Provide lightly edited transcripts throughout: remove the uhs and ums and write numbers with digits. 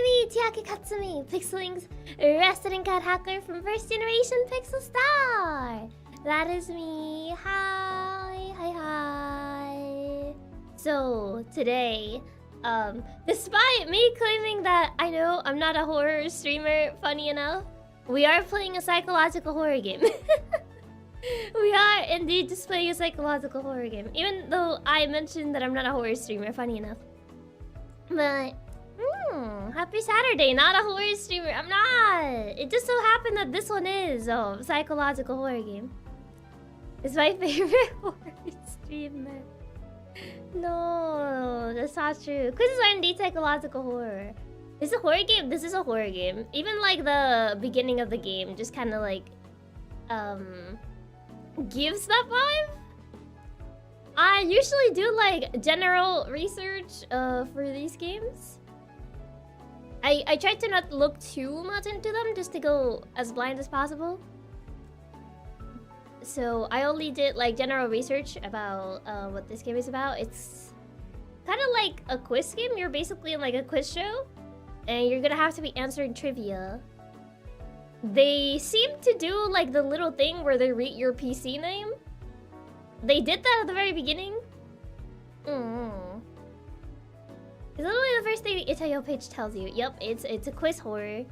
me, Chiaki Katsumi, PixelLink's resident cat hacker from first generation PixelStart. That is me. Hi. So today, despite me claiming that I know I'm not a horror streamer, funny enough, we are playing a psychological horror game. We are indeed just playing a psychological horror game, even though I mentioned that I'm not a horror streamer, funny enough. But happy Saturday, not a horror streamer. I'm not. It just so happened that this one is a psychological horror game. It's my favorite horror streamer. No, that's not true. Quizzes are indeed psychological horror. It's a horror game. This is a horror game. Even like the beginning of the game just kind of like gives that vibe. I usually do like general research for these games. I try to not look too much into them, just to go as blind as possible. So I only did like general research about what this game is about. It's kind of like a quiz game. You're basically in like a quiz show, and you're gonna have to be answering trivia. They seem to do like the little thing where they read your PC name. They did that at the very beginning. It's literally the first thing the Itch.io page tells you. Yep, it's a quiz horror.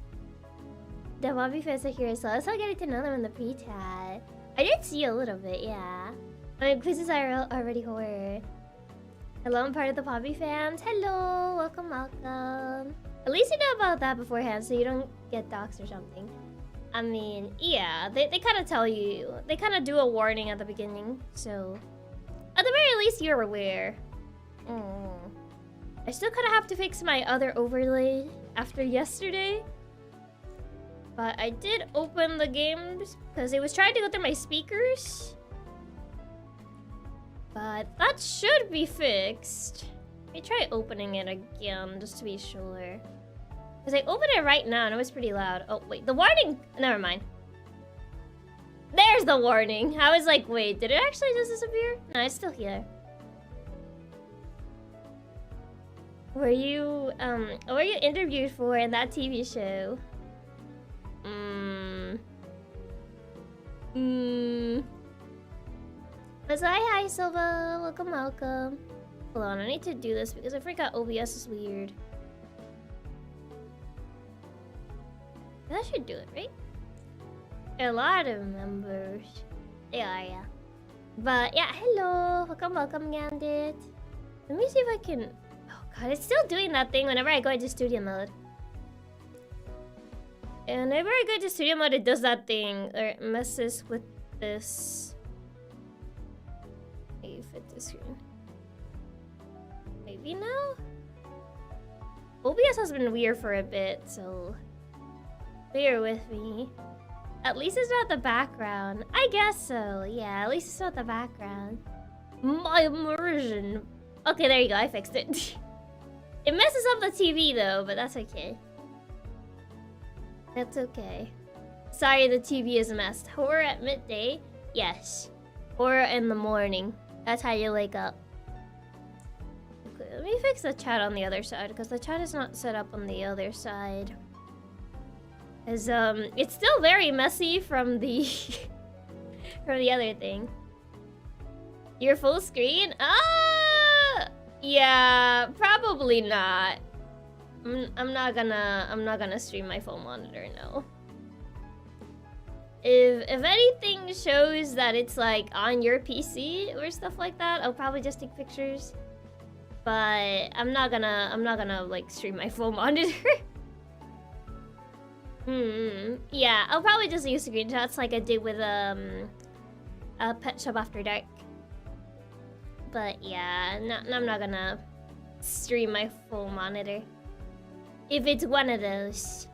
The Bobby fans are here, so let's not get to know them in the pre-chat. I did see a little bit, yeah. I mean, quizzes are already horror. Hello, I'm part of the Poppy fans. Hello, welcome. At least you know about that beforehand, so you don't get doxxed or something. I mean, yeah, they kind of tell you. They kind of do a warning at the beginning, so at the very least, you're aware. I still kind of have to fix my other overlay after yesterday. But I did open the game because it was trying to go through my speakers. But that should be fixed. Let me try opening it again just to be sure. Because I opened it right now and it was pretty loud. Oh, wait. The warning... Never mind. There's the warning. I was like, wait, did it actually just disappear? No, it's still here. Were you interviewed for in that TV show? So hi, Silva. Welcome. Hold on, I need to do this because I forgot OBS is weird. That should do it, right? A lot of members. Yeah. But yeah, hello. Welcome, Gandit. Let me see if I can... Oh god, it's still doing that thing whenever I go into studio mode. And whenever I go into studio mode, it does that thing. Or it messes with this. Maybe fit the screen. Maybe now? OBS has been weird for a bit, so... bear with me. At least it's not the background. I guess so. Yeah, at least it's not the background. My immersion. Okay, there you go. I fixed it. It messes up the TV though, but that's okay. That's okay. Sorry, the TV is messed. Horror at midday? Yes. Horror in the morning. That's how you wake up. Okay, let me fix the chat on the other side because the chat is not set up on the other side. As it's still very messy from the from the other thing. Your full screen? Yeah, probably not. I'm not gonna stream my full monitor, no. If anything shows that it's like on your PC or stuff like that, I'll probably just take pictures. But I'm not gonna like stream my full monitor. Yeah, I'll probably just use screenshots like I did with a Pet Shop After Dark. But yeah, I'm not gonna stream my full monitor. If it's one of those.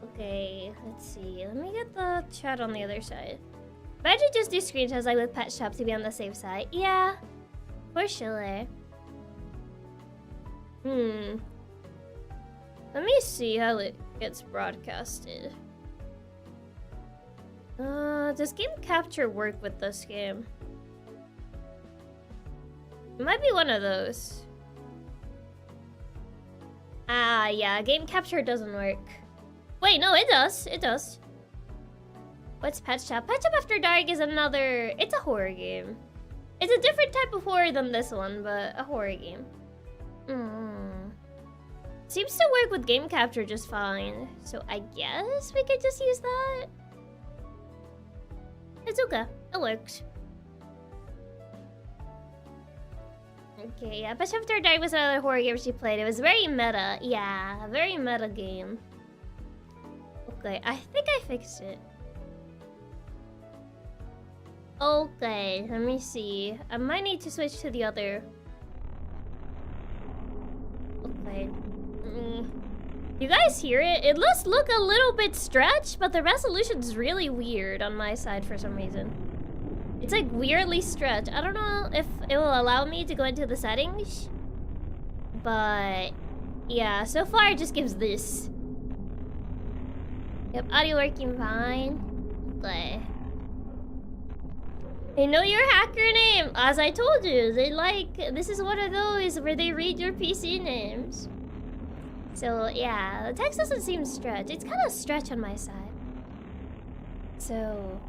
Okay, let's see. Let me get the chat on the other side. But I should just do screenshots like with Pet Shop to be on the safe side. Yeah, for sure. Let me see how it gets broadcasted. Does game capture work with this game? It might be one of those. Ah, yeah, game capture doesn't work. Wait, no, it does. It does. What's Pet Shop? Pet Shop After Dark is another... It's a horror game. It's a different type of horror than this one, but a horror game. Seems to work with game capture just fine. So I guess we could just use that. It's okay. It works. Okay, yeah. Pet Shop After Dark was another horror game she played. It was very meta. Yeah, a very meta game. Okay, I think I fixed it. Okay, let me see. I might need to switch to the other. Okay. You guys hear it? It does look a little bit stretched, but the resolution's really weird on my side for some reason. It's like weirdly stretched. I don't know if it will allow me to go into the settings. But yeah, so far it just gives this. Yep, audio working fine. Okay. They know your hacker name! As I told you, this is one of those where they read your PC names. So, yeah, the text doesn't seem stretched. It's kind of stretched on my side. So,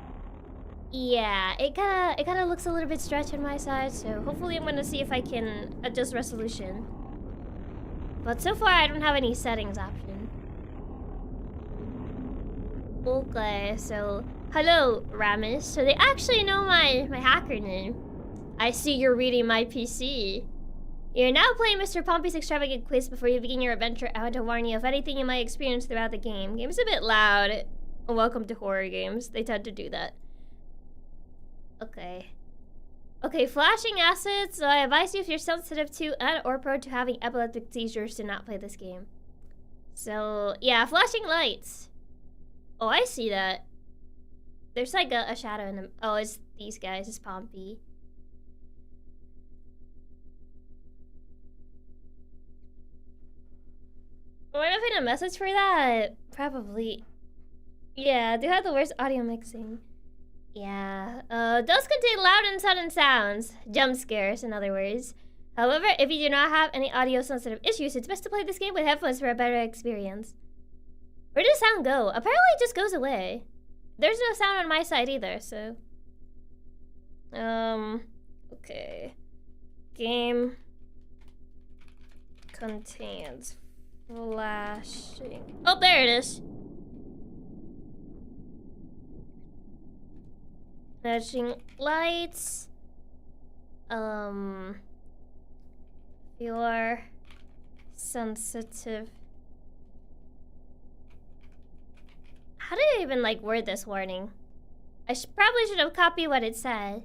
yeah, it kind of looks a little bit stretched on my side. So, hopefully I'm gonna see if I can adjust resolution. But so far, I don't have any settings option. Okay, so... Hello, Ramis. So they actually know my hacker name. I see you're reading my PC. You're now playing Mr. Pompy's Extravagant Quiz. Before you begin your adventure, I want to warn you of anything you might experience throughout the game. Game's a bit loud. Welcome to horror games. They tend to do that. Okay. Okay, flashing assets. So I advise you if you're sensitive to and or prone to having epileptic seizures to not play this game. So, yeah, flashing lights. Oh, I see that. There's like a shadow in them. Oh, it's these guys. It's Pompy. Would I find a message for that? Probably. Yeah, they have the worst audio mixing. Yeah. Does contain loud and sudden sounds. Jump scares, in other words. However, if you do not have any audio sensitive issues, it's best to play this game with headphones for a better experience. Where does sound go? Apparently it just goes away. There's no sound on my side either, so... Okay. Game... contains... flashing... Oh, there it is! Flashing lights... You're... sensitive... How do I even, like, word this warning? I probably should have copied what it said.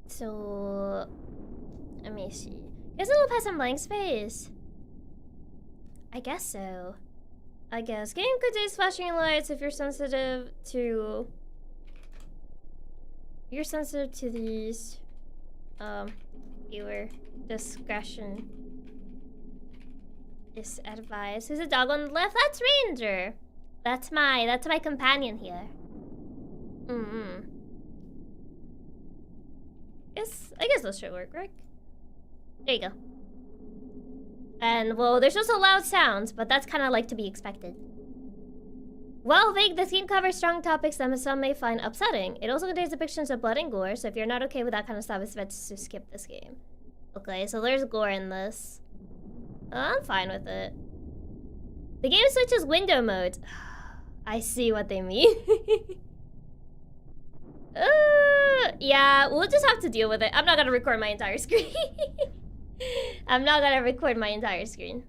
So... Let me see. Guess it'll pass some blank space. I guess so. I guess. Game contains flashing lights if you're sensitive to... You're sensitive to these. Viewer discretion is advised. There's a dog on the left. That's Ranger. That's my companion here. I guess this should work, right? There you go. And, well, there's also loud sounds, but that's kind of like to be expected. While vague, this game covers strong topics that some may find upsetting. It also contains depictions of blood and gore, so if you're not okay with that kind of stuff, it's best to skip this game. Okay, so there's gore in this. I'm fine with it. The game switches window modes. I see what they mean. Yeah, we'll just have to deal with it. I'm not gonna record my entire screen. I'm not gonna record my entire screen.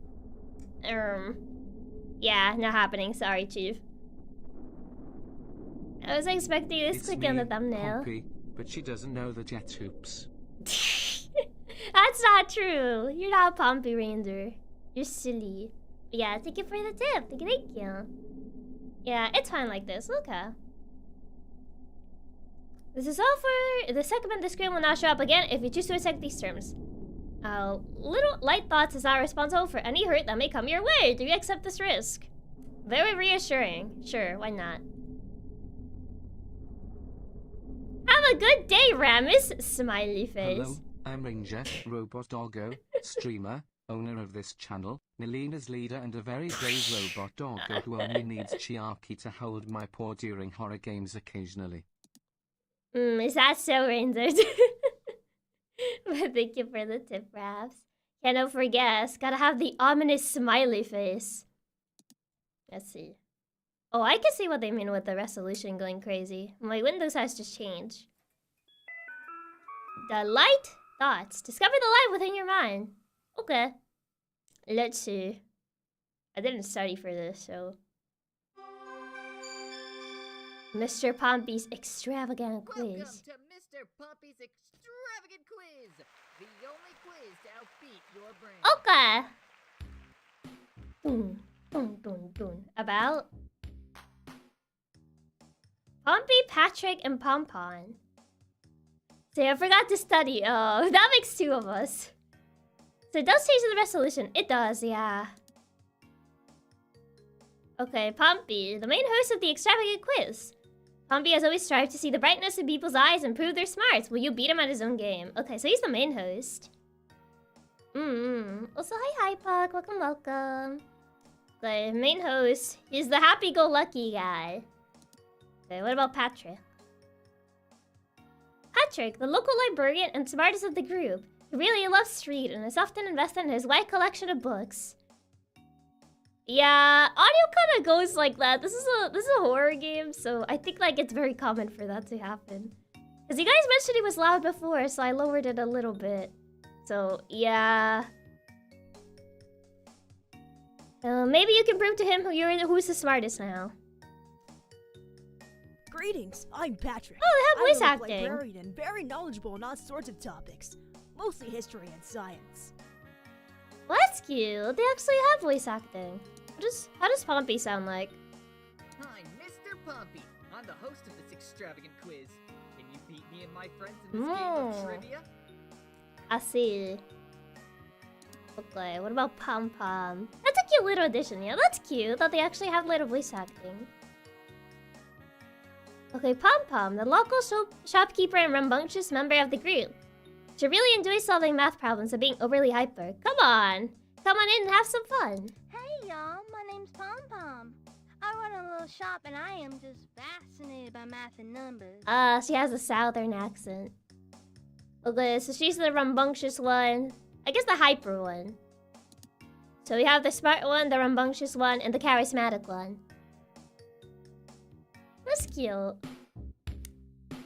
Yeah, not happening. Sorry, Chief. I was expecting this click on the thumbnail. Pompy, but she doesn't know the jet hoops. That's not true. You're not Pompy, Ranger. You're silly. But yeah, thank you for the tip. Thank you. Yeah, it's fine like this. Okay. This is all for the segment. The screen will not show up again if you choose to accept these terms. Little Light Thoughts is not responsible for any hurt that may come your way. Do you accept this risk? Very reassuring. Sure, why not? Have a good day, Ramis. Smiley face. Hello, I'm Ranger, Robot Doggo, streamer, owner of this channel, Nalina's leader and a very brave robot doggo who only needs Chiaki to hold my paw during horror games occasionally. Is that so, Ranger? But thank you for the tip, Raps. Can't forget, gotta have the ominous smiley face. Let's see. Oh, I can see what they mean with the resolution going crazy. My Windows has just changed. The light thoughts. Discover the light within your mind. Okay. Let's see. I didn't study for this, so... Mr. Pompy's Extravagant Quiz. Welcome to Mr. Pompy's Extravagant Quiz, the only quiz to outbeat your brain. Okay. Boom, boom, boom, boom. About Pompy, Patrick, and Pompon. See, I forgot to study. Oh, that makes two of us. So it does change the resolution. It does, yeah. Okay, Pompey, the main host of the Extravagant Quiz. Pompey has always strived to see the brightness in people's eyes and prove their smarts. Will you beat him at his own game? Okay, so he's the main host. Also, hi, Puck. Welcome, welcome. Okay, main host. He's the happy-go-lucky guy. Okay, what about Patrick? Patrick, the local librarian and smartest of the group. He really loves to read and is often invested in his wide collection of books. Yeah, audio kind of goes like that. This is a horror game, so I think like it's very common for that to happen. Cause you guys mentioned it was loud before, so I lowered it a little bit. So yeah. Maybe you can prove to him who's the smartest now. Greetings, I'm Patrick. Oh, they have voice I'm a acting. librarian and very knowledgeable on all sorts of topics, mostly history and science. Well, that's cute. They actually have voice acting. How does Pompey sound like? I'm Mr. Pompey. I'm the host of this extravagant quiz. Can you beat me and my friends in this game of trivia? I see. Okay, what about Pom Pom? That's a cute little addition, yeah, that's cute that they actually have little voice acting. Okay, Pom Pom, the local shopkeeper and rambunctious member of the group. She really enjoys solving math problems and being overly hyper. Come on in and have some fun. Hey y'all, my name's Pom Pom. I run a little shop and I am just fascinated by math and numbers. She has a southern accent. Okay, so she's the rambunctious one. I guess the hyper one. So we have the smart one, the rambunctious one, and the charismatic one. That's cute.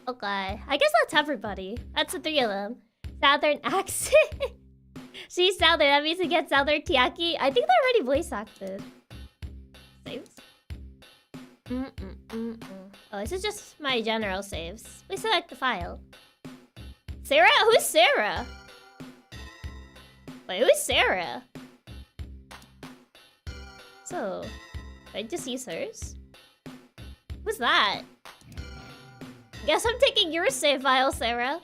Okay, I guess that's everybody. That's the three of them. Southern accent. She's southern, that means it gets southern Chiaki. I think they're already voice acted. Saves? Oh, this is just my general saves. We select the file. Sarah? Who's Sarah? Wait, who's Sarah? So, I just use hers? Who's that? Guess I'm taking your save file, Sarah.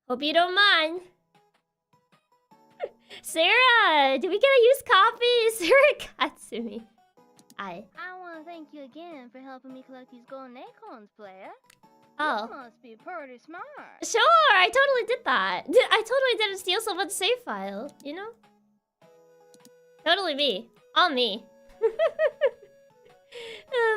Hope you don't mind. Sarah, do we get a used copy? Sarah Katsumi. I want to thank you again for helping me collect these golden acorns, player. Oh. You must be pretty smart. Sure, I totally did that. I totally didn't steal someone's save file, you know? Totally me. All me.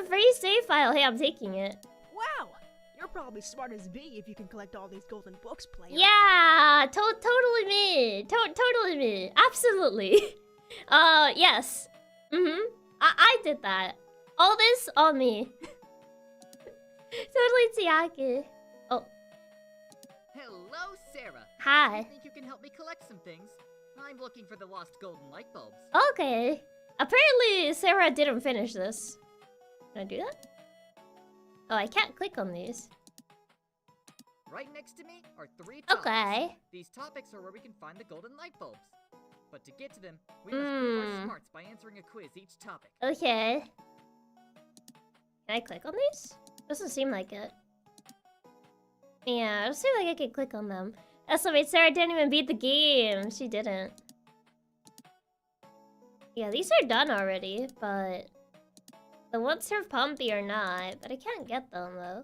Free save file. Hey, I'm taking it. Wow, you're probably smart as me if you can collect all these golden books, player. Yeah, totally me. Totally me. Absolutely. Yes. I did that. All this on me. Totally Chiaki. Oh. Hello, Sarah. Hi. I think you can help me collect some things. I'm looking for the lost golden light bulbs. Okay. Apparently, Sarah didn't finish this. Can I do that? Oh, I can't click on these. Right next to me are 3 topics. Okay. These topics are where we can find the golden light bulbs. But to get to them, we must prove our smarts by answering a quiz each topic. Okay. Can I click on these? Doesn't seem like it. Yeah, it doesn't seem like I can click on them. Estimate Sarah didn't even beat the game. She didn't. Yeah, these are done already, but... the ones for Pompey are not, but I can't get them though.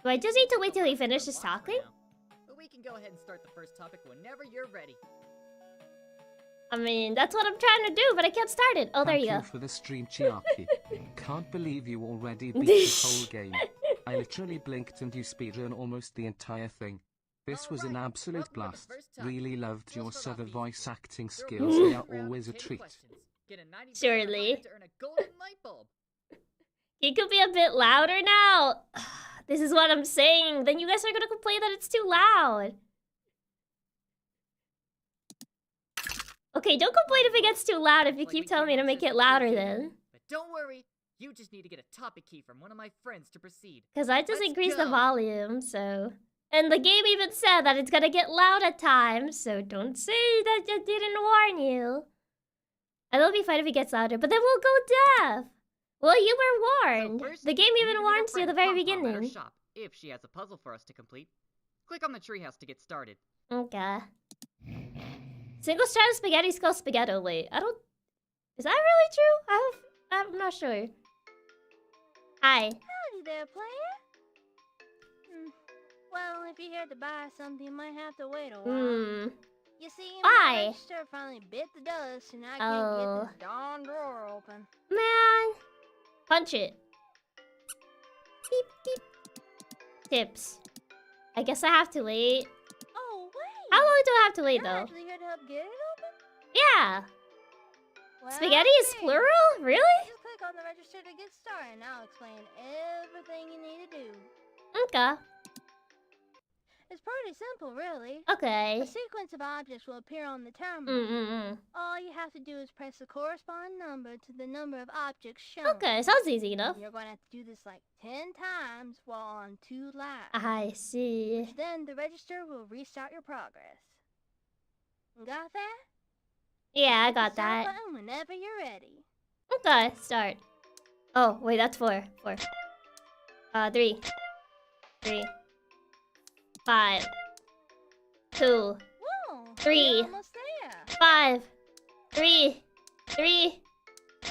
Do I just need to wait till he finishes talking? But we can go ahead and start the first topic whenever you're ready. I mean, that's what I'm trying to do, but I can't start it. Oh, there you go. Thank you for the stream, Chiaki. Can't believe you already beat the whole game. I literally blinked and you speedrun almost the entire thing. This was an absolute blast. Really loved your Southern voice acting skills. They are always a treat. Surely. To earn a golden light bulb. You could be a bit louder now. This is what I'm saying. Then you guys are gonna complain that it's too loud. Okay, don't complain if it gets too loud if you keep telling me to make it louder then. But don't worry, you just need to get a topic key from one of my friends to proceed. Because I just Let's increased the go. volume, so... And the game even said that it's gonna get loud at times, so don't say that I didn't warn you. It'll be fine if it gets louder, but then we'll go deaf. Well, you were warned. So first, The game we even need to meet our warns you at the friend very Pom Pom at her beginning. shop, if she has a puzzle for us to complete. Click on the treehouse to get started. Okay. Single strand spaghetti skull spaghetto. Wait, I don't... Is that really true? I'm not sure. Hi. Howdy there, player. Well, if you're here to buy something, you might have to wait a while. You see, Why? my register finally bit the dust, and I can't get this darn drawer open. Man. Punch it. Beep, beep. Tips. I guess I have to wait. Oh, wait. How long do I have to wait, You're though? actually here to help get it open? Yeah. Well, Spaghetti is okay. plural? Really? Just click on the register to get started, and I'll explain everything you need to do. Okay. It's pretty simple, really. Okay. A sequence of objects will appear on the terminal. All you have to do is press the corresponding number to the number of objects shown. Okay, sounds easy enough. You're going to have to do this like 10 times while on 2 lives. I see. Then the register will restart your progress. Got that? Yeah, I Hit the got start that. button whenever you're ready. Okay, start. Oh, wait, that's 4. 3. 5. 2. Whoa! 3. You're almost there. 5. 3.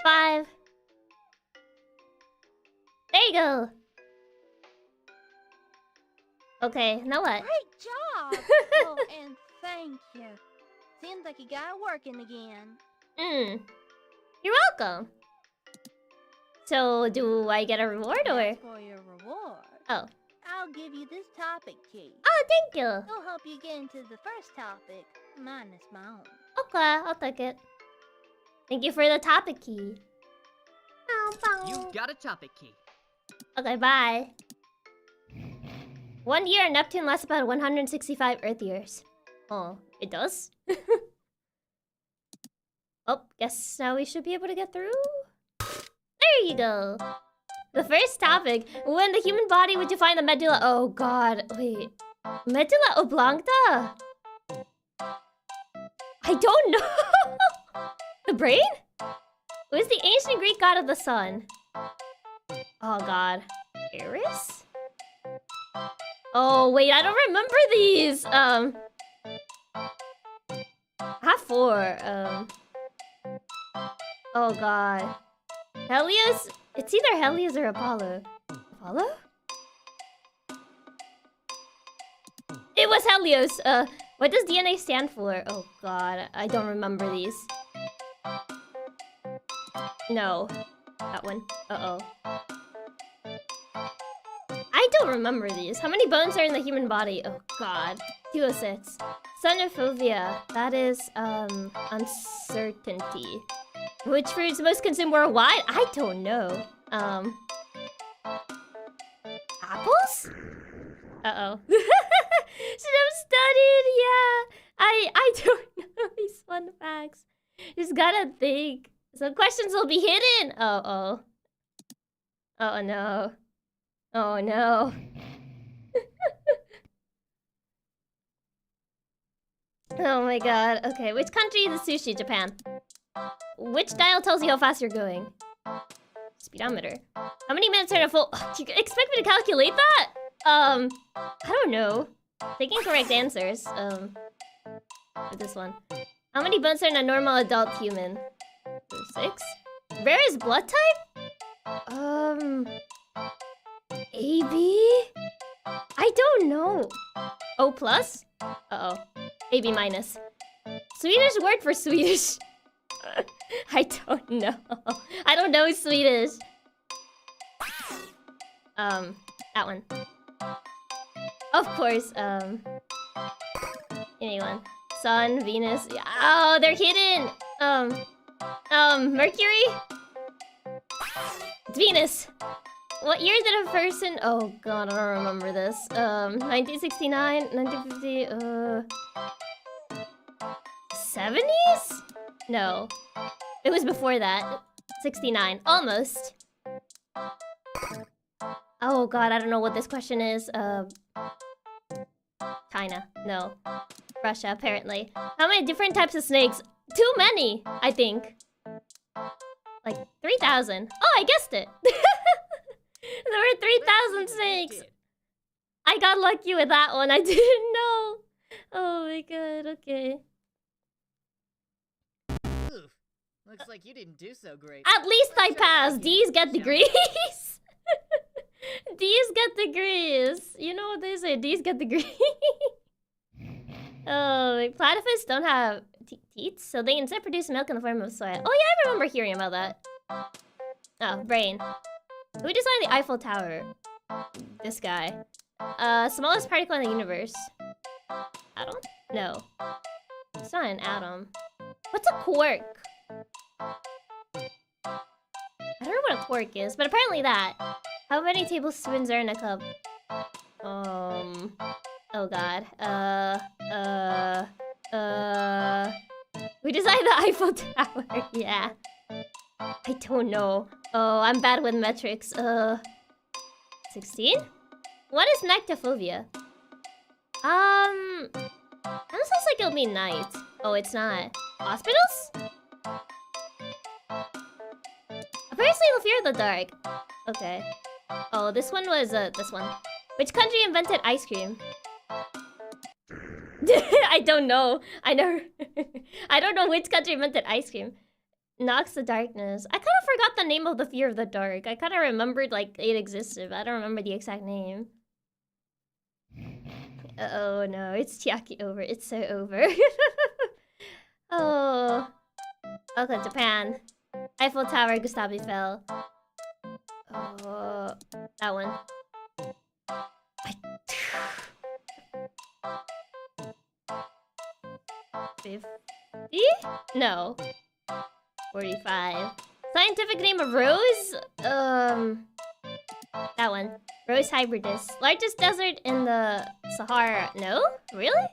5. There you go. Okay, now what? Great job! Oh, and thank you. Seems like you got it working again. You're welcome. So, do I get a reward or? As for your reward, Oh. I'll give you this topic key. Oh, thank you. It'll help you get into the first topic, minus my own. Okay, I'll take it. Thank you for the topic key. You got a topic key. Okay, bye. 1 year, Neptune lasts about 165 Earth years. Oh, it does? Oh, guess now we should be able to get through. There you go. The first topic. When the human body would you find the medulla? Oh god, wait. Medulla oblongata? I don't know. The brain? Who is the ancient Greek god of the sun? Oh god. Eris? Oh wait, I don't remember these. I have 4. Oh god. Helios? It's either Helios or Apollo. Apollo? It was Helios. What does DNA stand for? Oh god, I don't remember these. No. That one. Uh-oh. I don't remember these. How many bones are in the human body? Oh god. 206. Sonophobia. That is, uncertainty. Which fruit is most consumed worldwide? I don't know. Apples? Uh-oh. Should have studied, yeah. I don't know these fun facts. Just gotta think. Some questions will be hidden. Oh no. Oh no. Oh my god. Okay, which country is sushi? Japan. Which dial tells you how fast you're going? Speedometer. How many minutes are in a full... Do you expect me to calculate that? I don't know. Taking correct answers. For this one. How many bones are in a normal adult human? 6? Rare is blood type? AB? I don't know. O plus? Uh-oh. AB minus. Swedish word for Swedish. I don't know. I don't know Swedish. That one. Of course, anyone. Sun, Venus. Yeah. Oh, they're hidden. Mercury? It's Venus. What year did a person... Oh god, I don't remember this. 1969, 1950, 70s? No. It was before that. 69. Almost. Oh god, I don't know what this question is. China. No. Russia, apparently. How many different types of snakes? Too many, I think. Like 3,000. Oh, I guessed it. There were 3,000 snakes. I got lucky with that one. I didn't know. Oh my god, okay. Oof. Looks like you didn't do so great. At least I passed. D's get degrees. D's get degrees. You know what they say, D's get degrees. Oh, platypus don't have teats, so they instead produce milk in the form of soy. Oh yeah, I remember hearing about that. Oh, brain. Who designed the Eiffel Tower? This guy. Smallest particle in the universe. Atom? No. It's not an atom. What's a quark? I don't know what a quark is, but apparently that. How many tablespoons are in a cup? Oh god. We designed the Eiffel Tower. Yeah. I don't know. Oh, I'm bad with metrics. 16? What is nyctophobia? That sounds like it'll be night. Oh, it's not. Hospitals? Apparently the fear of the dark. Okay. Oh, this one was, this one. Which country invented ice cream? I don't know. I don't know which country invented ice cream. Knocks the darkness. I kind of forgot the name of the fear of the dark. I kind of remembered, like, it existed, but I don't remember the exact name. Oh no, it's Chiaki over. It's so over. Oh. Okay, Japan. Eiffel Tower, Gustave Eiffel. Oh, that one. 50? No. 45. Scientific name of rose? That one. Rose hybridus. Largest desert in the Sahara. No? Really?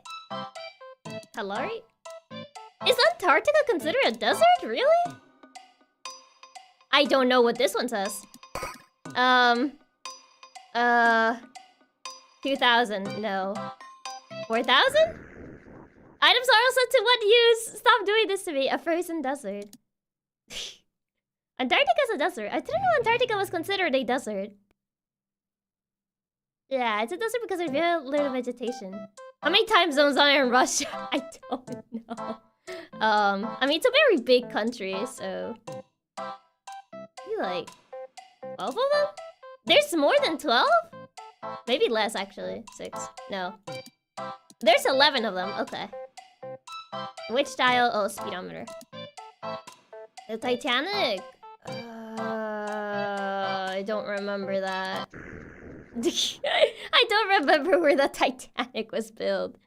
Kalari? Is Antarctica considered a desert? Really? I don't know what this one says. 2,000. No. 4,000? Items are also to what use? Stop doing this to me. A frozen desert. Antarctica's a desert. I didn't know Antarctica was considered a desert. Yeah, it's a desert because there's very little vegetation. How many time zones are in Russia? I don't know. I mean, it's a very big country, so... Maybe like 12 of them? There's more than 12? Maybe less, actually. 6. No. There's 11 of them. Okay. Which dial? Oh, speedometer. The Titanic? I don't remember that. I don't remember where the Titanic was built.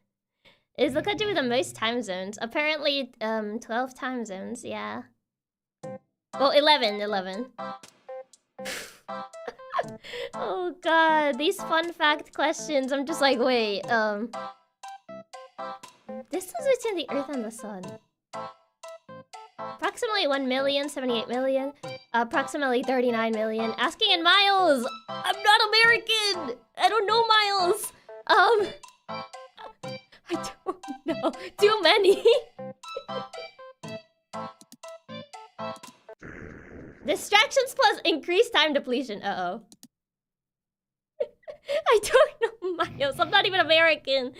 It's the country with the most time zones. Apparently, 12 time zones, yeah. Well, 11. Oh god, these fun fact questions. I'm just like, wait, distance between the Earth and the Sun. Approximately 1,078 million. Approximately 39 million. Asking in miles! I'm not American! I don't know miles! I don't know. Too many! Distractions plus increased time depletion. Uh-oh. I don't know miles. I'm not even American.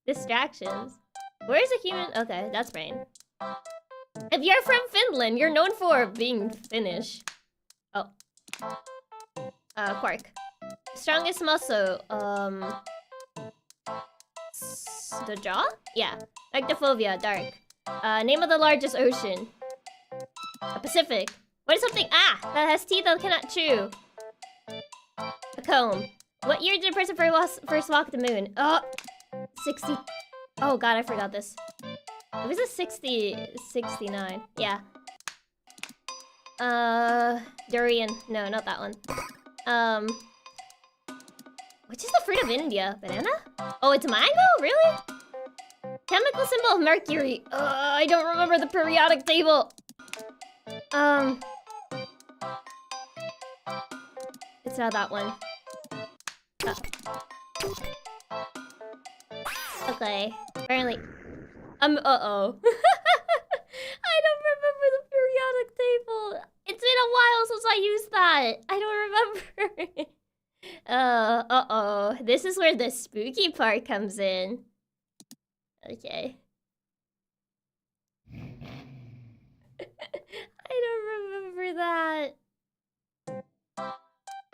Distractions. Where's a human? Okay, that's brain. If you're from Finland, you're known for being Finnish. Oh. Quark. Strongest muscle. The jaw? Yeah. Arachnophobia, dark. Name of the largest ocean. Pacific. What is something that has teeth that cannot chew? A comb. What year did a person first walk the moon? 60. Oh god, I forgot this. It was a 69. Yeah. Durian. No, not that one. Which is the fruit of India? Banana? Oh, it's mango? Really? Chemical symbol of mercury. I don't remember the periodic table. It's not that one. Okay. Apparently. Uh-oh. I don't remember the periodic table. It's been a while since I used that. I don't remember. Uh-oh. This is where the spooky part comes in. Okay. I don't remember that.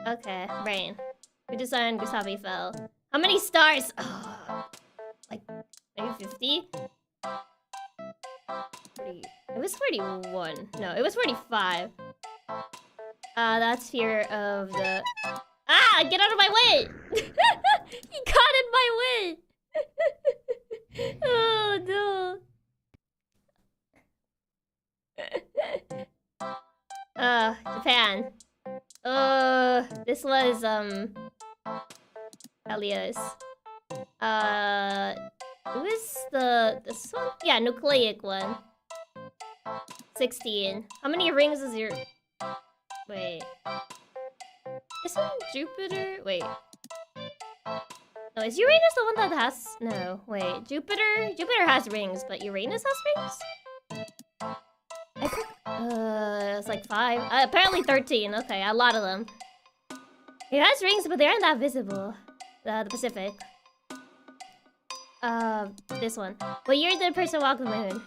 Okay, Rain. Who designed Gustavi Fell? How many stars? Like, maybe 50? 40. It was 41. No, it was 45. That's fear of the... Get out of my way! He got in my way! Oh, no. Japan. This was, Helios. It was this one? Yeah, nucleic one. 16. How many rings is your... Wait. Is it Jupiter? Wait. No, is Uranus the one that has... No, wait. Jupiter? Jupiter has rings, but Uranus has rings? I think... it's like 5. Apparently 13. Okay, a lot of them. It has rings, but they aren't that visible. The Pacific. This one. What year did a person walk the moon?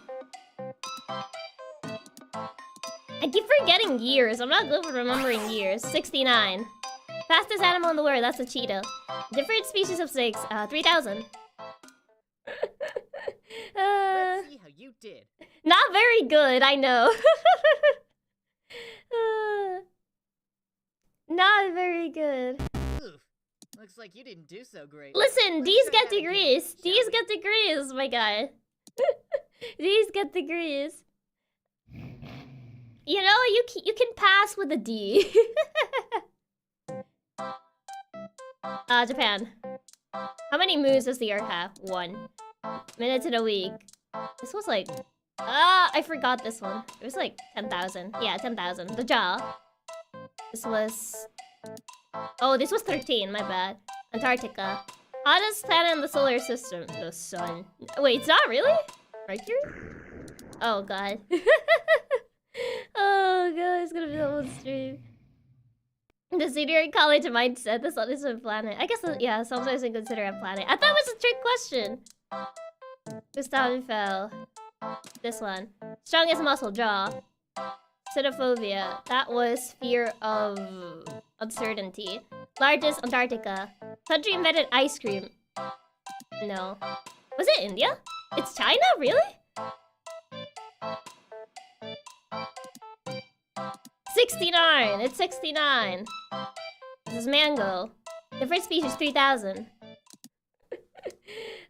I keep forgetting years. I'm not good with remembering years. 69. Fastest animal in the world. That's a cheetah. Different species of snakes. 3,000. Let's see how you did. Not very good, I know. Not very good. Oof. Looks like you didn't do so great. Listen, D's get degrees. D's get degrees, my guy. D's get degrees. You know, you can pass with a D. Japan. How many moons does the Earth have? 1. Minutes in a week. This was like... I forgot this one. It was like 10,000. Yeah, 10,000. The jaw. This was... Oh, this was 13. My bad. Antarctica. Hottest planet in the solar system. The sun. Wait, it's not really? Mercury? Oh, God. Oh, God. It's gonna be the whole stream. The senior college mindset. The sun is a planet. I guess, yeah, sometimes we consider a planet. I thought it was a trick question. Gustav fell. This one. Strongest muscle, jaw. Xenophobia. That was fear of uncertainty. Largest, Antarctica. Country invented ice cream. No. Was it India? It's China? Really? 69. It's 69. This is mango. Different species, 3,000.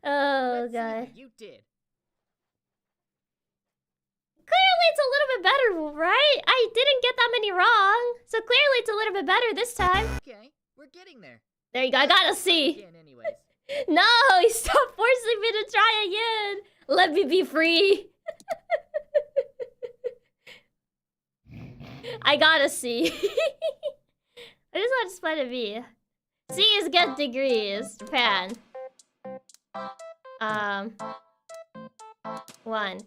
Oh, God. You did. Clearly it's a little bit better, right? I didn't get that many wrong. So clearly it's a little bit better this time. Okay, we're getting there. There you go, I got a C. Again, anyways. No, stop forcing me to try again. Let me be free. I got a C. I just want to split a B. C is get degrees. Japan. 1.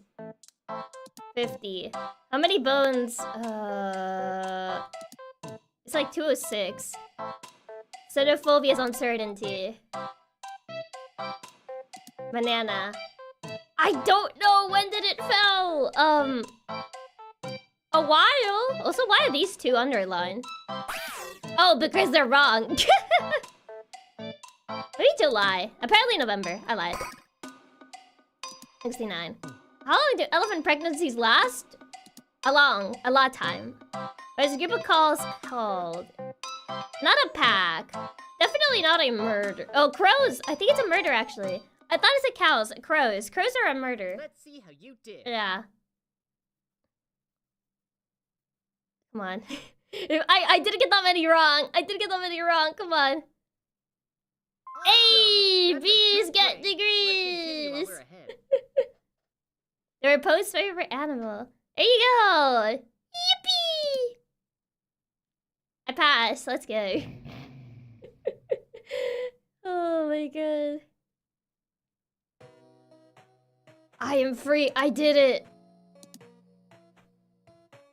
50. How many bones? It's like 206. Xenophobia is uncertainty. Banana. I don't know, when did it fell? A while. Also, why are these two underlined? Oh, Oh, because they're wrong. Maybe July. Apparently November. I lied. 69. How long do elephant pregnancies last? A lot time. There's a group of calls called... Not a pack. Definitely not a murder. Oh, crows. I think it's a murder, actually. I thought it said cows. Crows. Crows are a murder. Let's see how you did. Yeah. Come on. I didn't get that many wrong. I didn't get that many wrong. Come on. Awesome. Hey, That's a bees good get grade. Let's continue while degrees. we're ahead. Their post favorite animal. There you go. Yippee! I passed. Let's go. Oh my god. I am free. I did it.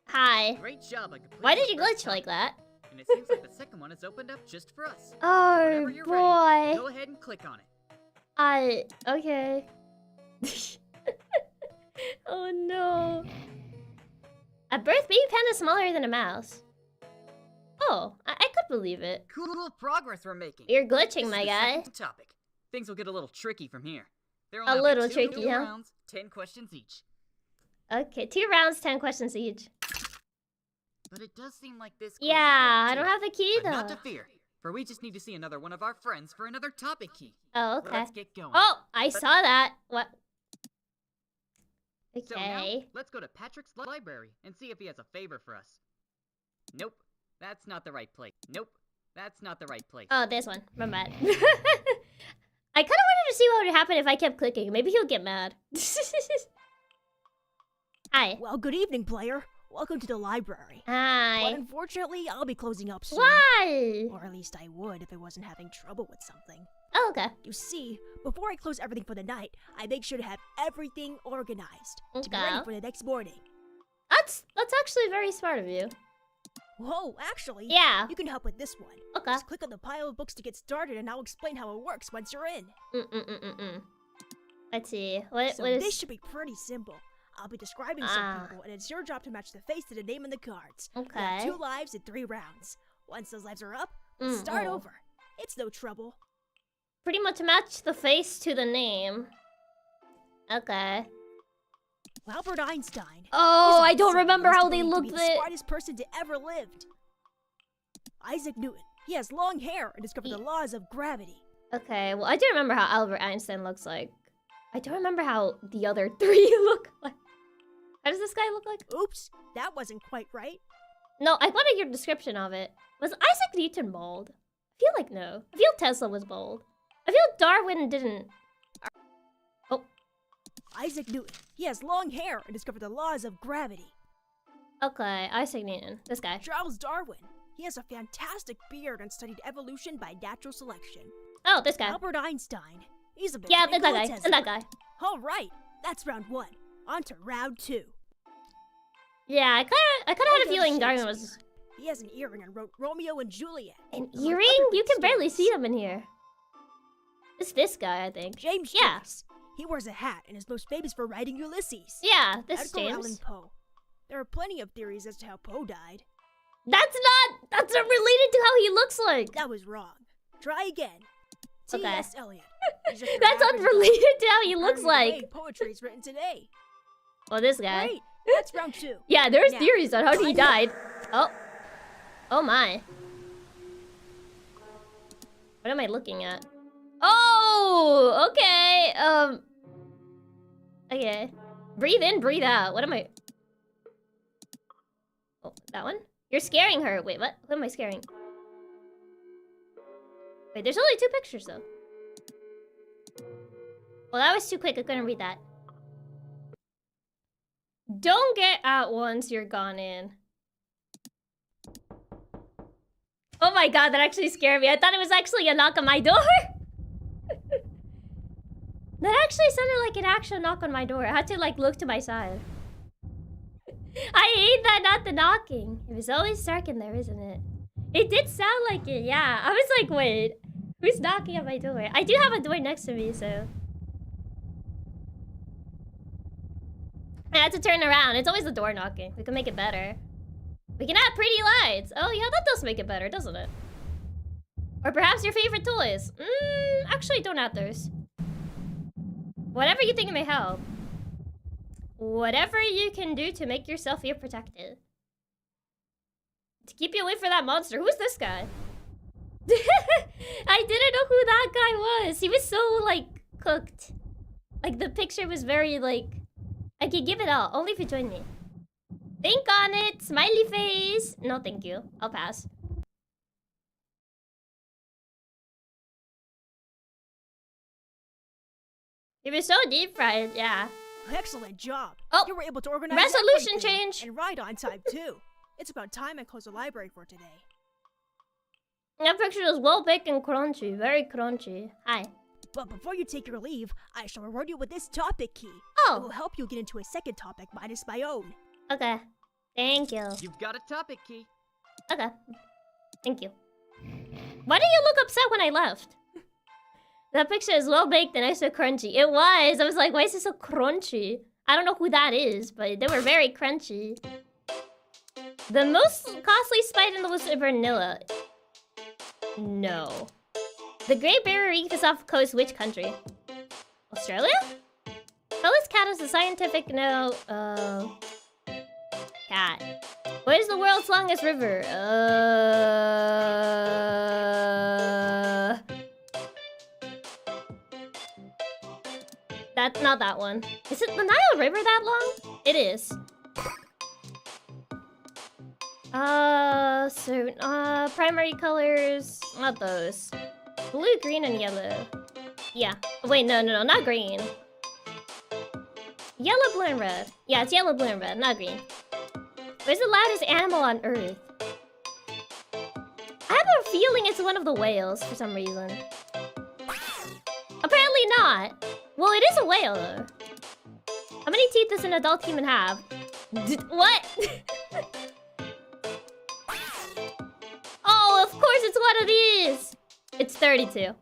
Hi. Great job on completing Why did the you first glitch like that? And it seems like the second one is opened up just for us. Oh Whenever you're ready, boy. go ahead and click on it. Okay. Oh no. At birth, baby panda's smaller than a mouse. Oh, I could believe it. Cool progress we're making. You're This glitching, is my the guy. second topic. Things will get a little tricky from here. There A will little be tricky, two huh? rounds, 10 questions each. Okay, 2 rounds, 10 questions each. But it does seem like this quiz is Yeah, long, I don't too. have the key But not to though. fear, for we just need to see another one of our friends for another topic key. Oh, okay. Let's get going. Oh, I saw that. What? So now, Okay. let's go to Patrick's library and see if he has a favor for us. Nope, that's not the right place. Nope, that's not the right place. Oh, this one. My bad. I kind of wanted to see what would happen if I kept clicking. Maybe he'll get mad. Hi. Well, good evening, player. Welcome to the library. But Hi. unfortunately, I'll be closing up soon. Why? Or at least I would if I wasn't having trouble with something. Oh, okay. You see, before I close everything for the night, I make sure to have everything organized to be ready Okay. for the next morning. That's actually very smart of you. Whoa, actually, Yeah. you can help with this one. Okay. Just click on the pile of books to get started, and I'll explain how it works once you're in. Let's see. What So is... this should be pretty simple. I'll be describing some people, and it's your job to match the face to the name on the cards. You have Okay. 2 lives in 3 rounds. Once those lives are up, start over. It's no trouble. Pretty much match the face to the name. Okay. Albert Einstein. Oh, He's a I don't physicist remember who's how they believed to be looked. the smartest person to ever lived. Isaac Newton. He has long hair and discovered the laws of gravity. Okay, well, I do remember how Albert Einstein looks like. I don't remember how the other 3 look like. How does this guy look like? Oops, that wasn't quite right. No, I wanted your description of it. Was Isaac Newton bald? I feel like no. I feel Tesla was bald. I feel Darwin didn't. Oh, Isaac Newton. He has long hair and discovered the laws of gravity. okay. Isaac Newton. This guy. Charles Darwin. He has a fantastic beard and studied evolution by natural selection. Oh, this guy. Albert Einstein. He's a bit Yeah, like that guy. Tesla. And that guy. All right, that's round 1. On to round 2. Yeah, I kind of had a feeling Darwin was Shakespeare. He has an earring and wrote Romeo and Juliet. an among earring. other You great can barely stories. see them in here. It's this guy, I think. James Yeah. Joyce. He wears a hat and is most famous for writing Ulysses. Yeah, this is Edgar Allan James. Poe. There are plenty of theories as to how Poe died. That's not related to how he looks like. That was wrong. Try again. Okay. T.S. Eliot. He's just your That's average guy. unrelated to how he Learning looks the like. way poetry is written today. Oh, this guy. Great. That's round 2. Yeah, there's Now, theories on how he find died. Oh. Oh my. What am I looking at? Oh, okay. Okay. Breathe in, breathe out. What am I? Oh, that one? You're scaring her. Wait, what? Who am I scaring? Wait, there's only 2 pictures though. Well, that was too quick. I couldn't read that. Don't get out once you're gone in. Oh my god, that actually scared me. I thought it was actually a knock on my door. That actually sounded like an actual knock on my door. I had to like look to my side. I hate that, not the knocking. It was always dark in there, isn't it? It did sound like it, yeah. I was like, wait, who's knocking at my door? I do have a door next to me, so. I had to turn around. It's always the door knocking. We can make it better. We can add pretty lights. Oh yeah, that does make it better, doesn't it? Or perhaps your favorite toys. Actually, don't add those. Whatever you think may help. Whatever you can do to make yourself feel protected. To keep you away from that monster. Who's this guy? I didn't know who that guy was. He was so, like, cooked. Like, the picture was very, like... I could give it all, only if you join me. Think on it. Smiley face. No, thank you. I'll pass. It was so deep fried, yeah. Excellent job. Oh, you were able to organize resolution everything. change. And ride on time, too. It's about time I close the library for today. That picture is well baked and crunchy. Very crunchy. Hi. But before you take your leave, I shall reward you with this topic key. Oh. It will help you get into a second topic minus my own. Okay. Thank you. You've got a topic key. Okay. Thank you. Why did you look upset when I left? That picture is well baked and extra crunchy. It was. I was like, why is it so crunchy? I don't know who that is, but they were very crunchy. The most costly spite in the list is vanilla. No. The Great Barrier Reef is off the coast which country? Australia? Felis cat is a scientific no. Cat. What is the world's longest river? That's not that one. Is it the Nile River that long? It is. Primary colors, not those. Blue, green, and yellow. Yeah. Wait, no, not green. Yellow, blue, and red. Yeah, it's yellow, blue, and red, not green. Where's the loudest animal on Earth? I have a feeling it's one of the whales for some reason. Apparently not. Well, it is a whale, though. How many teeth does an adult human have? What? Oh, of course it's one of these! It's 32.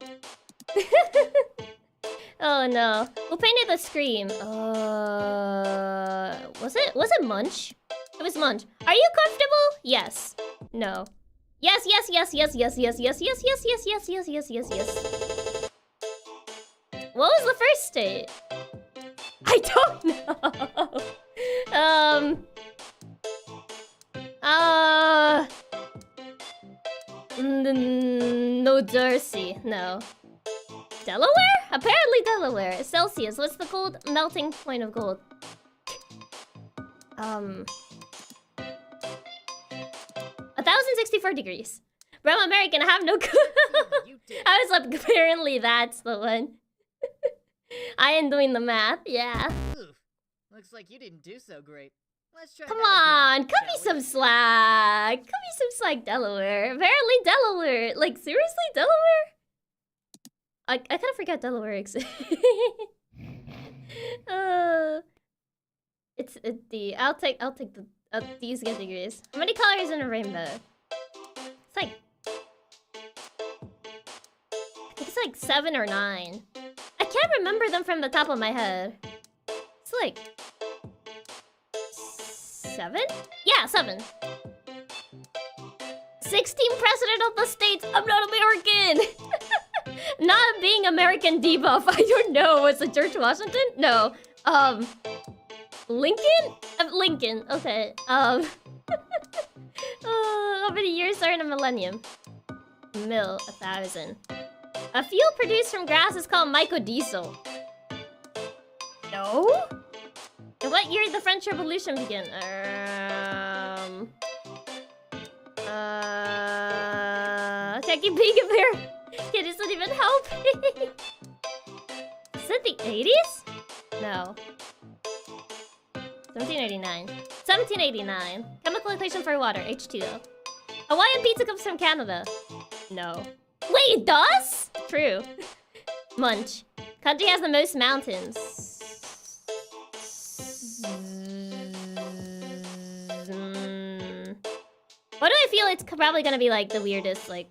Oh no. Who painted the scream? Was it Munch? It was Munch. Are you comfortable? Yes. No. Yes. What was the first state? I don't know. No Jersey. No. Delaware? Apparently Delaware. Celsius. What's the cold melting point of gold? 1064 degrees. Bro, I'm American. I have no clue. I was like, apparently that's the one. I am doing the math. Yeah. Oof. Looks like you didn't do so great. Let's try Come that on, again, cut me shall we? some slack. Cut me some slack, Delaware. Apparently Delaware. Like, seriously, Delaware? I kind of forgot Delaware exists. It's the I'll take the these get degrees. How many colors in a rainbow? It's like I think it's like 7 or 9. I can't remember them from the top of my head. It's like 7? Yeah, 7. 16 president of the states. I'm not American. Not being American debuff. I don't know. Was it George Washington? No. Lincoln? Lincoln. Okay. How many years are in a millennium? 1,000. A fuel produced from grass is called mycodiesel. No? In what year did the French Revolution begin? Chiaki Bear. Yeah, this doesn't even help. Is it the 80s? No. 1789. 1789. Chemical equation for water, H2O. Hawaiian pizza comes from Canada. No. Wait, it does? True. Munch. Country has the most mountains. What do I feel it's probably gonna be like the weirdest, like...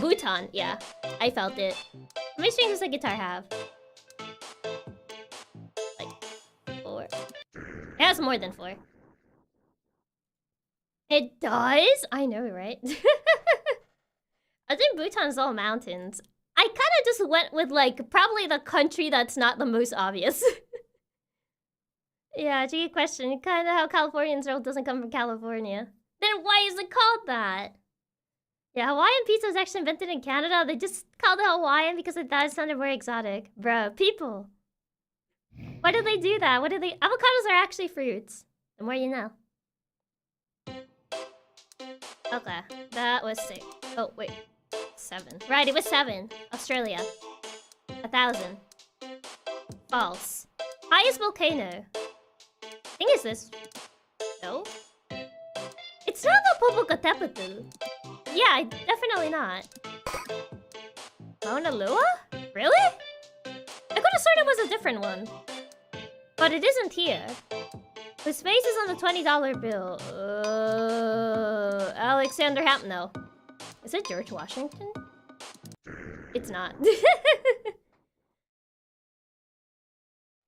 Bhutan, yeah. I felt it. How many strings does a guitar have? Like 4. It has more than 4. It does? I know, right? I think Bhutan's all mountains. I kind of just went with, like, probably the country that's not the most obvious. Yeah, tricky question. Kind of how Californians roll doesn't come from California. Then why is it called that? Yeah, Hawaiian pizza was actually invented in Canada. They just called it Hawaiian because they thought it sounded more exotic. Bruh, people. Why did they do that? What did they... Avocados are actually fruits. The more you know. Okay, that was 6. Oh, wait. 7. Right, it was 7. Australia. 1,000. False. Highest volcano. I think it's this. No? It's not the Popocatépetl. Yeah, definitely not. Mauna Loa? Really? I could have sworn it was a different one. But it isn't here. The space is on the $20 bill. Alexander Ham. No. Is it George Washington? It's not.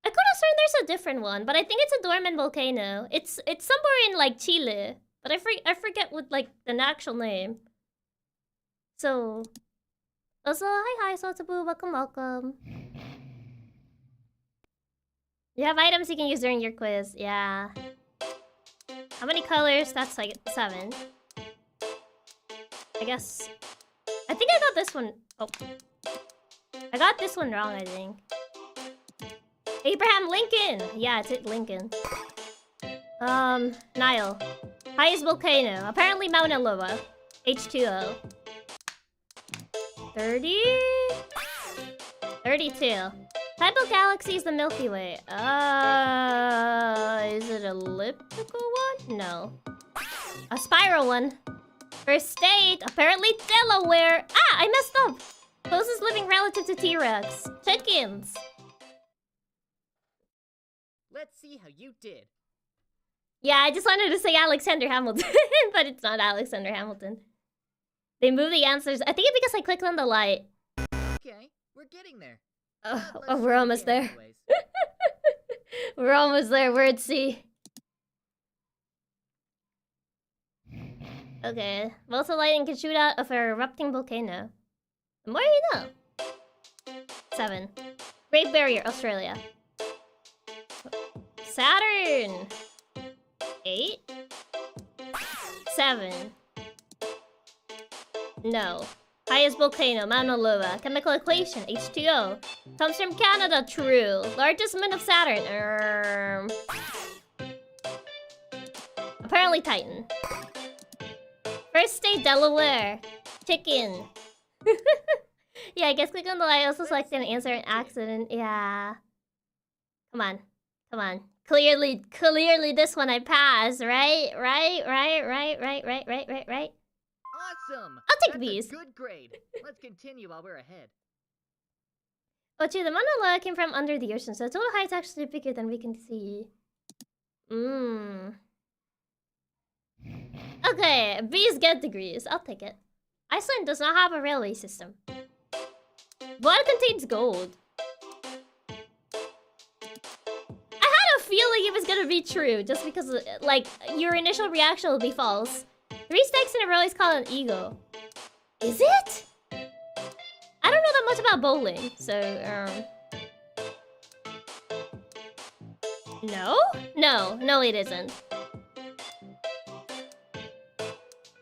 I could have sworn there's a different one, but I think it's a dormant volcano. It's somewhere in like Chile, but I forget what like the actual name. So, also hi Sotabu, welcome. You have items you can use during your quiz. Yeah. How many colors? That's like 7. I guess. I think I got this one. Oh. I got this one wrong, I think. Abraham Lincoln! Yeah, it's Lincoln. Nile. Highest volcano. Apparently Mauna Loa. H2O. 30? 32. Type of galaxy is the Milky Way. Is it elliptical one? No. A spiral one. First state, apparently Delaware. Ah, I messed up. Closest living relative to T-Rex. Chickens. Let's see how you did. Yeah, I just wanted to say Alexander Hamilton, but it's not Alexander Hamilton. They moved the answers. I think it's because I clicked on the light. Okay, we're getting there. Oh, we're almost there. We're almost there. Word C. Okay. Volta lightning can shoot out of an erupting volcano. The more you know. 7. Great Barrier, Australia. Saturn. 8. 7. No. Highest volcano, Mauna Loa. Chemical equation, H2O. Comes from Canada, true. Largest moon of Saturn, apparently Titan. First state, Delaware. Chicken. Yeah, I guess click on the light. Also select an answer an accident. Yeah. Come on. Come on. Clearly this one I passed, right? Right? Awesome! I'll take That's these. A good grade. Let's continue while we're ahead. Oh, gee, the Mauna Loa came from under the ocean, so the total height's actually bigger than we can see. Okay, B's get degrees. I'll take it. Iceland does not have a railway system. Blood contains gold. I had a feeling it was gonna be true, just because, like, your initial reaction will be false. 3 stacks in a row is called an eagle. Is it? I don't know that much about bowling, so, No? No, it isn't.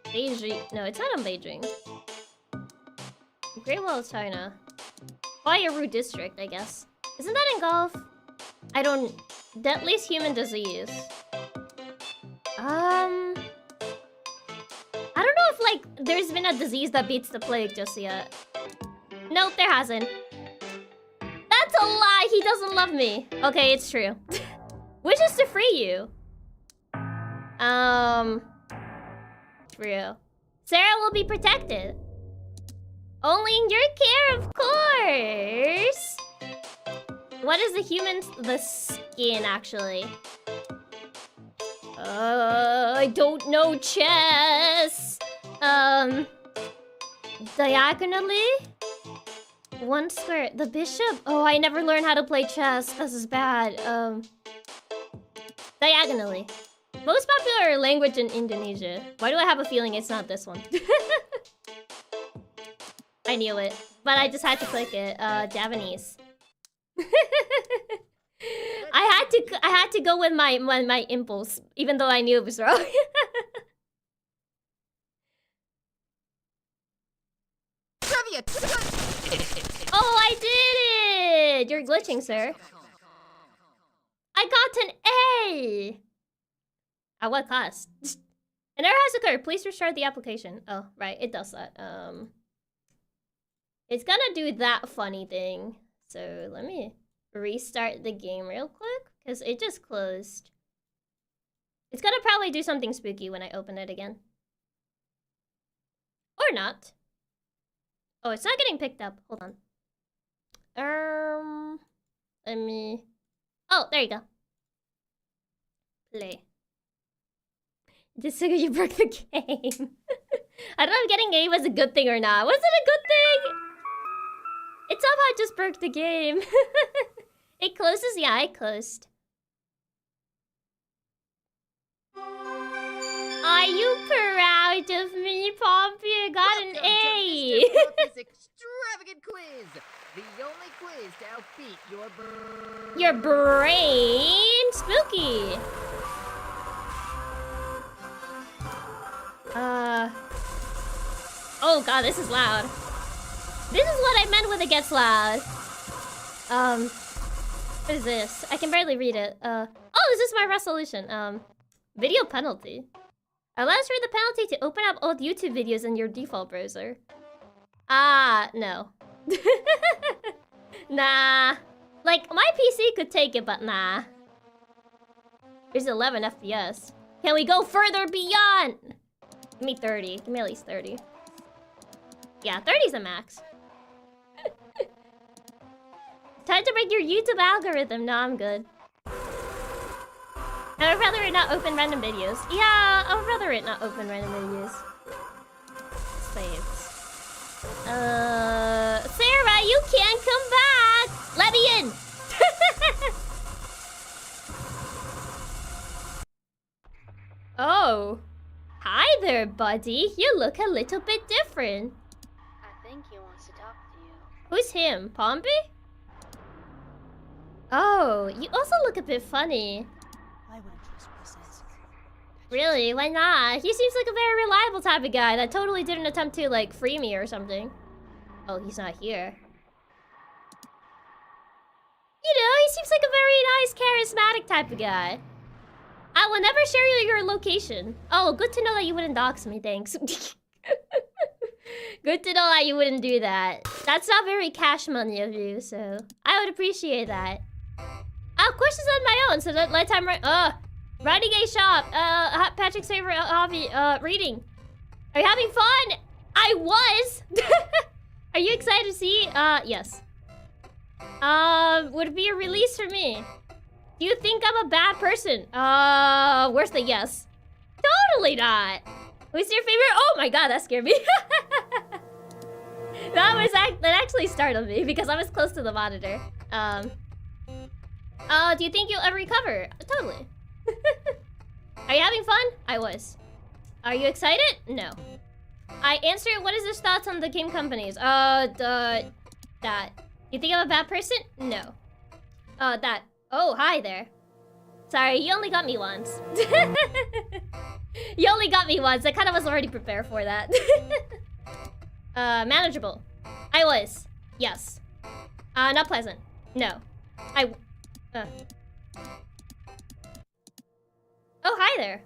Beijing. No, it's not in Beijing. Great Wall of China. Huairu District, I guess. Isn't that in Gulf? I don't... Deadliest human disease. I don't know if, like, there's been a disease that beats the plague just yet. Nope, there hasn't. That's a lie! He doesn't love me. Okay, it's true. Wishes to free you. True. Sarah will be protected. Only in your care, of course! What is the skin, actually? I don't know chess. Diagonally? 1 square. The bishop? Oh, I never learned how to play chess. This is bad. Diagonally. Most popular language in Indonesia. Why do I have a feeling it's not this one? I knew it, but I just had to click it. Japanese. I had to go with my impulse, even though I knew it was wrong. Trivia! Oh, I did it! You're glitching, sir. I got an A! At what cost? An error has occurred. Please restart the application. Oh, right. It does that. It's gonna do that funny thing. So let me restart the game real quick, because it just closed. It's gonna probably do something spooky when I open it again. Or not. Oh, it's not getting picked up. Hold on. Let me... Oh, there you go. Play. Just so you broke the game. I don't know if getting A was a good thing or not. Was it a good thing? It somehow just broke the game. It closes? Yeah, it closed. Are you proud of me, Pompey? I got an A. POMPY'S Extravagant Quiz. The only quiz to outbeat your brain. Your brain? Spooky. Oh god, this is loud. This is what I meant when it gets loud. What is this? I can barely read it. Oh, this is my resolution. Video penalty. Allows for the penalty to open up old YouTube videos in your default browser. No. Nah. Like, my PC could take it, but nah. There's 11 FPS. Can we go further beyond? Give me 30. Give me at least 30. Yeah, 30's a max. Time to break your YouTube algorithm. No, I'm good. I would rather it not open random videos. Yeah, I would rather it not open random videos. Saves. Sarah, you can't come back! Let me in! Oh. Hi there, buddy. You look a little bit different. I think he wants to talk to you. Who's him? Pompey? Oh, you also look a bit funny. I wouldn't trust what he says. Really? Why not? He seems like a very reliable type of guy that totally didn't attempt to, like, free me or something. Oh, he's not here. You know, he seems like a very nice, charismatic type of guy. I will never share your location. Oh, good to know that you wouldn't dox me, thanks. Good to know that you wouldn't do that. That's not very cash money of you, so I would appreciate that. Questions on my own, so that let time writing a shop. Patrick's favorite hobby, reading. Are you having fun? I was. Are you excited to see? Yes. Would it be a release for me? Do you think I'm a bad person? Where's the yes? Totally not. Who's your favorite? Oh my god, that scared me. That actually startled me because I was close to the monitor. Do you think you'll ever recover? Totally. Are you having fun? I was. Are you excited? No. I answered, what is his thoughts on the game companies? That. You think I'm a bad person? No. That. Oh, hi there. Sorry, you only got me once. You only got me once. I kind of was already prepared for that. Manageable. I was. Yes. Not pleasant. No. Oh, hi there.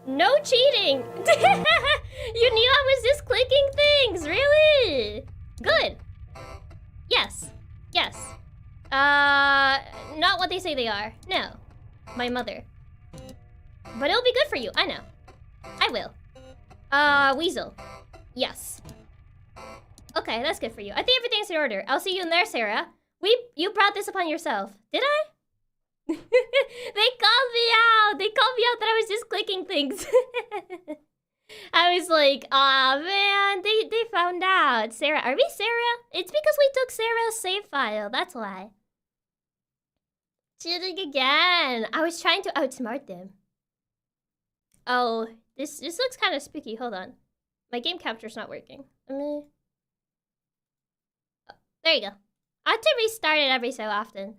No cheating! You knew I was just clicking things, really? Good. Yes. Yes. Not what they say they are. No. My mother. But it'll be good for you, I know. I will. Weasel. Yes. Okay, that's good for you. I think everything's in order. I'll see you in there, Sarah. You brought this upon yourself. Did I? They called me out! They called me out that I was just clicking things. I was like, aw, man, they found out. Sarah, are we Sarah? It's because we took Sarah's save file, that's why. Cheating again. I was trying to outsmart them. Oh, this looks kind of spooky. Hold on. My game capture's not working. Let me... Oh, there you go. I have to restart it every so often.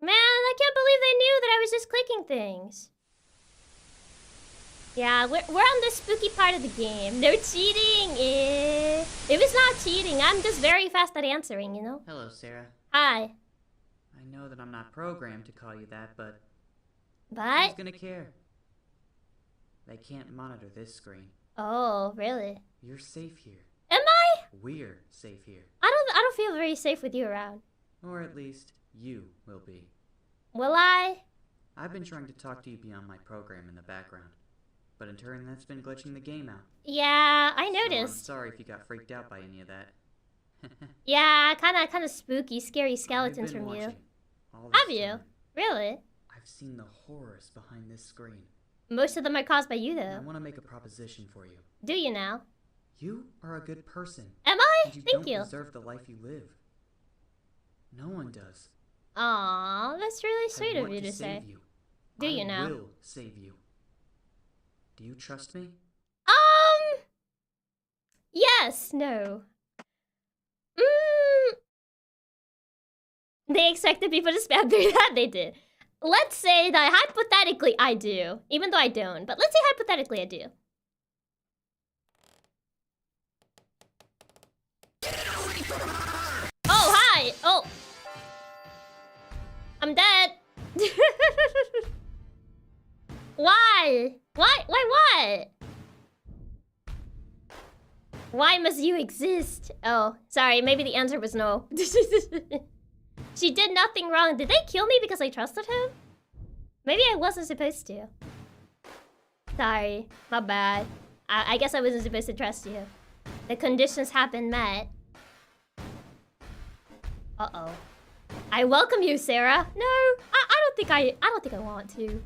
Man, I can't believe they knew that I was just clicking things. Yeah, we're on the spooky part of the game. No cheating! It was not cheating. I'm just very fast at answering, you know? Hello, Sarah. Hi. I know that I'm not programmed to call you that, but... But? Who's gonna care? They can't monitor this screen. Oh, really? You're safe here. Am I? We're safe here. I don't feel very safe with you around. Or at least, you will be. Will I? I've been trying to talk to you beyond my program in the background. But in turn, that's been glitching the game out. Yeah, I So noticed. I'm sorry if you got freaked out by any of that. Yeah, kind of spooky, scary skeletons I've been from you. watching all this Have you? time. Really? I've seen the horrors behind this screen. Most of them are caused by you, And I though. want to make a proposition for you. Do you now? You are a good person. Am I? And you Thank don't you. deserve the life you live. No one does. Aw, that's really I sweet of want you to say. save you. Do you I now? will save you. Do you trust me? Yes, no. They expected people to spam through that? They did. Let's say that hypothetically I do. Even though I don't. But let's say hypothetically I do. Oh, hi! Oh! I'm dead! Why? Why? What? Why must you exist? Oh, sorry, maybe the answer was no. She did nothing wrong. Did they kill me because I trusted him? Maybe I wasn't supposed to. Sorry, my bad. I guess I wasn't supposed to trust you. The conditions have been met. Uh-oh. I welcome you, Sarah. No, I don't think I want to.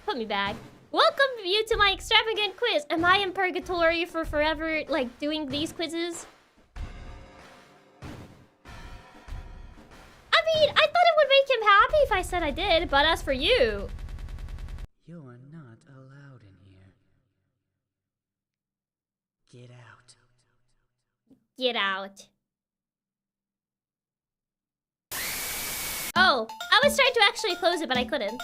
Put me back. Welcome you to my extravagant quiz. Am I in purgatory for forever, like, doing these quizzes? I mean, I thought it would make him happy if I said I did, but as for you... You are not allowed in here. Get out. Get out. Oh, I was trying to actually close it, but I couldn't.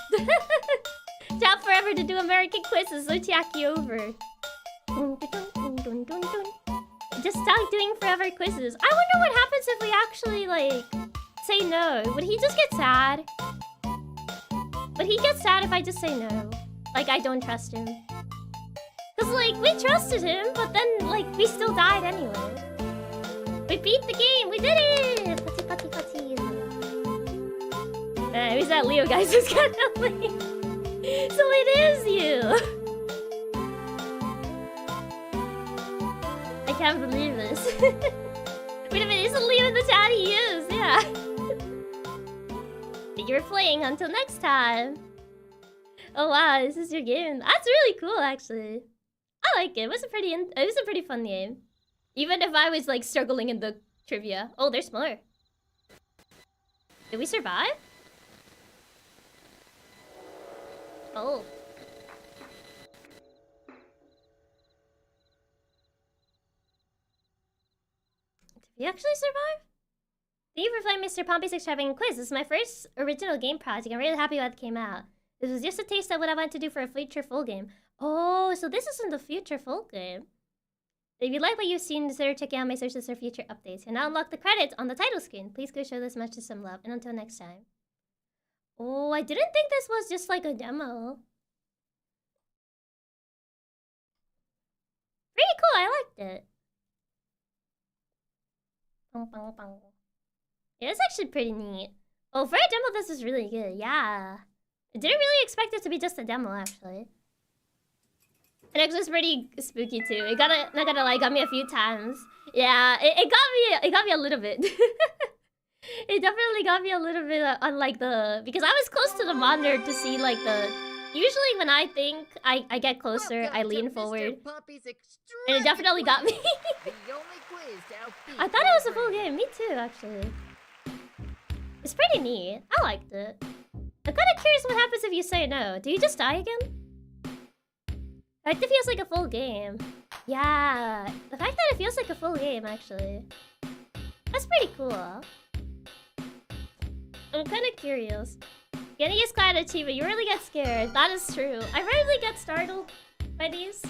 Tap forever to do American quizzes, so Chiaki over. Just stop doing forever quizzes. I wonder what happens if we actually, like, say no. Would he just get sad? Would he get sad if I just say no? Like, I don't trust him. Because, like, we trusted him, but then, like, we still died anyway. We beat the game! We did it! Putty, putty, putty. Who's that Leo guy? Who's kind of lame. So it is you! I can't believe this. Wait a minute, isn't Leo in the chat? He is, yeah. You're playing until next time. Oh wow, this is your game. That's really cool, actually. I like it. It was a pretty fun game. Even if I was like struggling in the trivia. Oh, there's more. Did we survive? Oh. Did we actually survive? Thank you for playing Mr. Pompey's Extravagant Quiz. This is my first original game project. I'm really happy how it came out. This was just a taste of what I want to do for a future full game. Oh, so this isn't the future full game. If you like what you've seen, consider checking out my searches for future updates. And now unlock the credits on the title screen. Please go show this much to some love. And until next time. Oh, I didn't think this was just like a demo. Pretty cool, I liked it. Yeah, it's actually pretty neat. Oh, for a demo, this is really good. Yeah. I didn't really expect it to be just a demo, actually. And it was pretty spooky too. It not gonna lie, got me a few times. Yeah, it got me a little bit. It definitely got me a little bit on like the, because I was close to the monitor to see like the. Usually when I think I get closer, I lean forward. And it definitely got me. I thought it was a full game. Me too, actually. It's pretty neat. I liked it. I'm kind of curious what happens if you say no. Do you just die again? The fact it feels like a full game. Yeah, the fact that it feels like a full game, actually. That's pretty cool. I'm kind of curious. Getting is quite an achievement. You really get scared. That is true. I rarely get startled by these.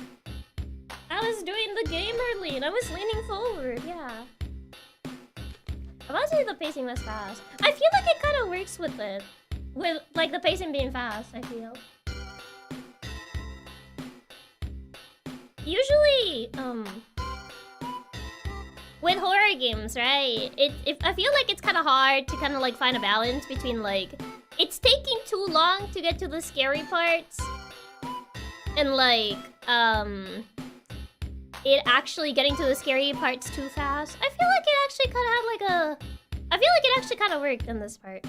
I was doing the game early and I was leaning forward. Yeah. I want to say the pacing was fast. I feel like it kind of works with it. With, like, the pacing being fast, I feel. Usually, with horror games, right? I feel like it's kind of hard to kind of like find a balance between like it's taking too long to get to the scary parts and like it actually getting to the scary parts too fast. I feel like it actually kind of had like I feel like it actually kind of worked in this part.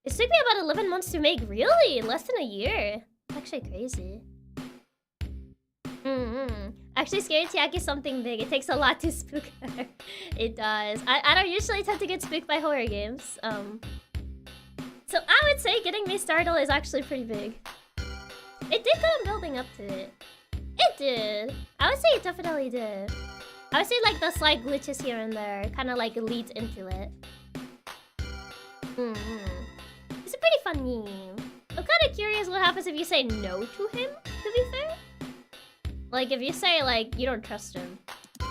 It took me about 11 months to make. Really? Less than a year? Actually crazy. Actually, Scary Chiaki is something big. It takes a lot to spook her. It does. I don't usually tend to get spooked by horror games. So I would say getting me startled is actually pretty big. It did go building up to it. It did. I would say it definitely did. I would say like the slight glitches here and there kind of like leads into it. It's a pretty fun game. I'm kind of curious what happens if you say no to him, to be fair. Like, if you say, like, you don't trust him. Can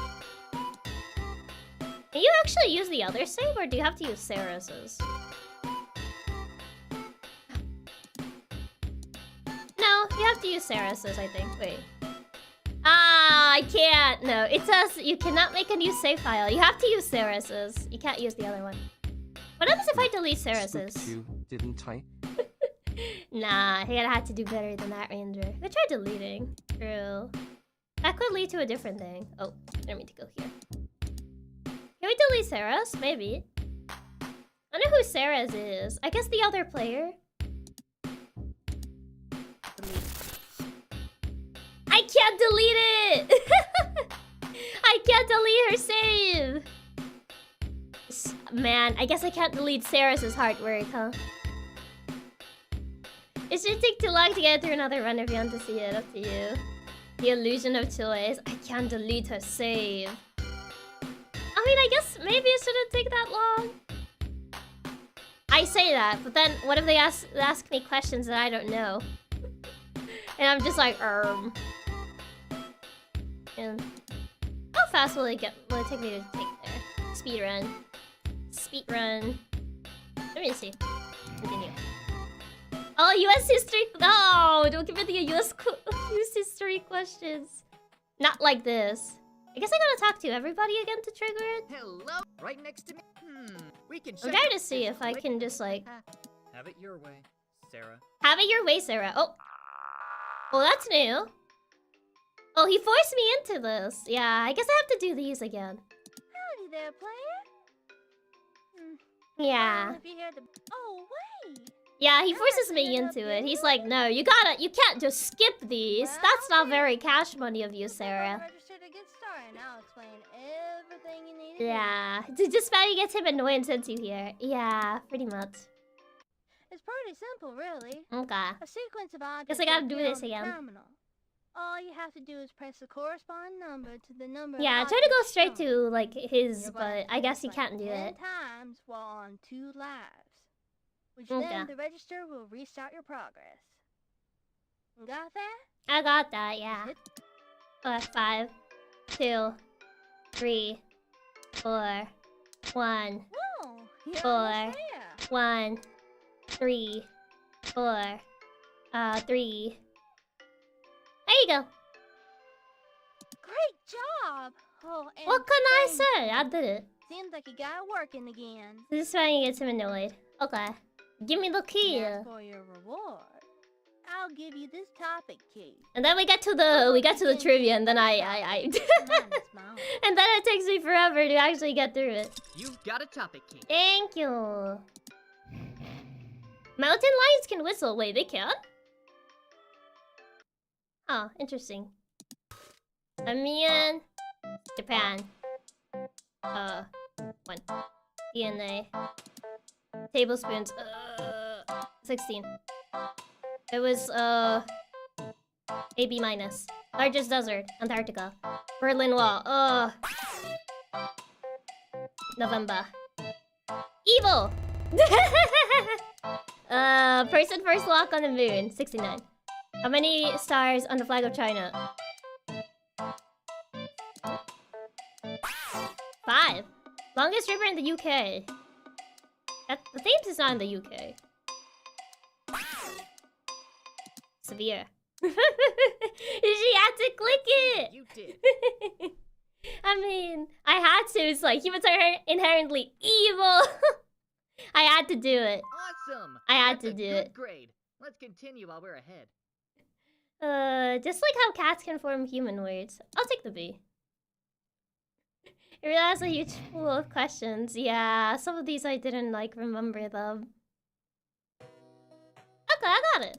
you actually use the other save, or do you have to use Sarah's? No, you have to use Sarah's, I think. Wait. Ah, I can't. No, it says you cannot make a new save file. You have to use Sarah's. You can't use the other one. What happens if I delete Sarah's? Spooked you, didn't I? Nah, I had to do better than that, Ranger. I tried deleting. True. That could lead to a different thing. Oh, I don't mean to go here. Can we delete Sarah's? Maybe. I know who Sarah's is. I guess the other player. I can't delete it! I can't delete her save! Man, I guess I can't delete Sarah's hard work, huh? It should take too long to get through another run if you want to see it. Up to you. The illusion of choice. I can't delete her save. I mean, I guess maybe it shouldn't take that long. I say that, but then what if they ask me questions that I don't know? And I'm just like, And how fast will it take me to take there? Speed run. Speed run. Let me see. Continue. Oh, US history. No, don't give me the US history questions. Not like this. I guess I gotta talk to everybody again to trigger it. Hello, right next to me. We can. I'm trying to see if I can just like have it your way, Sarah. have it your way, Sarah. Oh, well, that's new. Oh, he forced me into this. Yeah, I guess I have to do these again. Howdy there, player. Yeah. If you hear the... Oh, wait. Yeah, he forces me into it. He's like, no, you can't just skip these. That's not very cash money of you, Sarah. Register to get started. I'll explain everything you need to Yeah, just Spatty gets him annoying since you here. Yeah, pretty much. It's pretty simple, really. Okay. A sequence of objects. Guess I gotta do appear this on the again. terminal. All you have to do is press the corresponding number to the number. Yeah, I of tried to go objects straight shown. to like his, You're going but to I do guess this you like can't do 10 it. times while on 2 lives. Which Okay. then the register will restart your progress. Got that? I got that, yeah. Hit 5, 2, 3, 4, 1, Whoa! You're 4, almost there. 1, 3, 4, 3. There you go. Great job! Oh, and What can I thank say? you. I did it. Seems like you got it working again. This is when he gets him annoyed. Okay. Give me the key. As for your reward, I'll give you this topic key. And then we get to the trivia, and then I Minus mine. and then it takes me forever to actually get through it. You've got a topic key. Thank you. Mountain lions can whistle. Wait, they can? Oh, interesting. I'm in Japan. 1. DNA. Tablespoons. 16. It was, AB minus. Largest desert, Antarctica. Berlin Wall. Ugh. November. Evil! Person first walk on the moon, 69. How many stars on the flag of China? 5. Longest river in the UK. The Thames is not in the UK. Severe. She had to click it! You did. I mean, I had to. It's like humans are inherently evil. I had to do it. Awesome. I had That's to do a good it. grade. Let's continue while we're ahead. Just like how cats can form human words. I'll take the B. It really has a huge pool of questions. Yeah, some of these I didn't like remember them. Okay, I got it.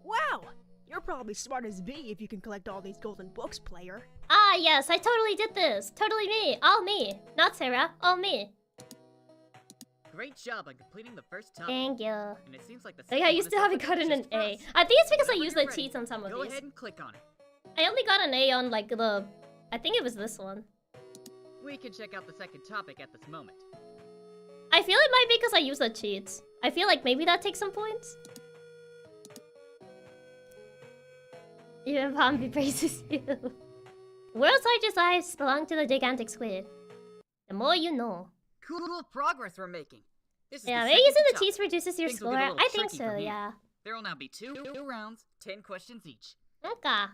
Wow! You're probably smart as B if you can collect all these golden books, player. Ah, yes, I totally did this. Totally me. All me. Not Sarah. All me. Great job on completing the first topic. Thank you. And it seems like the Like, I used to haven't gotten an A. I think it's because I used the cheats on some of Go these. ahead and click on it. I only got an A on, like, the... I think it was this one. We can check out the second topic at this moment. I feel it might be because I used the cheats. I feel like maybe that takes some points. Even Pompey praises you. World's largest eyes belong to the gigantic squid. The more you know. Cool progress we're making. This is Yeah, the maybe second using the topic. cheats reduces your Things will score. get a little I think tricky so, from here. yeah. There will now be two rounds, 10 questions each. Okay.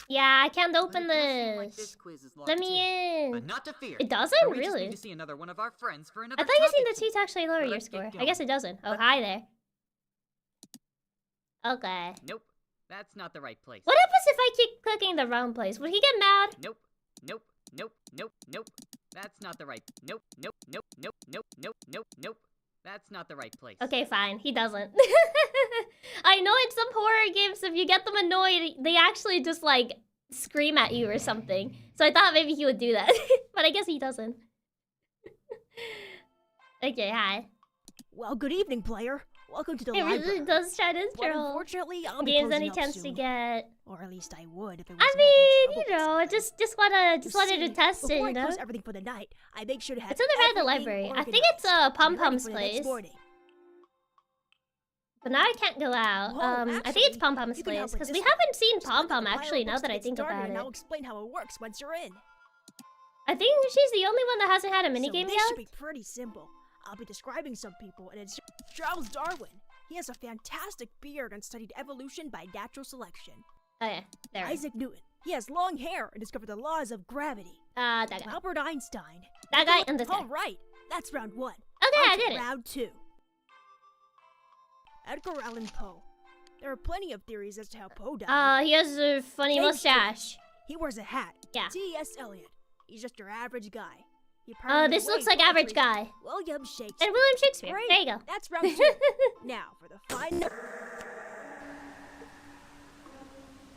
Yeah, I can't open But it does seem like this. this quiz is Let locked me in. But in. not to fear. It doesn't? We just Really? need to see another one of our friends for another I thought using the topic. cheats actually lower your Let's get score. I going. guess it doesn't. Oh, But- hi there. Okay. Nope, that's not the right place. What happens if I keep clicking the wrong place? Would he get mad? Nope, nope, nope, nope, nope. That's not the right. Nope, nope, nope, nope, nope, nope, nope, nope. That's not the right place. Okay, fine. He doesn't. I know in some horror games, if you get them annoyed, they actually just, like, scream at you or something. So I thought maybe he would do that. But I guess he doesn't. Okay, hi. Well, good evening, player. Welcome to the It library. really does try to But troll. unfortunately, I'll be Games closing any up chance soon. to get. Or at least I would if it I wasn't mean, having you trouble know, with just something. wanted You to test it, before you I know. close everything for the night, I make sure to have It's on the right of the everything library. I think it's organized to Pom be ready Pom's for the next place. morning. But now I can't go out. Whoa, I think actually, it's Pom Pom's you can help place with because this we one. haven't seen Just Pom look at Pom the pile actually. of Now books that to I get think started, about and it, I'll explain how it works once you're in. I think she's the only one that hasn't had a minigame This yet. should be pretty simple. I'll be describing some people, and it's Charles Darwin. He has a fantastic beard and studied evolution by natural selection. Oh yeah, there. Isaac Newton. He has long hair and discovered the laws of gravity. That guy. Albert Einstein. That guy and this guy. All right, that's round one. Okay, On I to did it. Round two. Edgar Allan Poe. There are plenty of theories as to how Poe died. He has a funny James mustache. He wears a hat. Yeah. T.S. Eliot. He's just your average guy. He Oh, apparently this looks weighed like average poetry. guy. William Shakespeare. And William Shakespeare. Great. There you go. That's round two. Now for the final.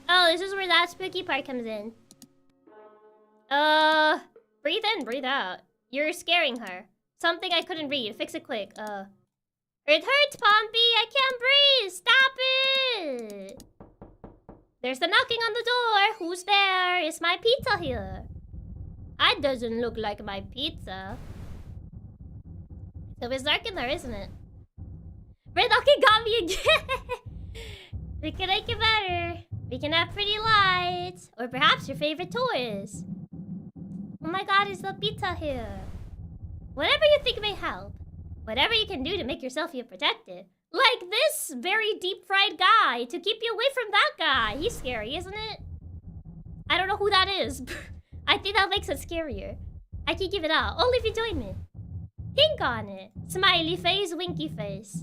Oh, this is where that spooky part comes in. Breathe in, breathe out. You're scaring her. Something I couldn't read. Fix it quick. It hurts, Pompey. I can't breathe. Stop it. There's the knocking on the door. Who's there? Is my pizza here? That doesn't look like my pizza. So it's dark in there, isn't it? Red knocking got me again. We can make it better. We can have pretty lights. Or perhaps your favorite toys. Oh my god, is the pizza here? Whatever you think may help. Whatever you can do to make yourself feel protected. Like this very deep fried guy to keep you away from that guy. He's scary, isn't it? I don't know who that is. I think that makes it scarier. I can give it out. Only if you join me. Think on it. Smiley face, winky face.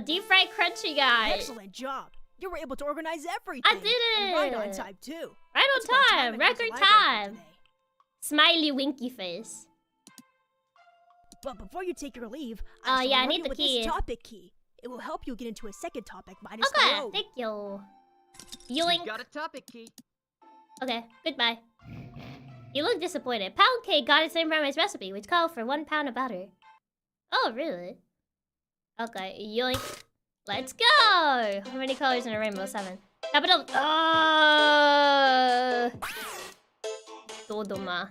Deep fried crunchy guy. Excellent job. You were able to organize everything. I did And right on it. time, too. Right Let's on spend time. at Record Pixel Library for time. today. Smiley winky face. But before you take your leave, Oh, I yeah, I reward need you the with key. this topic key. It will help you get into a second topic minus the Okay, load. thank you. You Yoink. got a topic key. Okay, goodbye. You look disappointed. Pound cake got its name from its recipe, which called for 1 pound of butter. Oh, really? Okay, yoink. Let's go! How many colors in a rainbow? 7. Capital... Dodoma.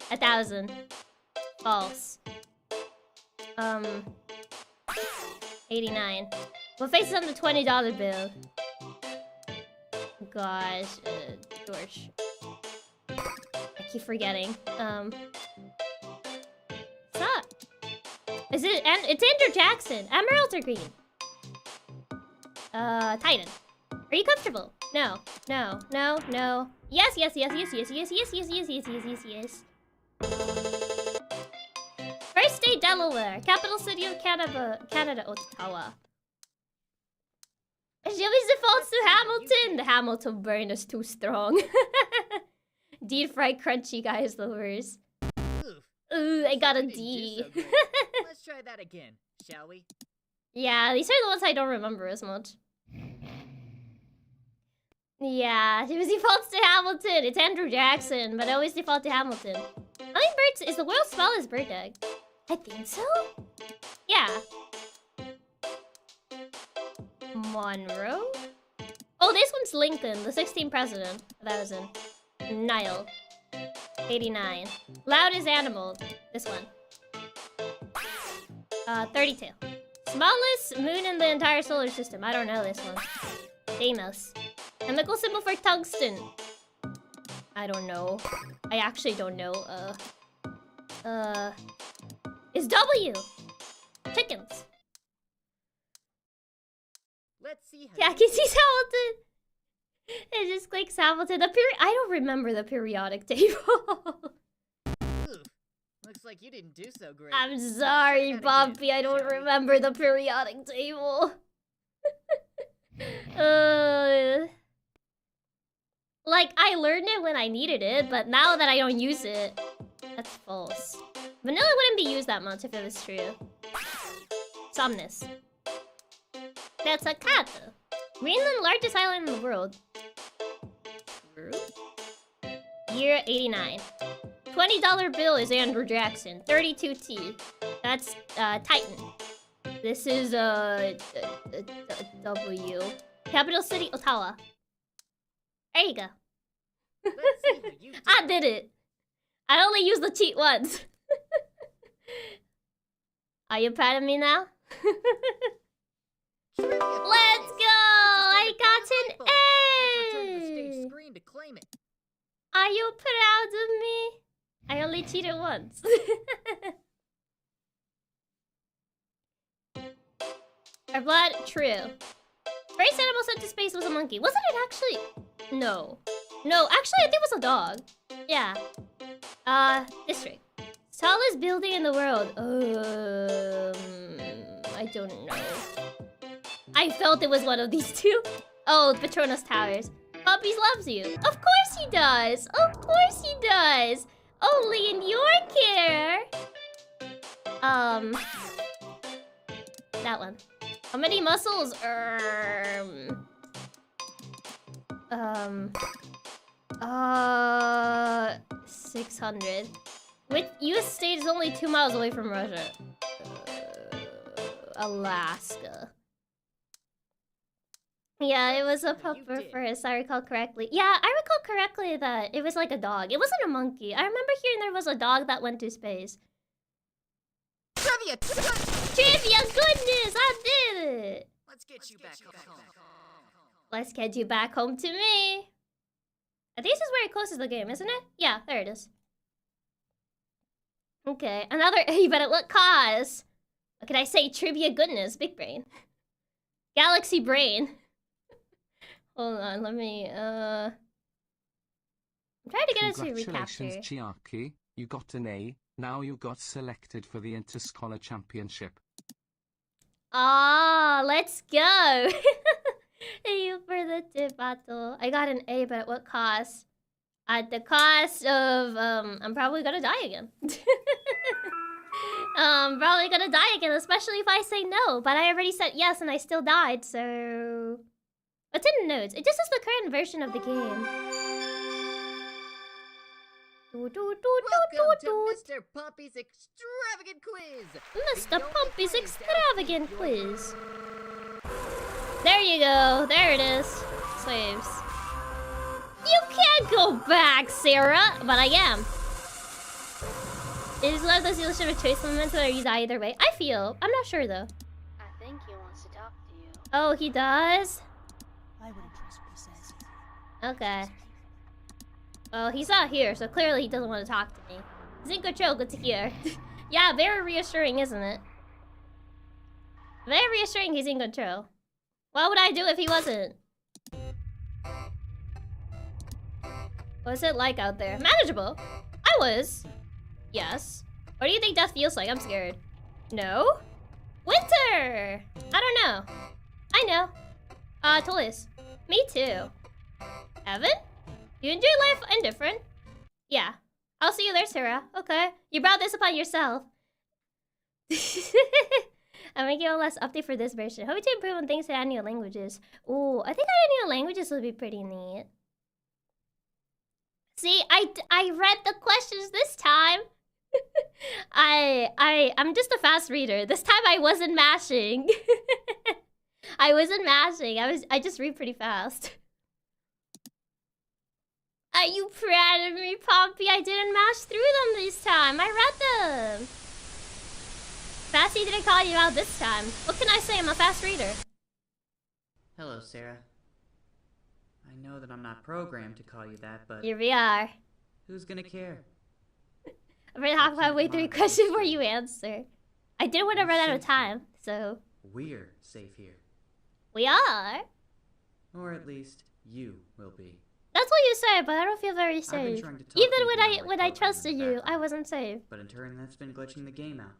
1,000. False. 89. What face is on the $20 bill? Gosh, George. I keep forgetting. Stop. Is it? And it's Andrew Jackson. Emeralds are green. Titan. Are you comfortable? No. No. No. No. Yes. Yes. Yes. Yes. Yes. Yes. Yes. Yes. Yes. Yes. Yes. Yes. Yes. First state, Delaware. Capital city of Canada, Ottawa. She always defaults to Hamilton. The Hamilton burn is too strong. Deep fried crunchy guys, the worst. Ooh, I got a D. Let's try that again, shall we? Yeah, these are the ones I don't remember as much. Yeah, she was defaults to Hamilton. It's Andrew Jackson, but I always default to Hamilton. How many birds is the world's smallest bird egg? I think so. Yeah. Monroe? Oh, this one's Lincoln, the 16th president. 1,000. Nile. 89. Loudest animal. This one. 32. Smallest moon in the entire solar system. I don't know this one. Deimos. Chemical symbol for tungsten. I don't know. I actually don't know. It's W. Chickens. Let's see how Chiaki sees Hamilton. It just clicks Hamilton. I don't remember the periodic table. Oof. Looks like you didn't do so great. I'm sorry, Pompy. I don't remember the periodic table. Like, I learned it when I needed it, but now that I don't use it, that's false. Vanilla wouldn't be used that much if it was true. Somnus. That's a cat. Greenland, largest island in the world. True. Year 89. $20 bill is Andrew Jackson. 32T. That's Titan. This is W. Capital city, Ottawa. There you go. Let's see how you do. I did it. I only used the cheat once. Are you proud of me now? Trivia Let's quiz. go! I Let's got return an the stage A! screen to claim it. Are you proud of me? I only cheated once. Our blood, true. First animal sent to space was a monkey. Wasn't it actually? No. No, actually I think it was a dog. Yeah. District. Tallest building in the world. I don't know. I felt it was one of these two. Oh, Petronas Towers. Puppies loves you. Of course he does. Of course he does. Only in your care. That one. How many muscles? 600. Which U.S. state is only 2 miles away from Russia? Alaska. Yeah, it was a pupper first, I recall correctly. Yeah, I recall correctly that it was like a dog. It wasn't a monkey. I remember hearing there was a dog that went to space. Trivia! Trivia, goodness, I did it! Let's get you back home. Let's get you back home to me. I think this is where it closes the game, isn't it? Yeah, there it is. Okay, another A, but at what cost? What can I say? Trivia goodness, big brain. Galaxy brain. Hold on, let me, I'm trying to get it to Congratulations, recapture. Chiaki. You got an A. Now you got selected for the Inter-Scholar Championship. Ah, let's go. Thank you for the tip, Bato. I got an A, but at what cost? At the cost of, I'm probably gonna die again. Probably gonna die again, especially if I say no. But I already said yes and I still died, so... What's in the notes? It just is the current version of the game. Welcome to Mr. Pompy's Extravagant Quiz! Mr. Pompy's Extravagant Quiz. There you go. There it is. Saves. You can't go back, Sarah! But I am. It is love the illusion of choice moments whether you die either way. I feel. I'm not sure though. I think he wants to talk to you. Oh, he does? I wouldn't trust what he says. Okay. Well, he's not here, so clearly he doesn't want to talk to me. He's in control, good to hear. Yeah, very reassuring, isn't it? Very reassuring he's in control. What would I do if he wasn't? What's it like out there? Manageable. I was. Yes. What do you think death feels like? I'm scared. No? Winter! I don't know. I know. Toys. Me too. Evan? You enjoy life indifferent? Yeah. I'll see you there, Sarah. Okay. You brought this upon yourself. I'm making a less update for this version. Hoping to improve on things to add new languages. Ooh, I think adding new languages would be pretty neat. See, I read the questions this time. I'm just a fast reader. This time I wasn't mashing. I wasn't mashing. I just read pretty fast. Are you proud of me, Pompy? I didn't mash through them this time. I read them. Fasty didn't call you out this time. What can I say? I'm a fast reader. Hello, Sarah. I know that I'm not programmed to call you that, but Here we are. who's gonna care? I'm already halfway through the question before you answer. I didn't want to run out of time, so We're safe here. we are. Or at least, you will be. That's what you say, but I don't feel very I've been safe. trying to talk Even to when you I about my program in trusted the you, background, I wasn't safe. But in turn, that's been glitching the game out.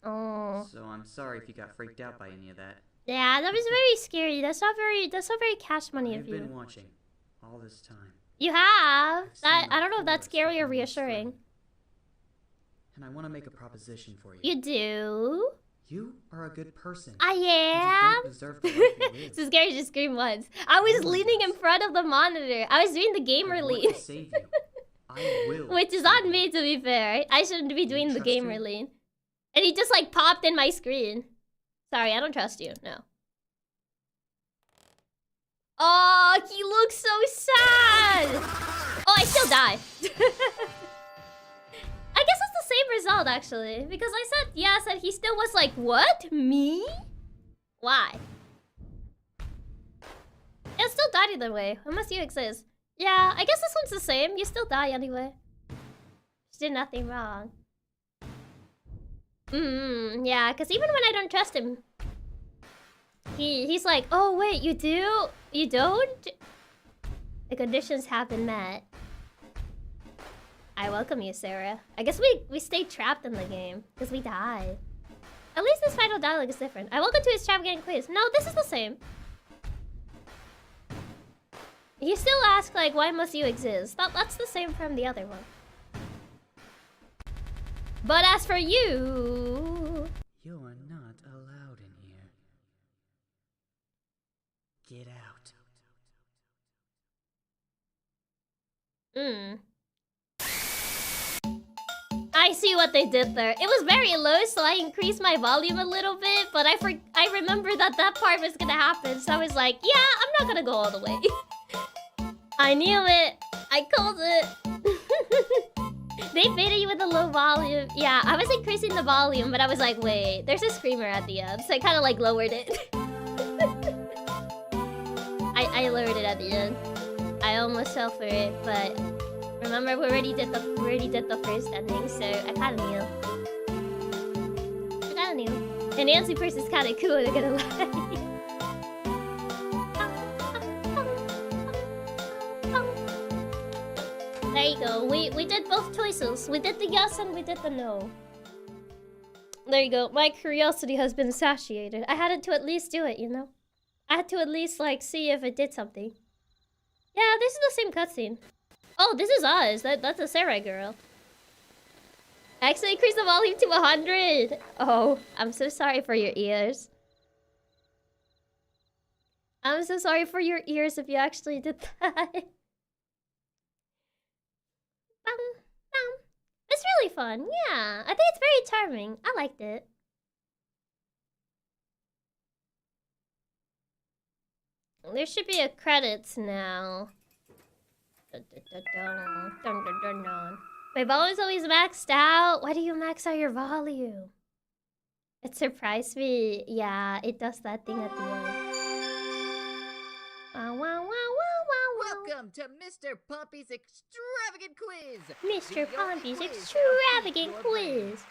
Oh. So I'm sorry if you got freaked out by any of that. Yeah, that was very scary. That's not very cash money I've of been you. watching all this time, You have. I've seen That the I don't know if that's forest scary or behind this reassuring. screen, and I want to make a proposition for you. You do? You are a good person. I and you am. don't deserve the life you live. So scary just scream once. I was leaning in front of the monitor. I was doing the I gamer want lean. to save you. I will. Which is save on you. me, to be fair. I shouldn't be Do you doing the trust gamer me? lean. And he just like popped in my screen. Sorry, I don't trust you. No. Oh, he looks so sad. Oh, I still die. I guess it's the same result, actually. Because I said yes, and he still was like, what? Me? Why? It still died either way, unless you exist. Yeah, I guess this one's the same. You still die anyway. Just did nothing wrong. Yeah, because even when I don't trust him, he's like, oh wait, you do? You don't? The conditions have been met. I welcome you, Sarah. I guess we stay trapped in the game, because we died. At least this final dialogue is different. I welcome to his extravagant quiz. No, this is the same. You still ask, like, why must you exist? That's the same from the other one. But as for you... You are not allowed in here. Get out. I see what they did there. It was very low, so I increased my volume a little bit, but I remember that part was gonna happen, so I was like, yeah, I'm not gonna go all the way. I knew it. I called it. They baited you with a low volume. Yeah, I was increasing the volume, but I was like, wait, there's a screamer at the end, so I kind of like lowered it. I lowered it at the end. I almost fell for it, but remember we already did the first ending, so I kind of knew. I kind of knew. And Nancy person's kind of cool, I'm gonna lie. There you go. We did both choices. We did the yes and we did the no. There you go. My curiosity has been satiated. I had to at least do it, you know? I had to at least, like, see if it did something. Yeah, this is the same cutscene. Oh, this is us. That's a Sarai girl. I actually increased the volume to 100. Oh, I'm so sorry for your ears. I'm so sorry for your ears if you actually did that. fun. Yeah, I think it's very charming. I liked it. There should be a credits now. My volume's always maxed out. Why do you max out your volume? It surprised me. Yeah, it does that thing at the end. Welcome to Mr. Pompy's Extravagant Quiz! Mr. The Pompy's only quiz Extravagant that'll beat your brain. Quiz.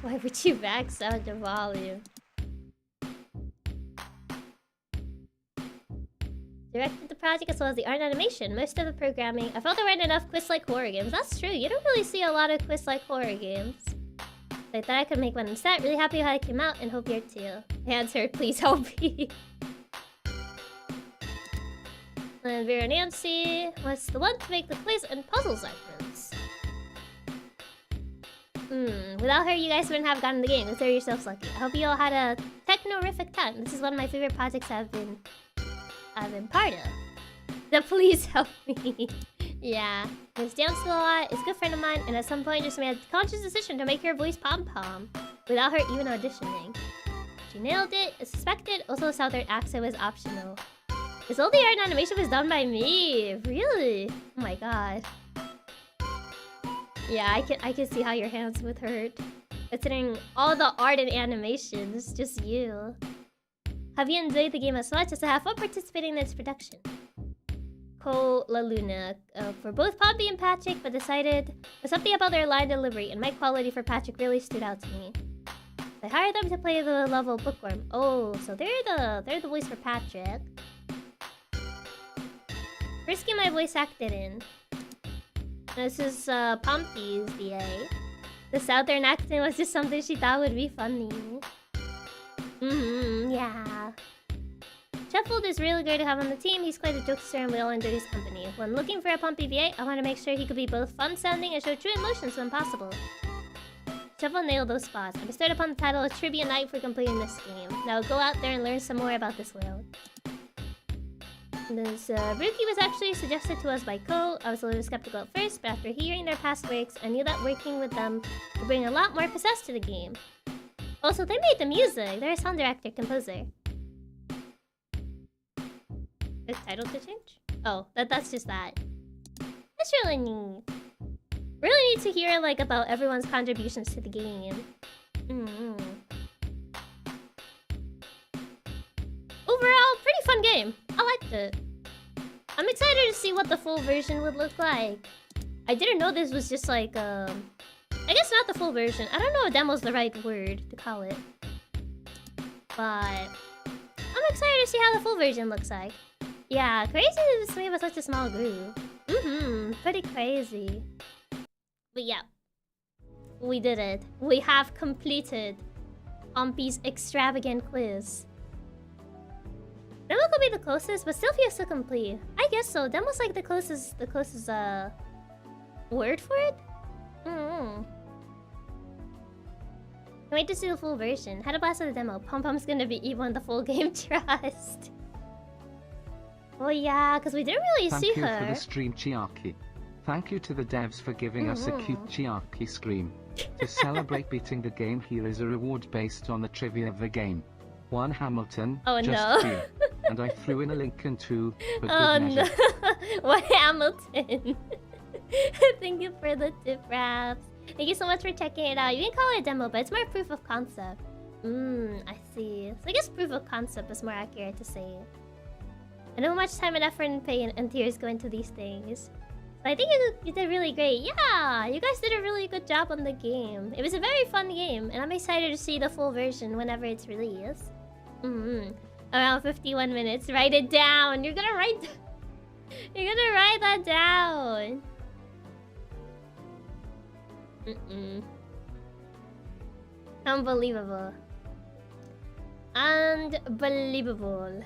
Why would you max out the volume? Directed the project as well as the art and animation. Most of the programming. I felt there weren't enough quiz-like horror games. That's true. You don't really see a lot of quiz-like horror games. I thought I could make one instead. Really happy how it came out and hope you're too. Answer, please help me. And Vera Nancy was the one to make the quiz and puzzle segments. Without her, you guys wouldn't have gotten the game. Consider yourselves lucky. I hope you all had a technorific time. This is one of my favorite projects I've been part of. So please help me. Yeah. Miss Dance a lot, is a good friend of mine, and at some point just made a conscious decision to make her voice pom-pom without her even auditioning. She nailed it, as suspected. Also, the southern accent was optional. This all the art and animation was done by me. Really? Oh my god. Yeah, I can see how your hands would hurt. Considering all the art and animation, it's just you. Have you enjoyed the game as much as I have fun participating in its production? Ko La Luna for both Pompy and Patrick, but decided something about their line delivery and mic quality for Patrick really stood out to me. I hired them to play the level Bookworm. Oh, so they're the voice for Patrick. First game I voice acted in. This is Pompy's VA. The southern accent was just something she thought would be funny. Yeah. Sheffield is really great to have on the team. He's quite a jokester and we all enjoy his company. When looking for a Pompy VA, I want to make sure he could be both fun-sounding and show true emotions when possible. Sheffield nailed those spots. I bestowed upon the title of Trivia Night for completing this game. Now go out there and learn some more about this world. This Rookie was actually suggested to us by Ko. I was a little skeptical at first, but after hearing their past works, I knew that working with them would bring a lot more pizzazz to the game. Also, they made the music. They're a sound director, composer. The title to change? Oh, that's just that. That's really neat. Really need to hear like about everyone's contributions to the game. Overall, pretty fun game. I liked it. I'm excited to see what the full version would look like. I didn't know this was just like I guess not the full version. I don't know if demo's the right word to call it. But I'm excited to see how the full version looks like. Yeah, crazy that this game was such a small group. Pretty crazy. But yeah, we did it. We have completed Pompy's Extravagant Quiz. Demo could be the closest, but still feels so complete. I guess so. Demo's like the closest word for it? Can't wait to see the full version. Had a blast with the demo. Pom-Pom's gonna be evil in the full game trust. Oh yeah, because we didn't really see her. Thank you for the stream, Chiaki. Thank you to the devs for giving us a cute Chiaki scream. To celebrate beating the game, here is a reward based on the trivia of the game. 1 Hamilton, oh just no. 2. And I threw in a link and 2 for oh good measure. No. 1 Hamilton. Thank you for the tip wraps. Thank you so much for checking it out. You can call it a demo, but it's more proof of concept. I see. So I guess proof of concept is more accurate to say. I know how much time and effort and pay and tears go into these things. So I think you did really great. Yeah, you guys did a really good job on the game. It was a very fun game, and I'm excited to see the full version whenever it's released. Around 51 minutes. Write it down. You're gonna write that down. Unbelievable. Unbelievable.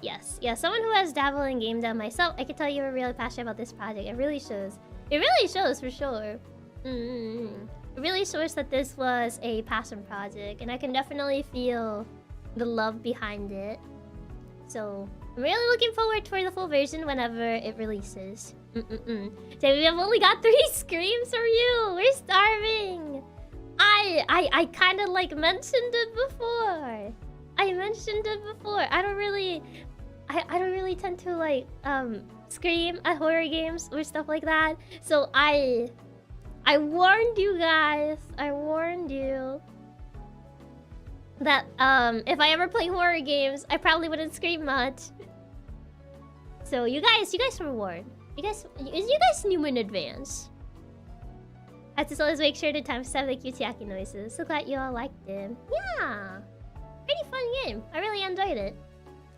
Yes, yeah, someone who has dabbled in game dev myself, I can tell you were really passionate about this project. It really shows. It really shows for sure. It really shows that this was a passion project, and I can definitely feel the love behind it. So, I'm really looking forward for the full version whenever it releases. So we have only got 3 screams from you. We're starving. I kind of like mentioned it before. I don't really tend to like scream at horror games or stuff like that. So I warned you guys. I warned you that if I ever play horror games, I probably wouldn't scream much. So you guys were warned. You guys knew in advance. I just always make sure to timestamp the cute Chiaki noises. So glad you all liked them. Yeah, pretty fun game. I really enjoyed it.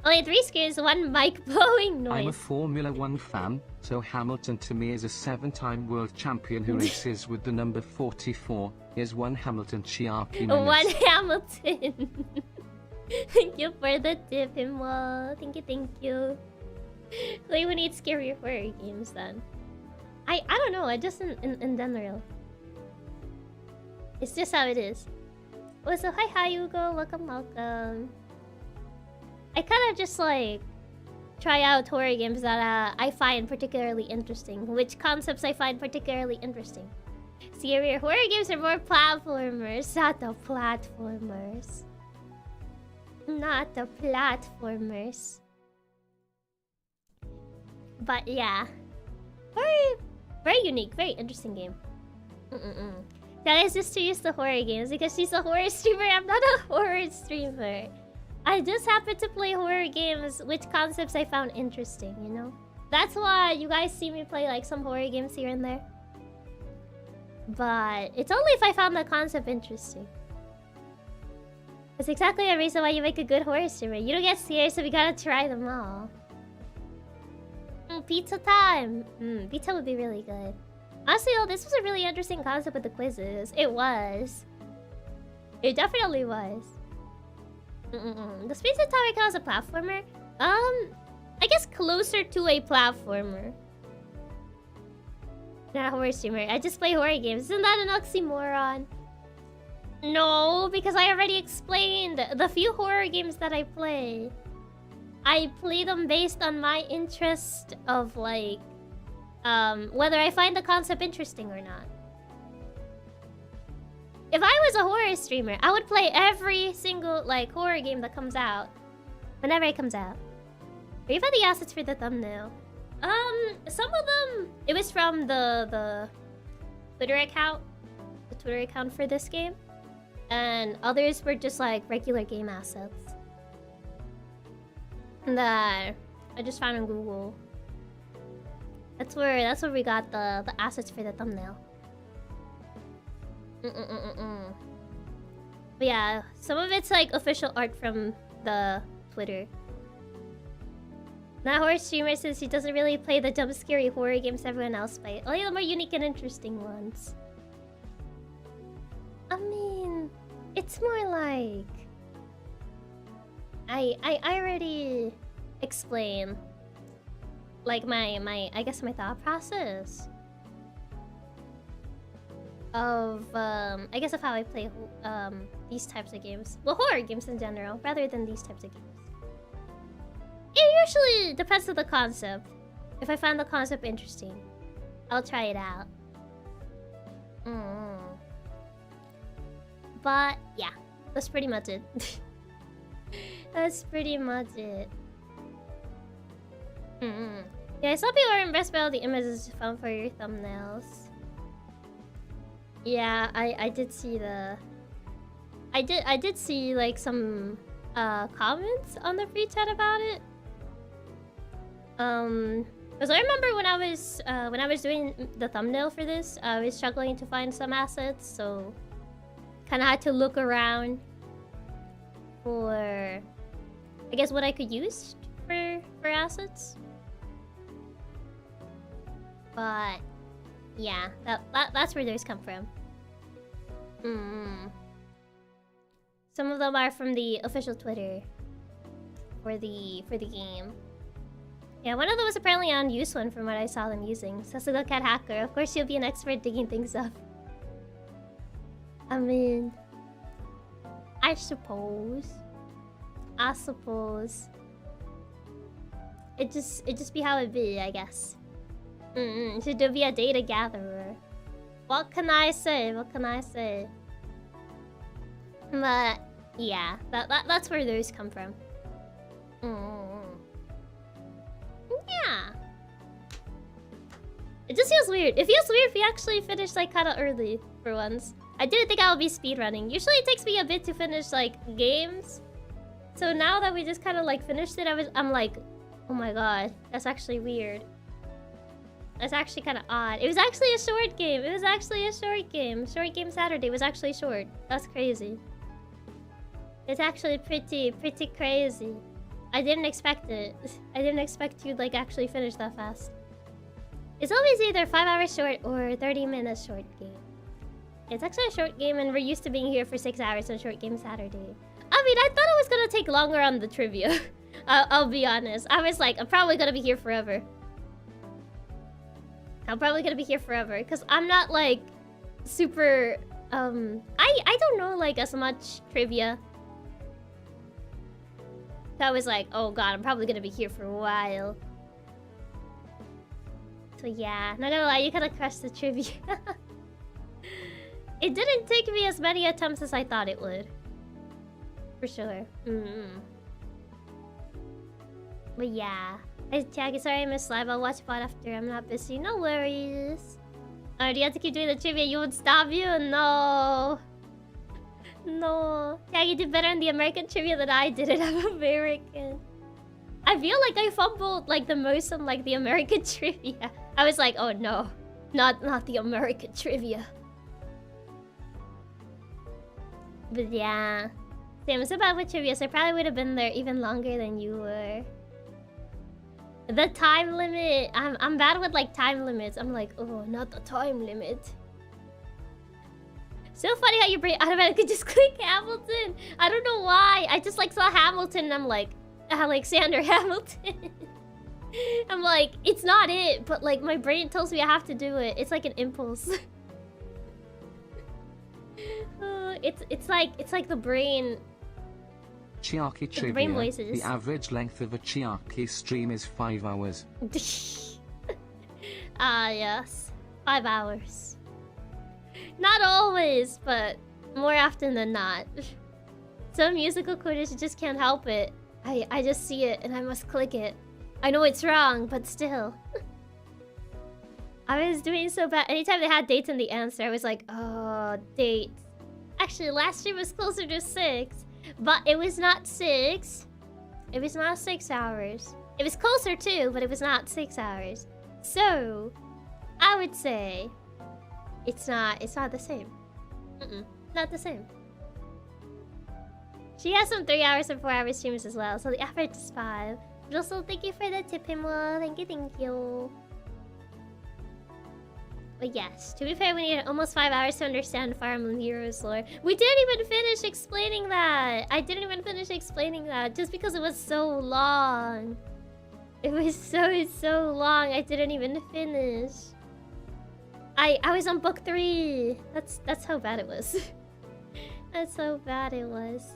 Only 3 screens, 1 mic blowing noise. I'm a Formula 1 fan, so Hamilton to me is a 7-time world champion who races with the number 44. Here's 1 Hamilton Chiaki minutes. 1 Hamilton. Thank you for the tip, Himwa. Thank you. Like, we need scary horror games then. I don't know, I just in general. It's just how it is. Oh, so hi Hugo, welcome. I kind of just like try out horror games that I find particularly interesting. Which concepts I find particularly interesting. Scarier horror games are more platformers, not the platformers. Not the platformers. But yeah, very unique, very interesting game. That is just to use the horror games because she's a horror streamer. I'm not a horror streamer. I just happen to play horror games, which concepts I found interesting, you know? That's why you guys see me play like some horror games here and there. But it's only if I found the concept interesting. That's exactly the reason why you make a good horror streamer. You don't get scared, so we gotta try them all. Pizza time! Pizza would be really good. Honestly, though, this was a really interesting concept with the quizzes. It was. It definitely was. The Space Tower counts as a platformer? I guess closer to a platformer. Not a horror streamer. I just play horror games. Isn't that an oxymoron? No, because I already explained the few horror games that I play. I play them based on my interest of like whether I find the concept interesting or not. If I was a horror streamer, I would play every single like horror game that comes out whenever it comes out. Are you found the assets for the thumbnail? Some of them it was from the Twitter account, for this game, and others were just like regular game assets that I just found on Google. That's where we got the assets for the thumbnail. But yeah, some of it's like official art from the Twitter. That horror streamer says she doesn't really play the jump scary horror games everyone else plays. Only the more unique and interesting ones. I mean, it's more like I already explained like my I guess my thought process of I guess of how I play these types of games. Well, horror games in general, rather than these types of games. It usually depends on the concept. If I find the concept interesting, I'll try it out. But yeah, that's pretty much it. That's pretty much it. Yeah, some people are impressed by all the images you found for your thumbnails. Yeah, I did see the... I did see like some comments on the free chat about it. Because I remember when I was doing the thumbnail for this, I was struggling to find some assets, so kind of had to look around for, I guess, what I could use for assets. But yeah, that's where those come from. Some of them are from the official Twitter for the game. Yeah, one of them was apparently an unused one from what I saw them using. Sasuga Cat Hacker. Of course, you'll be an expert digging things up. I mean, I suppose. It just be how it be, I guess. Should be a data gatherer. What can I say? What can I say? But yeah, that's where those come from. Yeah. It just feels weird. It feels weird if we actually finish like kind of early for once. I didn't think I would be speedrunning. Usually it takes me a bit to finish like games. So now that we just kind of like finished it, I'm like, oh my god, that's actually weird. That's actually kind of odd. It was actually a short game. It was actually a short game. Short game Saturday was actually short. That's crazy. It's actually pretty crazy. I didn't expect it. I didn't expect to like actually finish that fast. It's always either 5 hours short or 30 minutes short game. It's actually a short game and we're used to being here for 6 hours on short game Saturday. I mean, I thought it was gonna take longer on the trivia. I'll be honest. I was like, I'm probably gonna be here forever. I'm probably gonna be here forever because I'm not like super I don't know like as much trivia. So I was like, oh god, I'm probably gonna be here for a while. So yeah, not gonna lie, you kind of crushed the trivia. It didn't take me as many attempts as I thought it would. For sure. But yeah. Hey, Chiaki, sorry I missed live. I'll watch bot after. I'm not busy. No worries. Do you have to keep doing the trivia? You would stop you? No. No. Chiaki did better in the American trivia than I did it. I'm American. I feel like I fumbled like the most on like the American trivia. I was like, oh no. Not the American trivia. But yeah. Same, so bad with trivia, so I probably would have been there even longer than you were. The time limit. I'm bad with like time limits. I'm like, oh, not the time limit. So funny how your brain automatically just click Hamilton. I don't know why. I just like saw Hamilton and I'm like, Alexander Hamilton. I'm like, it's not it, but like my brain tells me I have to do it. It's like an impulse. It's like the brain. Chiaki trivia. The average length of a Chiaki stream is 5 hours. Yes. 5 hours. Not always, but more often than not. Some musical quarters, you just can't help it. I just see it and I must click it. I know it's wrong, but still. I was doing so bad. Anytime they had dates in the answer, I was like, oh, dates. Actually, last year was closer to 6. But it was not 6. It was not 6 hours. It was closer too, but it was not 6 hours. So, I would say it's not the same. Not the same. She has some 3 hours and 4 hour streams as well, so the average is 5. But also, thank you for the tip, Himwa. Thank you. But yes, to be fair, we needed almost 5 hours to understand Fire Emblem Heroes lore. We didn't even finish explaining that. I didn't even finish explaining that just because it was so long. It was so long. I didn't even finish. I was on book 3. That's how bad it was. That's how bad it was.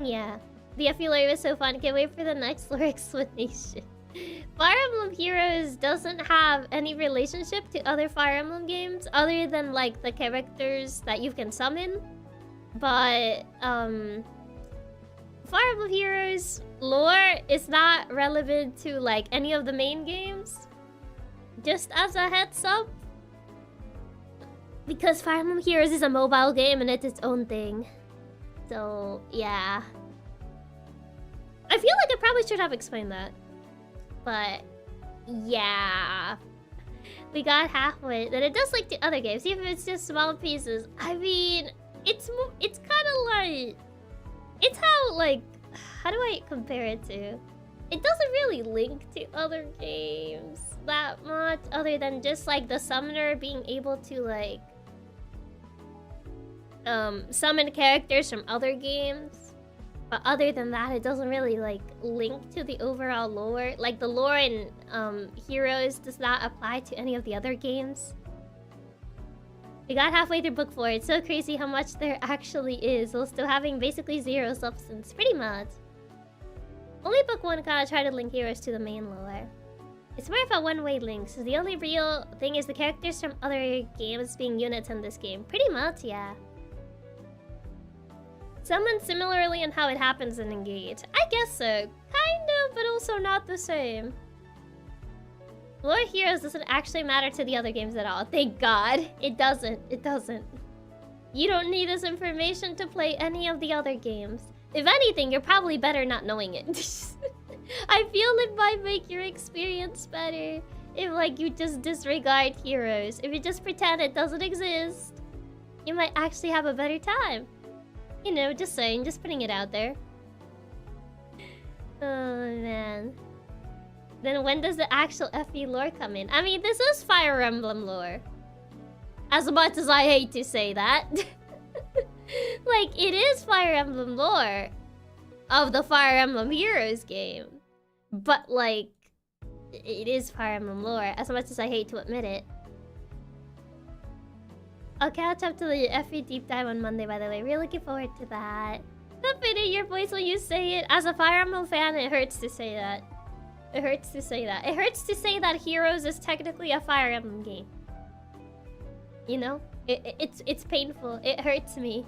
Yeah, the FE lore was so fun. Can't wait for the next lore explanation. Fire Emblem Heroes doesn't have any relationship to other Fire Emblem games other than like the characters that you can summon. But Fire Emblem Heroes lore is not relevant to like any of the main games. Just as a heads up. Because Fire Emblem Heroes is a mobile game and it's its own thing. So yeah. I feel like I probably should have explained that. But yeah, we got halfway. Then it does like the other games, even if it's just small pieces. I mean, it's kind of like, it's how like, how do I compare it to? It doesn't really link to other games that much, other than just like the summoner being able to like summon characters from other games. But other than that, it doesn't really like link to the overall lore. Like the lore in Heroes does not apply to any of the other games. We got halfway through book 4. It's so crazy how much there actually is, while still having basically zero substance. Pretty much. Only book 1 kind of tried to link Heroes to the main lore. It's more of a one-way link, so the only real thing is the characters from other games being units in this game. Pretty much, yeah. Someone similarly in how it happens in Engage. I guess so. Kind of, but also not the same. Lore Heroes doesn't actually matter to the other games at all. Thank God. It doesn't. It doesn't. You don't need this information to play any of the other games. If anything, you're probably better not knowing it. I feel it might make your experience better if, like, you just disregard heroes. If you just pretend it doesn't exist, you might actually have a better time. You know, just saying, just putting it out there. Oh, man. Then when does the actual FE lore come in? I mean, this is Fire Emblem lore. As much as I hate to say that. Like, it is Fire Emblem lore of the Fire Emblem Heroes game. But, like, it is Fire Emblem lore, as much as I hate to admit it. I'll catch up to the FE deep dive on Monday, by the way. Really looking forward to that. Don't fit in your voice when you say it. As a Fire Emblem fan, it hurts to say that. It hurts to say that. It hurts to say that Heroes is technically a Fire Emblem game. You know? It's painful. It hurts me.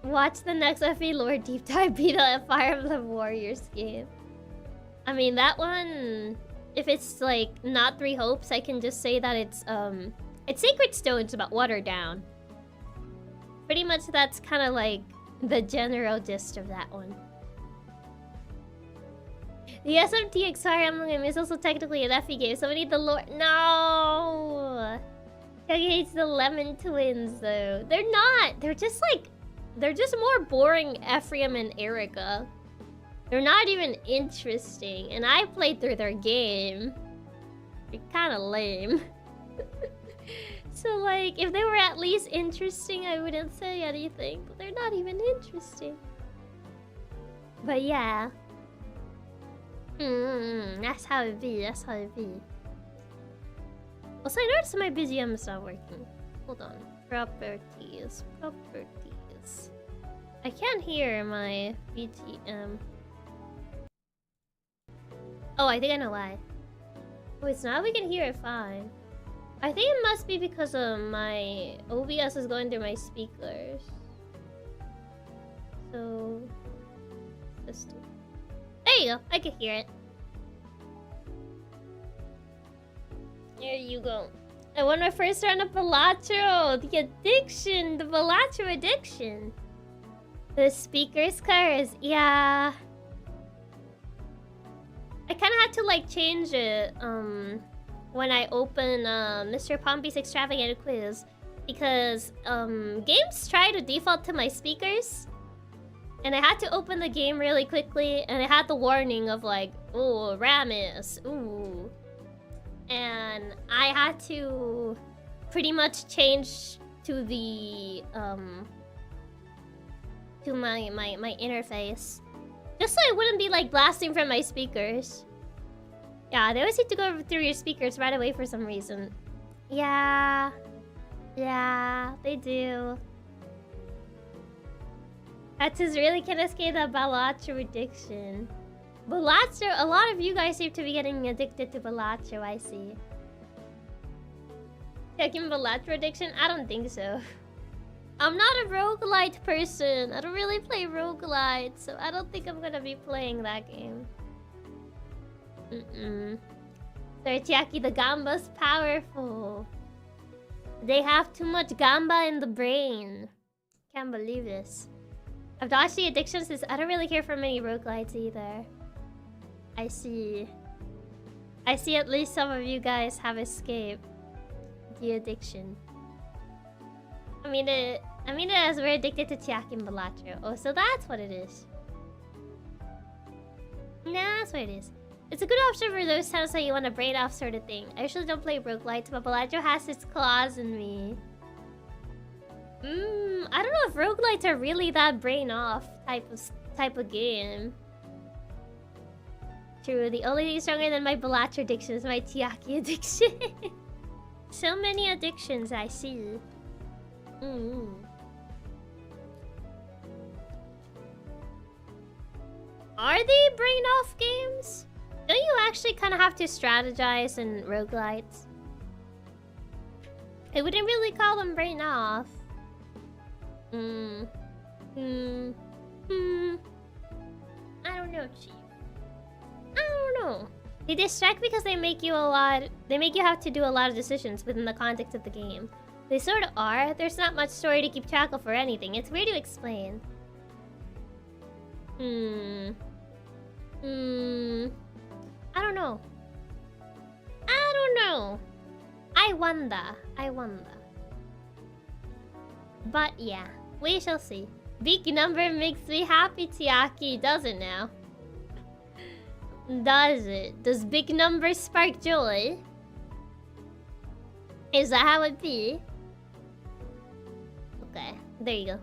Watch the next FE lore deep dive be the Fire Emblem Warriors game. I mean, that one... If it's, like, not 3 Hopes, I can just say that it's Sacred Stones, but watered down. Pretty much that's kind of, like, the general gist of that one. The SMTX Fire Emblem game is also technically an FE game, so we need the lore... No! Chiaki hates the Lemon Twins, though. They're not! They're just, like... They're just more boring Ephraim and Erica. They're not even interesting, and I played through their game. They're kind of lame. So, like, if they were at least interesting, I wouldn't say anything. But they're not even interesting. But yeah. That's how it be. That's how it be. Also, I noticed my BGM is not working. Hold on. Properties. Properties. I can't hear my BGM. Oh, I think I know why. Oh, it's now we can hear it fine. I think it must be because my OBS is going through my speakers. So... System. There you go. I can hear it. There you go. I won my first round of Balatro. The addiction. The Balatro addiction. The speakers curse. Yeah. I kind of had to, like, change it when I open Mr. POMPY'S Extravagant Quiz, because games try to default to my speakers, and I had to open the game really quickly, and it had the warning of, like, ooh, Ramus, ooh, and I had to pretty much change to the to my interface. Just so it wouldn't be, like, blasting from my speakers. Yeah, they always need to go through your speakers right away for some reason. Yeah. Yeah, they do. That's just really can escape that Balatro addiction. Balatro, a lot of you guys seem to be getting addicted to Balatro, I see. Checking Balatro addiction? I don't think so. I'm not a roguelite person. I don't really play roguelite, so I don't think I'm gonna be playing that game. Sir Chiaki, the Gamba's powerful. They have too much Gamba in the brain. Can't believe this. I've dodged the addiction since I don't really care for many roguelites either. I see. I see at least some of you guys have escaped the addiction. I mean it as we're addicted to Chiaki and Balatro. Oh, so that's what it is. Nah, that's what it is. It's a good option for those times that you want a brain off sort of thing. I usually don't play roguelites, but Balatro has its claws in me. I don't know if roguelites are really that brain off type of game. True, the only thing stronger than my Balatro addiction is my Chiaki addiction. So many addictions I see. Are they brain off games? Don't you actually kind of have to strategize in roguelites? I wouldn't really call them brain off. I don't know, Chief. I don't know. They distract because they make you have to do a lot of decisions within the context of the game. They sort of are. There's not much story to keep track of for anything. It's weird to explain. I don't know. I wonder. But yeah, we shall see. Big number makes me happy, Chiaki, does it now? Does it? Does big numbers spark joy? Is that how it be? Okay, there you go.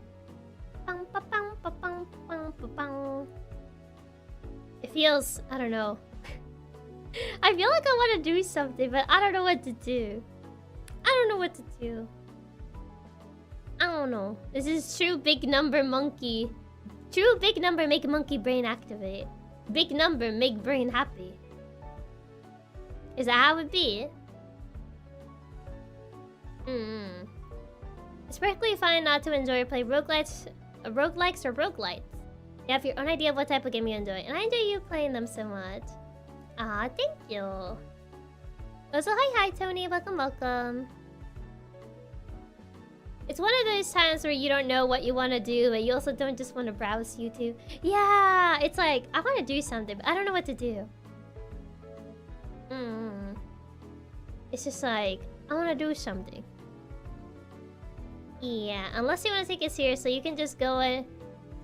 It feels... I don't know. I feel like I want to do something, but I don't know what to do. I don't know. This is true big number monkey. True big number make monkey brain activate. Big number make brain happy. Is that how it be? It's perfectly fine not to enjoy or play roguelikes or roguelites. You have your own idea of what type of game you enjoy, and I enjoy you playing them so much. Ah, thank you. Also, hi Tony, welcome. It's one of those times where you don't know what you want to do, but you also don't just want to browse YouTube. Yeah, it's like, I want to do something, but I don't know what to do. It's just like, I want to do something. Yeah, unless you want to take it seriously, you can just go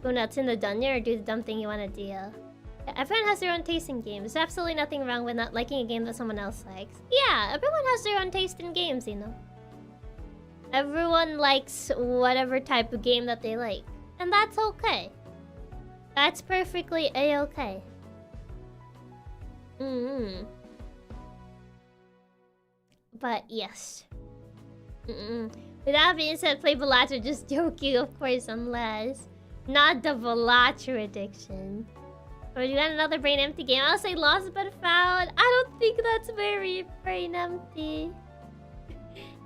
nuts in the dungeon or do the dumb thing you want to do. Yeah, everyone has their own taste in games. There's absolutely nothing wrong with not liking a game that someone else likes. Yeah, everyone has their own taste in games, you know. Everyone likes whatever type of game that they like. And that's okay. That's perfectly a-okay. But yes. With that being said, play Balatro, just joking, of course, unless... Not the Balatro addiction. Or you got another brain empty game? I'll say lost but found. I don't think that's very brain empty.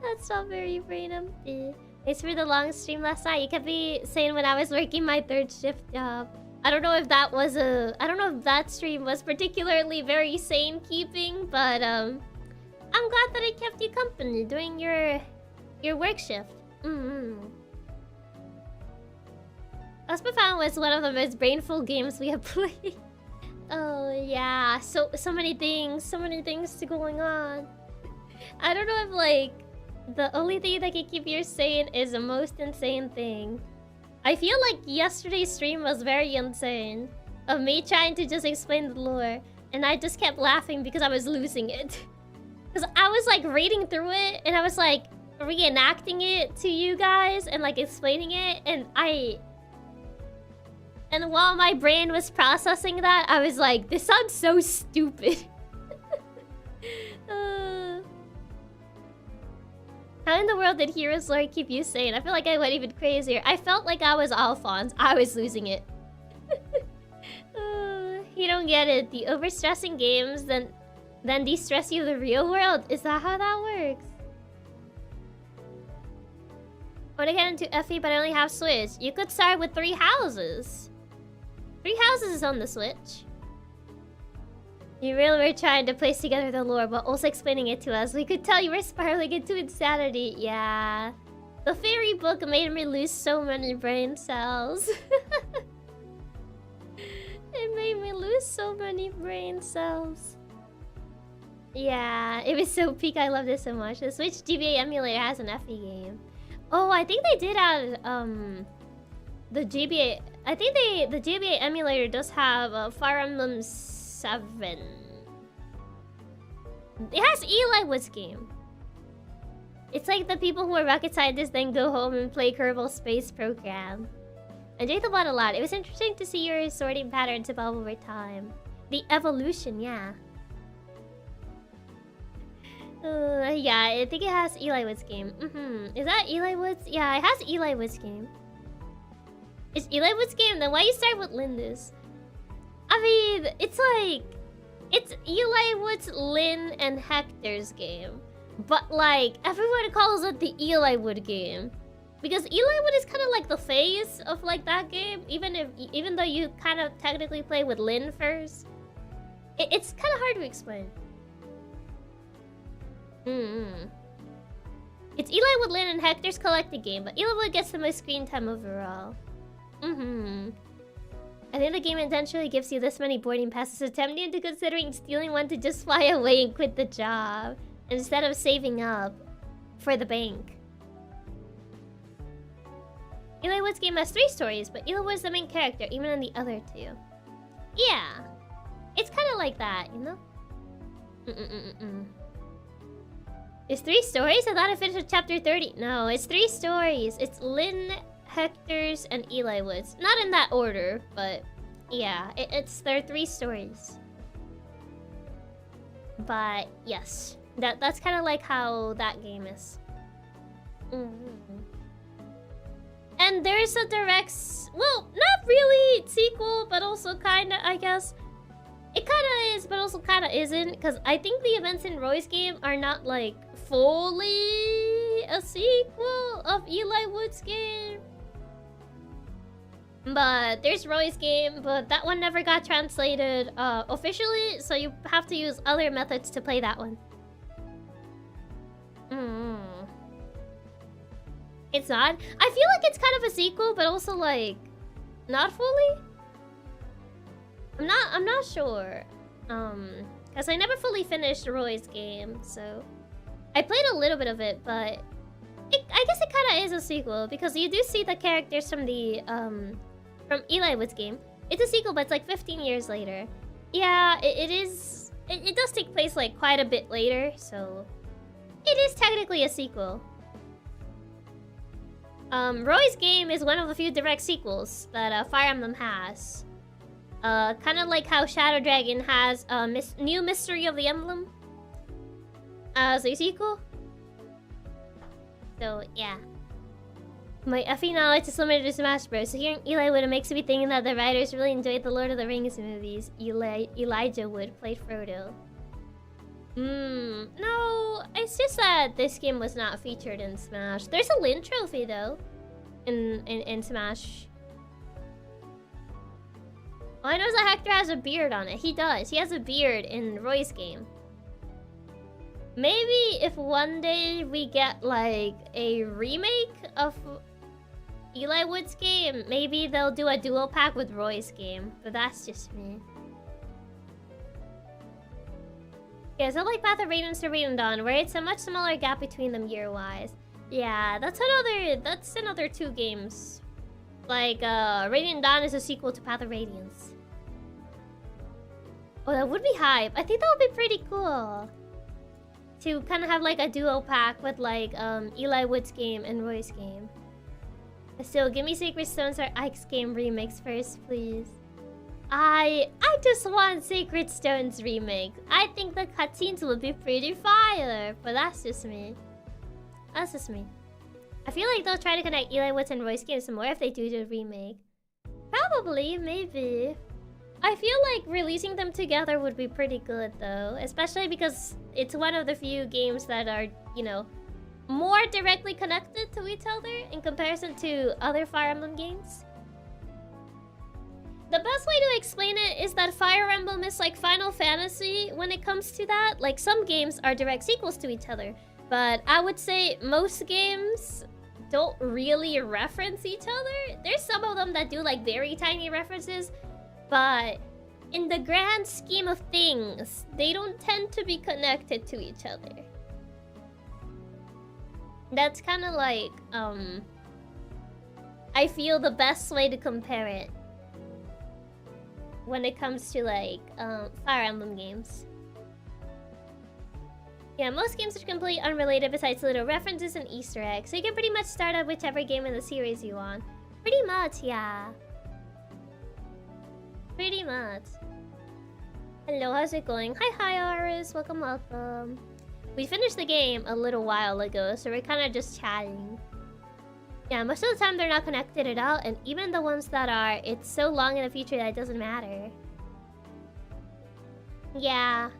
That's not very brain empty. Thanks for the long stream last night. You kept me saying when I was working my third shift job. I don't know if that was I don't know if that stream was particularly very sane keeping, but I'm glad that it kept you company during your work shift. Lost but found was one of the most brainful games we have played. Oh yeah, so many things going on. I don't know if like the only thing that can keep you sane is the most insane thing. I feel like yesterday's stream was very insane. Of me trying to just explain the lore. And I just kept laughing because I was losing it. Because I was like reading through it and I was like reenacting it to you guys and like explaining it. And while my brain was processing that, I was like, this sounds so stupid. How in the world did Hero's Lore keep you sane? I feel like I went even crazier. I felt like I was Alphonse. I was losing it. You don't get it. The overstressing games then de-stress you the real world. Is that how that works? I want to get into FE, but I only have Switch. You could start with 3 houses. 3 houses is on the Switch. You really were trying to place together the lore, but also explaining it to us. We could tell you were spiraling into insanity. Yeah. The fairy book made me lose so many brain cells. It made me lose so many brain cells. Yeah, it was so peak. I love this so much. The Switch GBA emulator has an FE game. Oh, I think they did have the GBA. I think the GBA emulator does have Fire Emblem 7. It has Eli Wood's game. It's like the people who are rocket scientists then go home and play Kerbal Space Program. I enjoyed the plot a lot. It was interesting to see your sorting patterns evolve over time. The evolution, yeah. Yeah, I think it has Eli Wood's game. Is that Eli Wood's? Yeah, it has Eli Wood's game. It's Eli Wood's game, then why you start with Linda's? I mean, it's like... It's Eli Wood's Lynn and Hector's game. But, like, everyone calls it the Eli Wood game. Because Eli Wood is kind of like the face of, like, that game. Even though you kind of technically play with Lynn first. It's kind of hard to explain. It's Eli Wood, Lynn, and Hector's collected game, but Eli Wood gets the most screen time overall. I think the game intentionally gives you this many boarding passes, tempting into considering stealing one to just fly away and quit the job, instead of saving up for the bank. Eli Wood's game has 3 stories, but Eli Wood is the main character, even in the other 2. Yeah. It's kind of like that, you know? It's 3 stories? I thought I finished with chapter 30. No, it's 3 stories. It's Lynn, Hector's, and Eli Wood's. Not in that order, but yeah, there are 3 stories. But yes, that's kind of like how that game is. And there's a direct, well, not really sequel, but also kind of, I guess. It kind of is, but also kind of isn't, because I think the events in Roy's game are not, like, fully a sequel of Eli Wood's game. But there's Roy's game, but that one never got translated officially, so you have to use other methods to play that one. It's not. I feel like it's kind of a sequel, but also, like, not fully. I'm not sure. Because I never fully finished Roy's game, so I played a little bit of it, but I guess it kind of is a sequel because you do see the characters from the from Eli Wood's game. It's a sequel, but it's like 15 years later. Yeah, it is. It does take place like quite a bit later, so it is technically a sequel. Roy's game is one of the few direct sequels that Fire Emblem has. Kind of like how Shadow Dragon has New Mystery of the Emblem as a sequel. So, yeah. My FE knowledge is limited to Smash Bros. So hearing Eli Wood, it makes me think that the writers really enjoyed the Lord of the Rings movies. Elijah Wood played Frodo. No, it's just that this game was not featured in Smash. There's a Lyn trophy though, in Smash. All I know is that Hector has a beard on it. He does. He has a beard in Roy's game. Maybe if one day we get like a remake of Eli Wood's game, maybe they'll do a dual pack with Roy's game. But that's just me. Yeah, so like Path of Radiance to Radiant Dawn, where it's a much smaller gap between them year-wise. Yeah, that's another 2 games. Like, Radiant Dawn is a sequel to Path of Radiance. Oh, that would be hype. I think that would be pretty cool. To kind of have like a duo pack with like Eli Wood's game and Roy's game. Still, give me Sacred Stones or Ike's game remix first, please. I just want Sacred Stones remake. I think the cutscenes would be pretty fire, but that's just me. That's just me. I feel like they'll try to connect Eli Wood's and Roy's games some more if they do the remake. Probably, maybe. I feel like releasing them together would be pretty good though, especially because it's one of the few games that are, you know, more directly connected to each other in comparison to other Fire Emblem games. The best way to explain it is that Fire Emblem is like Final Fantasy when it comes to that. Like, some games are direct sequels to each other, but I would say most games don't really reference each other. There's some of them that do like very tiny references, but in the grand scheme of things, they don't tend to be connected to each other. That's kind of like, I feel the best way to compare it when it comes to like Fire Emblem games. Yeah, most games are completely unrelated besides little references and Easter eggs, so you can pretty much start up whichever game in the series you want. Pretty much, yeah. Pretty much. Hello, how's it going? Hi, Aris. Welcome. We finished the game a little while ago, so we're kind of just chatting. Yeah, most of the time they're not connected at all, and even the ones that are, it's so long in the future that it doesn't matter. Yeah.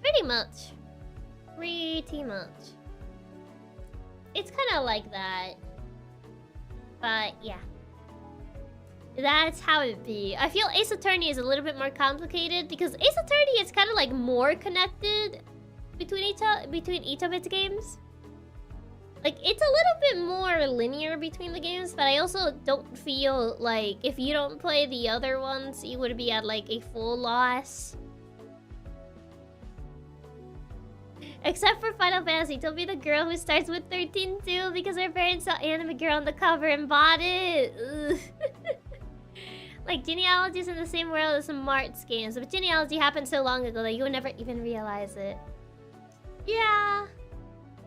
Pretty much. Pretty much. It's kind of like that. But yeah. That's how it be. I feel Ace Attorney is a little bit more complicated because Ace Attorney is kind of like more connected between each of its games. Like, it's a little bit more linear between the games, but I also don't feel like if you don't play the other ones, you would be at like a full loss. Except for Final Fantasy, don't be the girl who starts with 13 too because her parents saw Anime Girl on the cover and bought it. Like, Genealogy is in the same world as some Mart's games, but Genealogy happened so long ago that you would never even realize it. Yeah.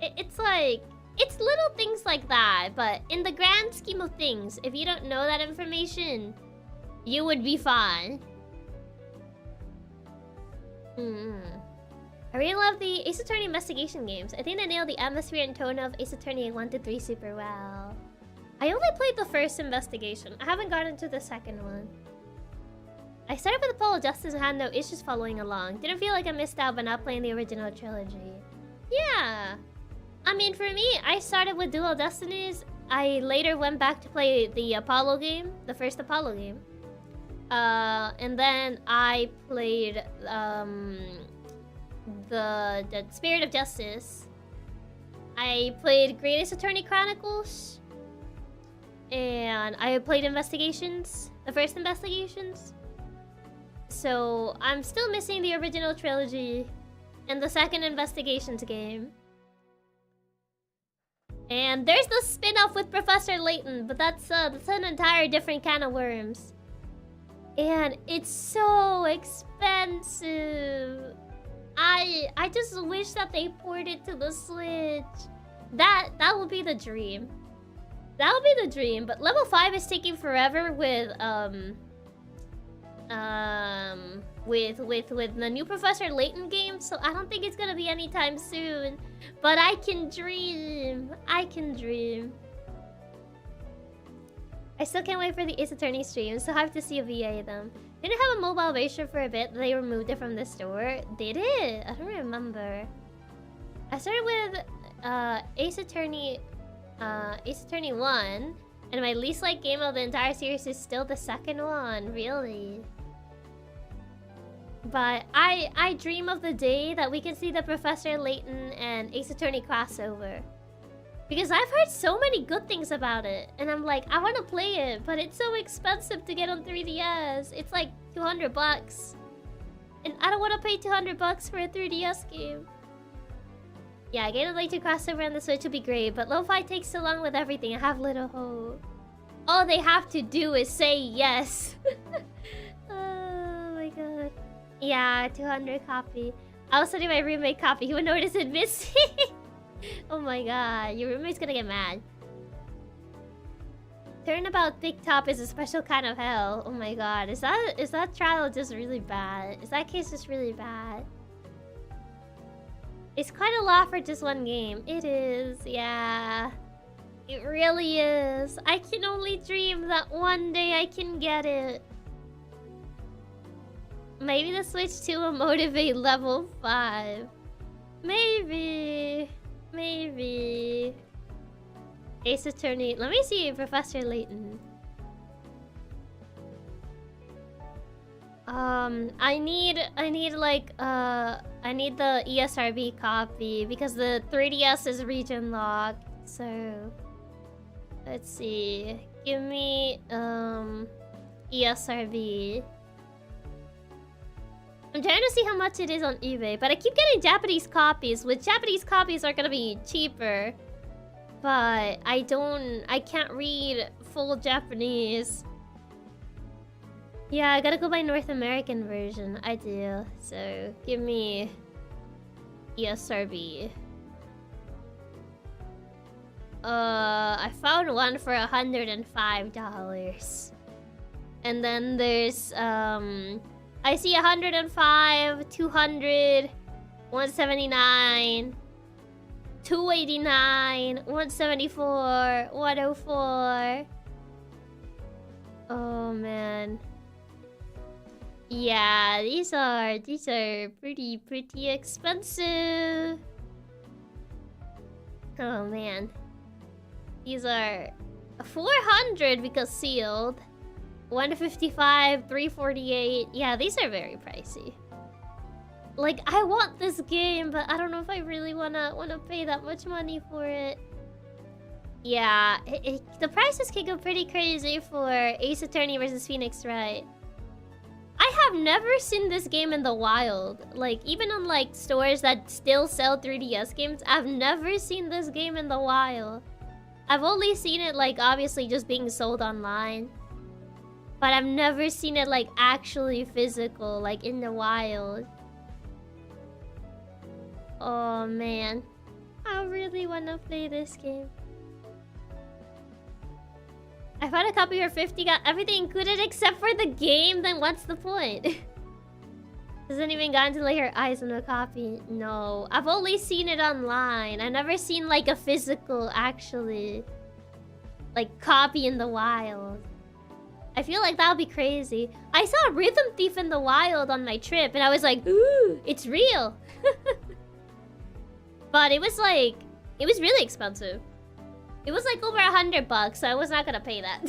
It's like... It's little things like that, but in the grand scheme of things, if you don't know that information, you would be fine. I really love the Ace Attorney investigation games. I think they nailed the atmosphere and tone of Ace Attorney 1 to 3 super well. I only played the first investigation. I haven't gotten to the second one. I started with Apollo Justice and had no issues following along. Didn't feel like I missed out by not playing the original trilogy. Yeah. I mean, for me, I started with Dual Destinies. I later went back to play the Apollo game, the first Apollo game. And then I played the Spirit of Justice. I played Great Ace Attorney Chronicles. And I played Investigations, the first Investigations. So I'm still missing the original trilogy and the second Investigations game. And there's the spin-off with Professor Layton, but that's an entire different can of worms. And it's so expensive. I just wish that they ported it to the Switch. That would be the dream. That would be the dream, but level 5 is taking forever with the new Professor Layton game, so I don't think it's gonna be anytime soon. But I can dream. I can dream. I still can't wait for the Ace Attorney stream, so I have to see a VA them. Didn't it have a mobile version for a bit, they removed it from the store? Did it? I don't remember. I started with Ace Attorney 1, and my least liked game of the entire series is still the second one, really. But I dream of the day that we can see the Professor Layton and Ace Attorney crossover. Because I've heard so many good things about it. And I'm like, I want to play it, but it's so expensive to get on 3DS. It's like $200. And I don't want to pay $200 for a 3DS game. Yeah, getting a later crossover on the Switch would be great, but Lo-Fi takes so long with everything. I have little hope. All they have to do is say yes. Oh my god. Yeah, 200 copy. I also do my roommate copy. He would notice it missing. Oh my god, your roommate's gonna get mad. Turnabout Big Top is a special kind of hell. Oh my god, is that trial just really bad? Is that case just really bad? It's quite a lot for just one game. It is, yeah. It really is. I can only dream that one day I can get it. Maybe the Switch 2 will motivate level 5. Maybe. Maybe. Ace Attorney. Let me see Professor Layton. I need the ESRB copy because the 3DS is region locked. So let's see. Give me ESRB. I'm trying to see how much it is on eBay, but I keep getting Japanese copies, which Japanese copies are gonna be cheaper. But I can't read full Japanese. Yeah, I gotta go buy North American version. I do. So give me ESRB. I found one for $105. And then there's I see 105, 200, 179, 289, 174, 104. Oh man. Yeah, these are pretty expensive. Oh man. These are 400 because sealed. 155, 348. Yeah, these are very pricey. Like, I want this game, but I don't know if I really wanna pay that much money for it. Yeah, the prices can go pretty crazy for Ace Attorney versus Phoenix Wright. I have never seen this game in the wild. Like, even on like stores that still sell 3DS games, I've never seen this game in the wild. I've only seen it like obviously just being sold online. But I've never seen it like actually physical, like in the wild. Oh man, I really wanna play this game. I found a copy for 50, got everything included except for the game, then what's the point? Hasn't even gotten to lay her eyes on a copy. No, I've only seen it online. I've never seen like a physical, actually, like copy in the wild. I feel like that would be crazy. I saw Rhythm Thief in the wild on my trip and I was like, ooh, it's real. But it was really expensive. It was like over $100, so I was not gonna pay that.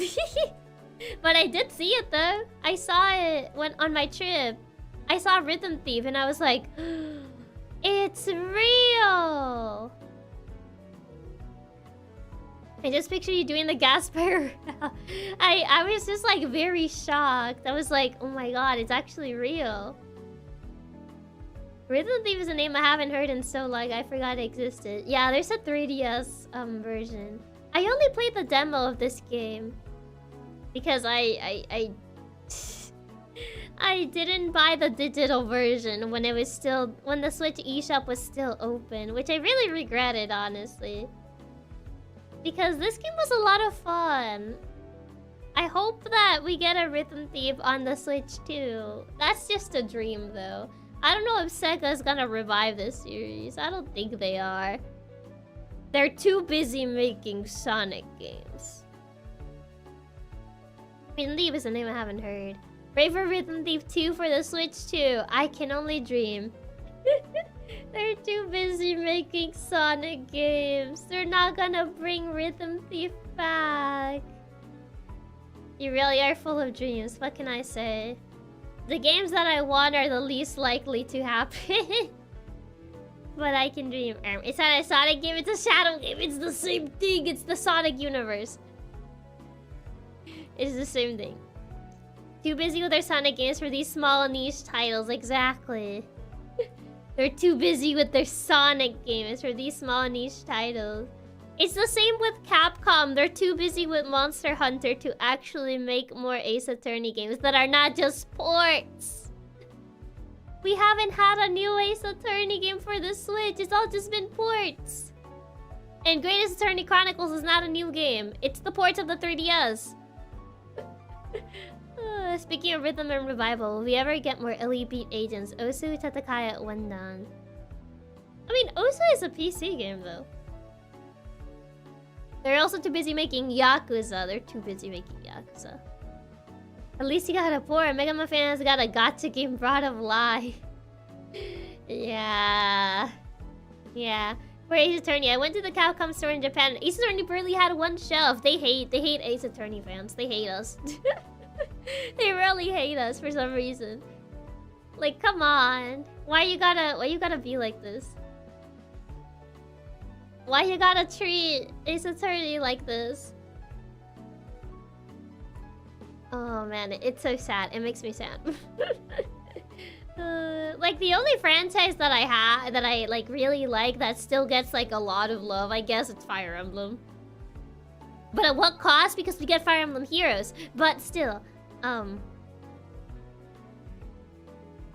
But I did see it though. I saw it when on my trip. I saw Rhythm Thief and I was like, it's real. I just picture you doing the Gasper. I was just like very shocked. I was like, oh my god, it's actually real. Rhythm Thief is a name I haven't heard in so long, I forgot it existed. Yeah, there's a 3DS version. I only played the demo of this game because I didn't buy the digital version when it was still when the Switch eShop was still open, which I really regretted honestly. Because this game was a lot of fun. I hope that we get a Rhythm Thief on the Switch too. That's just a dream though. I don't know if Sega's gonna revive this series. I don't think they are. They're too busy making Sonic games. Rhythm Thief is a name I haven't heard. Pray for Rhythm Thief 2 for the Switch too. I can only dream. They're too busy making Sonic games. They're not gonna bring Rhythm Thief back. You really are full of dreams. What can I say? The games that I want are the least likely to happen. But I can dream. It's not a Sonic game, it's a Shadow game. It's the same thing. It's the Sonic universe. It's the same thing. Too busy with their Sonic games for these small niche titles. Exactly. They're too busy with their Sonic games for these small niche titles. It's the same with Capcom. They're too busy with Monster Hunter to actually make more Ace Attorney games that are not just ports. We haven't had a new Ace Attorney game for the Switch. It's all just been ports. And Great Ace Attorney Chronicles is not a new game. It's the ports of the 3DS. Speaking of Rhythm and Revival, will we ever get more Elite Beat agents? Osu, Tatakaya, Wendan. I mean, Osu is a PC game though. They're also too busy making Yakuza. They're too busy making Yakuza. At least you got a port. Mega Man fans got a gacha game brought of life. Yeah. Yeah. For Ace Attorney, I went to the Capcom store in Japan. Ace Attorney barely had one shelf. They hate Ace Attorney fans. They hate us. They really hate us for some reason. Like, come on. Why you gotta be like this? Why you gotta treat Ace Attorney like this? Oh man, it's so sad. It makes me sad. Like the only franchise that I like really like that still gets like a lot of love, I guess it's Fire Emblem. But at what cost? Because we get Fire Emblem Heroes. But still,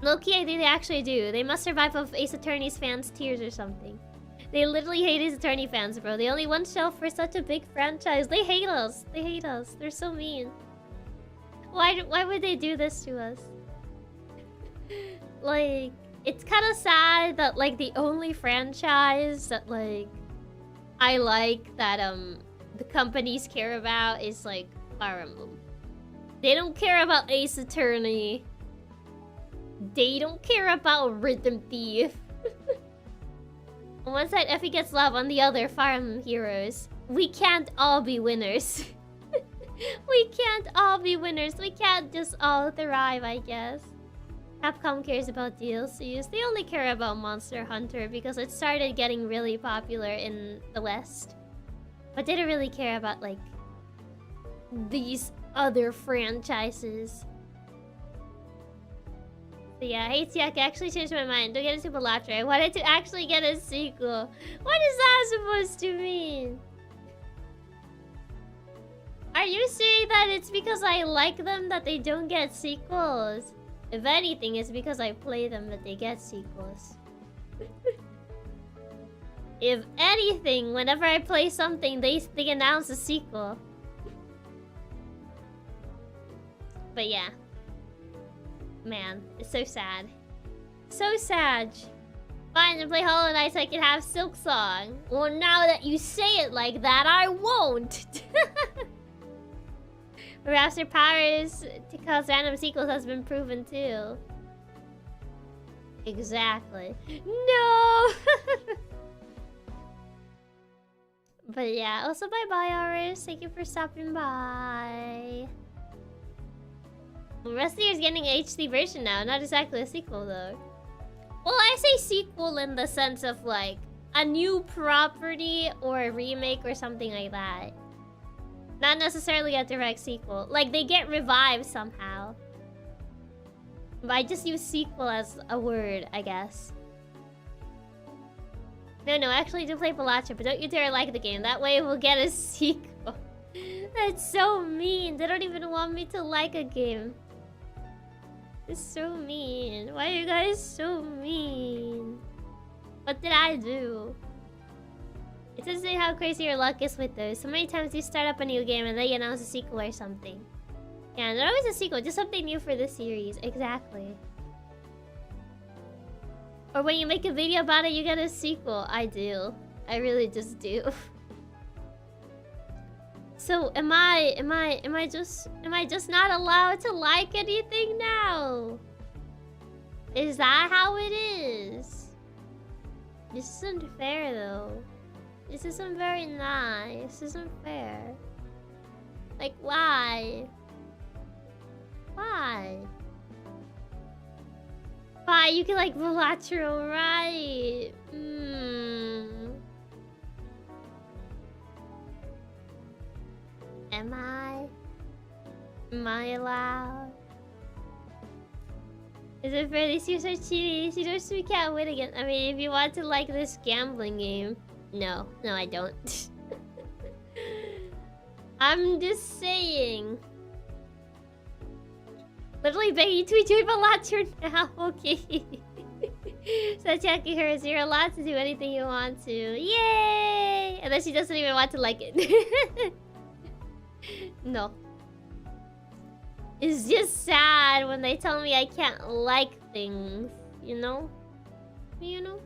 low-key, I think they actually do. They must survive off Ace Attorney's fans' tears or something. They literally hate Ace Attorney fans, bro. They only one shelf for such a big franchise. They hate us. They hate us. They're so mean. Why would they do this to us? Like, it's kind of sad that like the only franchise that like I like that the companies care about is like Fire Emblem. They don't care about Ace Attorney. They don't care about Rhythm Thief. On one side, Effie gets love. On the other, Fire Emblem Heroes. We can't all be winners. We can't all be winners. We can't just all thrive, I guess. Capcom cares about DLCs. They only care about Monster Hunter because it started getting really popular in the West. But they don't really care about, like, these other franchises. So yeah, hey Chiaki, I actually changed my mind. Don't get a Super Latra. I wanted to actually get a sequel. What is that supposed to mean? Are you saying that it's because I like them that they don't get sequels? If anything, it's because I play them that they get sequels. If anything, whenever I play something, they announce a sequel. But yeah. Man, it's so sad. So sad. Fine, to play Hollow Knight so I can have Silk Song. Well, now that you say it like that, I won't. Perhaps their powers to cause random sequels has been proven too. Exactly. No! But yeah, also bye-bye, Aris. Thank you for stopping by. The rest of the year's getting an HD version now, not exactly a sequel though. Well, I say sequel in the sense of like a new property or a remake or something like that. Not necessarily a direct sequel. Like, they get revived somehow. But I just use sequel as a word, I guess. No, actually do play Balacha, but don't you dare like the game. That way we'll get a sequel. That's so mean. They don't even want me to like a game. It's so mean. Why are you guys so mean? What did I do? It doesn't say how crazy your luck is with those. So many times you start up a new game and they announce a sequel or something. Yeah, not always a sequel, just something new for the series. Exactly. Or when you make a video about it, you get a sequel. I do. I really just do. So am I just not allowed to like anything now? Is that how it is? This isn't fair though. This isn't very nice. This isn't fair. Like, why? Why? Why? You can like Volatro, right? Am I? Am I allowed? Is it fair? These teams are cheating. These teams we can't win again. I mean, if you want to like this gambling game. No, I don't. I'm just saying. Literally begging you to join Balatcher now, okay? So Chiaki hers, you're allowed to do anything you want to. Yay! And then she doesn't even want to like it. No. It's just sad when they tell me I can't like things, you know? You know?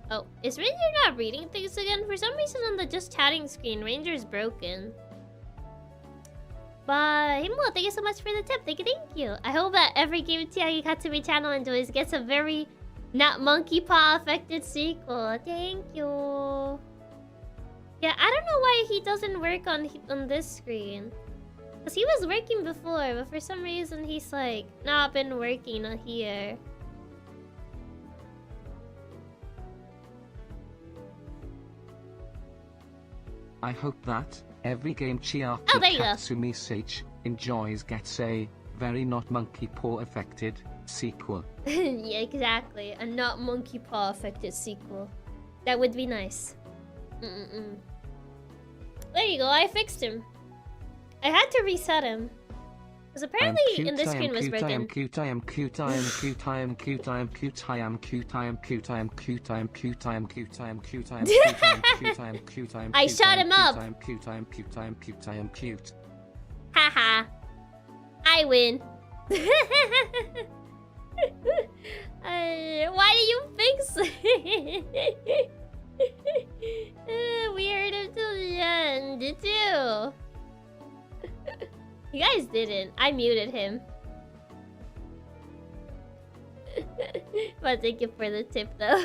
Oh, is Ranger not reading things again? For some reason on the just chatting screen, Ranger's broken. But Himbo, thank you so much for the tip. Thank you. I hope that every game Chiaki Katsumi channel enjoys gets a very not monkey paw affected sequel. Thank you. Yeah, I don't know why he doesn't work on this screen. Because he was working before, but for some reason he's like not been working on here. I hope that every game Chiaki Katsumi Sage enjoys gets a very not monkey paw affected sequel. Yeah, exactly. A not monkey paw affected sequel. That would be nice. There you go, I fixed him. I had to reset him. Because apparently in this screen was broken. I am cute, I am cute, I am cute, I am cute, I am cute, I am cute, I am cute, I am cute, I am cute, I am cute, I am cute, I am cute, I am cute, I am cute, I am cute. I shut him up. I am cute, I am cute, I am cute, I am cute. Haha. I win. Why do you fix it? We heard him till the end, did you? You guys didn't. I muted him. But thank you for the tip, though.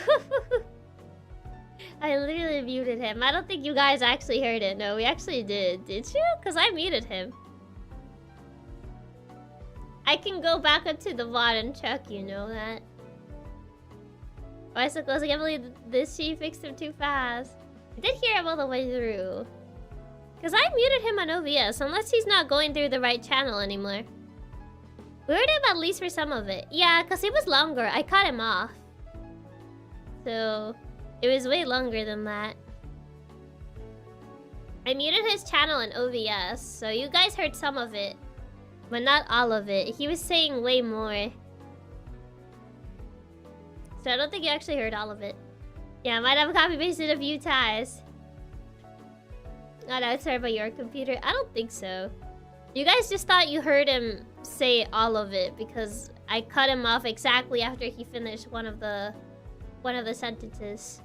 I literally muted him. I don't think you guys actually heard it. No, we actually did. Did you? Because I muted him. I can go back up to the VOD and check, you know that. Why so close? I can't believe this she fixed him too fast. I did hear him all the way through. Because I muted him on OBS, unless he's not going through the right channel anymore. We heard him at least for some of it. Yeah, because it was longer. I cut him off. So, it was way longer than that. I muted his channel in OBS, so you guys heard some of it. But not all of it. He was saying way more. So I don't think you actually heard all of it. Yeah, I might have copy-pasted a few times. Oh no, sorry about your computer. I don't think so. You guys just thought you heard him say all of it because I cut him off exactly after he finished one of the sentences.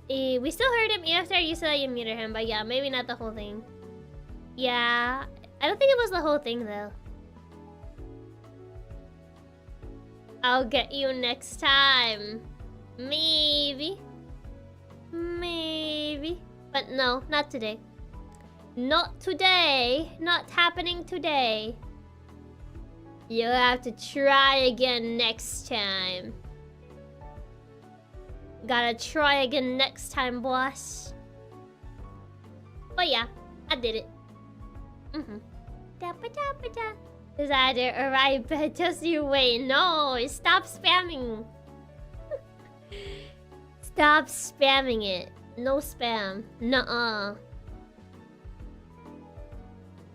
We still heard him after you said that you muted him, but yeah, maybe not the whole thing. Yeah, I don't think it was the whole thing though. I'll get you next time. Maybe. Maybe. But no, not today. Not today. Not happening today. You'll have to try again next time. Gotta try again next time, boss. But yeah, I did it. Da-ba-da-ba-da. Is that it? Alright, but just you wait. No, stop spamming. Stop spamming it. No spam. Nuh-uh.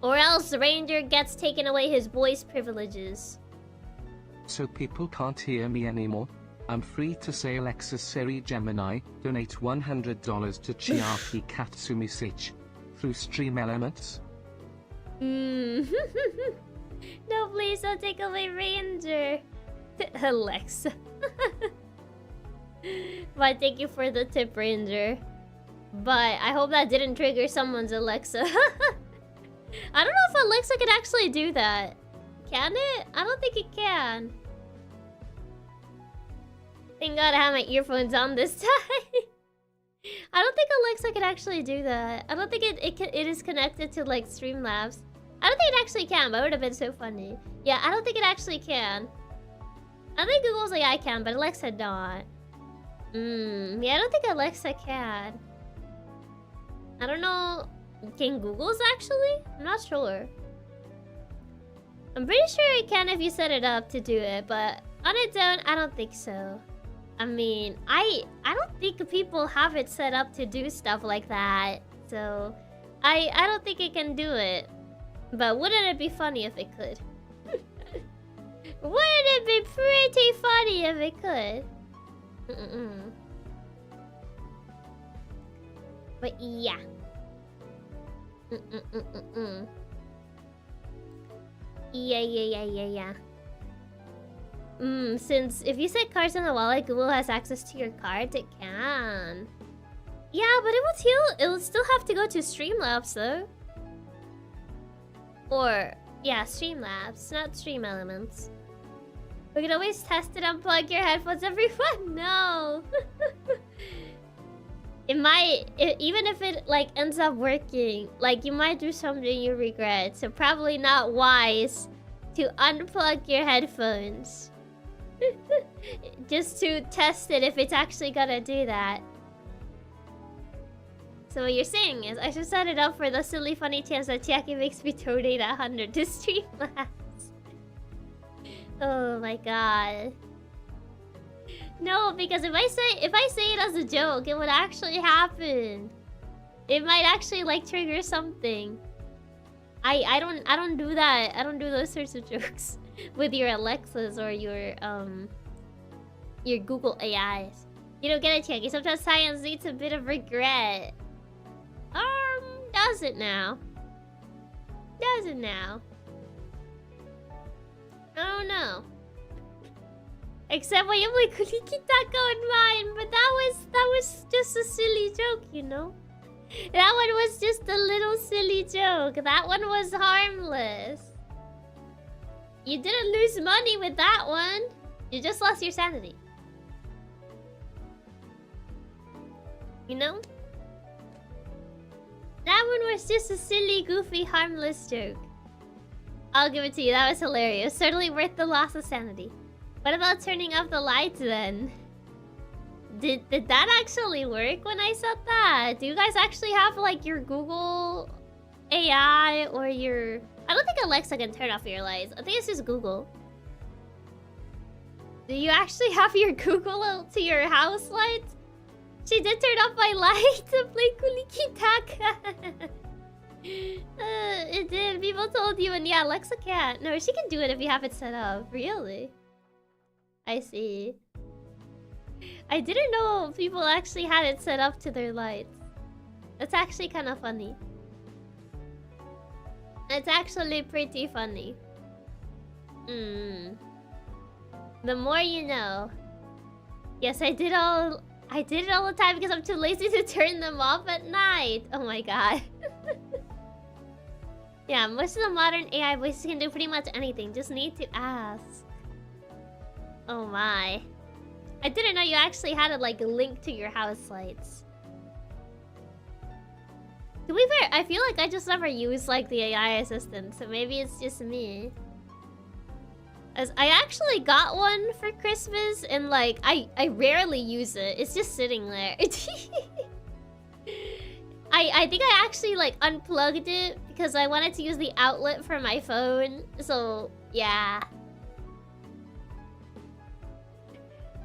Or else the ranger gets taken away his voice privileges. So people can't hear me anymore? I'm free to say Alexa Siri Gemini, donate $100 to Chiaki Katsumi Sich through Stream Elements. No, please don't take away Ranger. Alexa. But thank you for the tip, Ranger. But I hope that didn't trigger someone's Alexa. I don't know if Alexa can actually do that. Can it? I don't think it can. Thank God I have my earphones on this time. I don't think Alexa can actually do that. I don't think it is connected to like Streamlabs. I don't think it actually can, but it would have been so funny. Yeah, I don't think it actually can. I think Google's like I can, but Alexa not. Yeah, I don't think Alexa can. I don't know. Can Google's actually? I'm not sure. I'm pretty sure it can if you set it up to do it, but on its own, I don't think so. I mean, I don't think people have it set up to do stuff like that. So, I don't think it can do it. But wouldn't it be funny if it could? Wouldn't it be pretty funny if it could? But yeah. Yeah. Since if you set cards on the wallet, Google has access to your cards, it can. Yeah, but it will still have to go to Streamlabs though. Or yeah, Streamlabs, not Stream Elements. We can always test it, unplug your headphones, everyone. No. It might, even if it like ends up working, like you might do something you regret. So probably not wise to unplug your headphones. Just to test it if it's actually gonna do that. So what you're saying is I should set it up for the silly funny chance that Chiaki makes me donate 100 to Streamlabs. Oh my god. No, because if I say it as a joke, it would actually happen. It might actually like trigger something. I don't do that. I don't do those sorts of jokes with your Alexas or your Google AIs. You don't get it, Chiaki. Sometimes science needs a bit of regret. Does it now? Does it now? I don't know. Except when you like, could you keep that going mine? But that was just a silly joke, you know? That one was just a little silly joke. That one was harmless. You didn't lose money with that one. You just lost your sanity. You know? That one was just a silly, goofy, harmless joke. I'll give it to you. That was hilarious. Certainly worth the loss of sanity. What about turning off the lights then? Did that actually work when I said that? Do you guys actually have like your Google AI or your... I don't think Alexa can turn off your lights. I think it's just Google. Do you actually have your Google to your house lights? She did turn off my light to play Kulikitaka. It did. People told you, and yeah, Alexa can't. No, she can do it if you have it set up. Really? I see. I didn't know people actually had it set up to their lights. That's actually kind of funny. It's actually pretty funny. The more you know. Yes, I did it all the time because I'm too lazy to turn them off at night. Oh my god. Yeah, most of the modern AI voices can do pretty much anything. Just need to ask. Oh my. I didn't know you actually had it like linked to your house lights. To be fair, I feel like I just never used like the AI assistant, so maybe it's just me. As I actually got one for Christmas and like I rarely use it. It's just sitting there. I think I actually like unplugged it because I wanted to use the outlet for my phone. So yeah.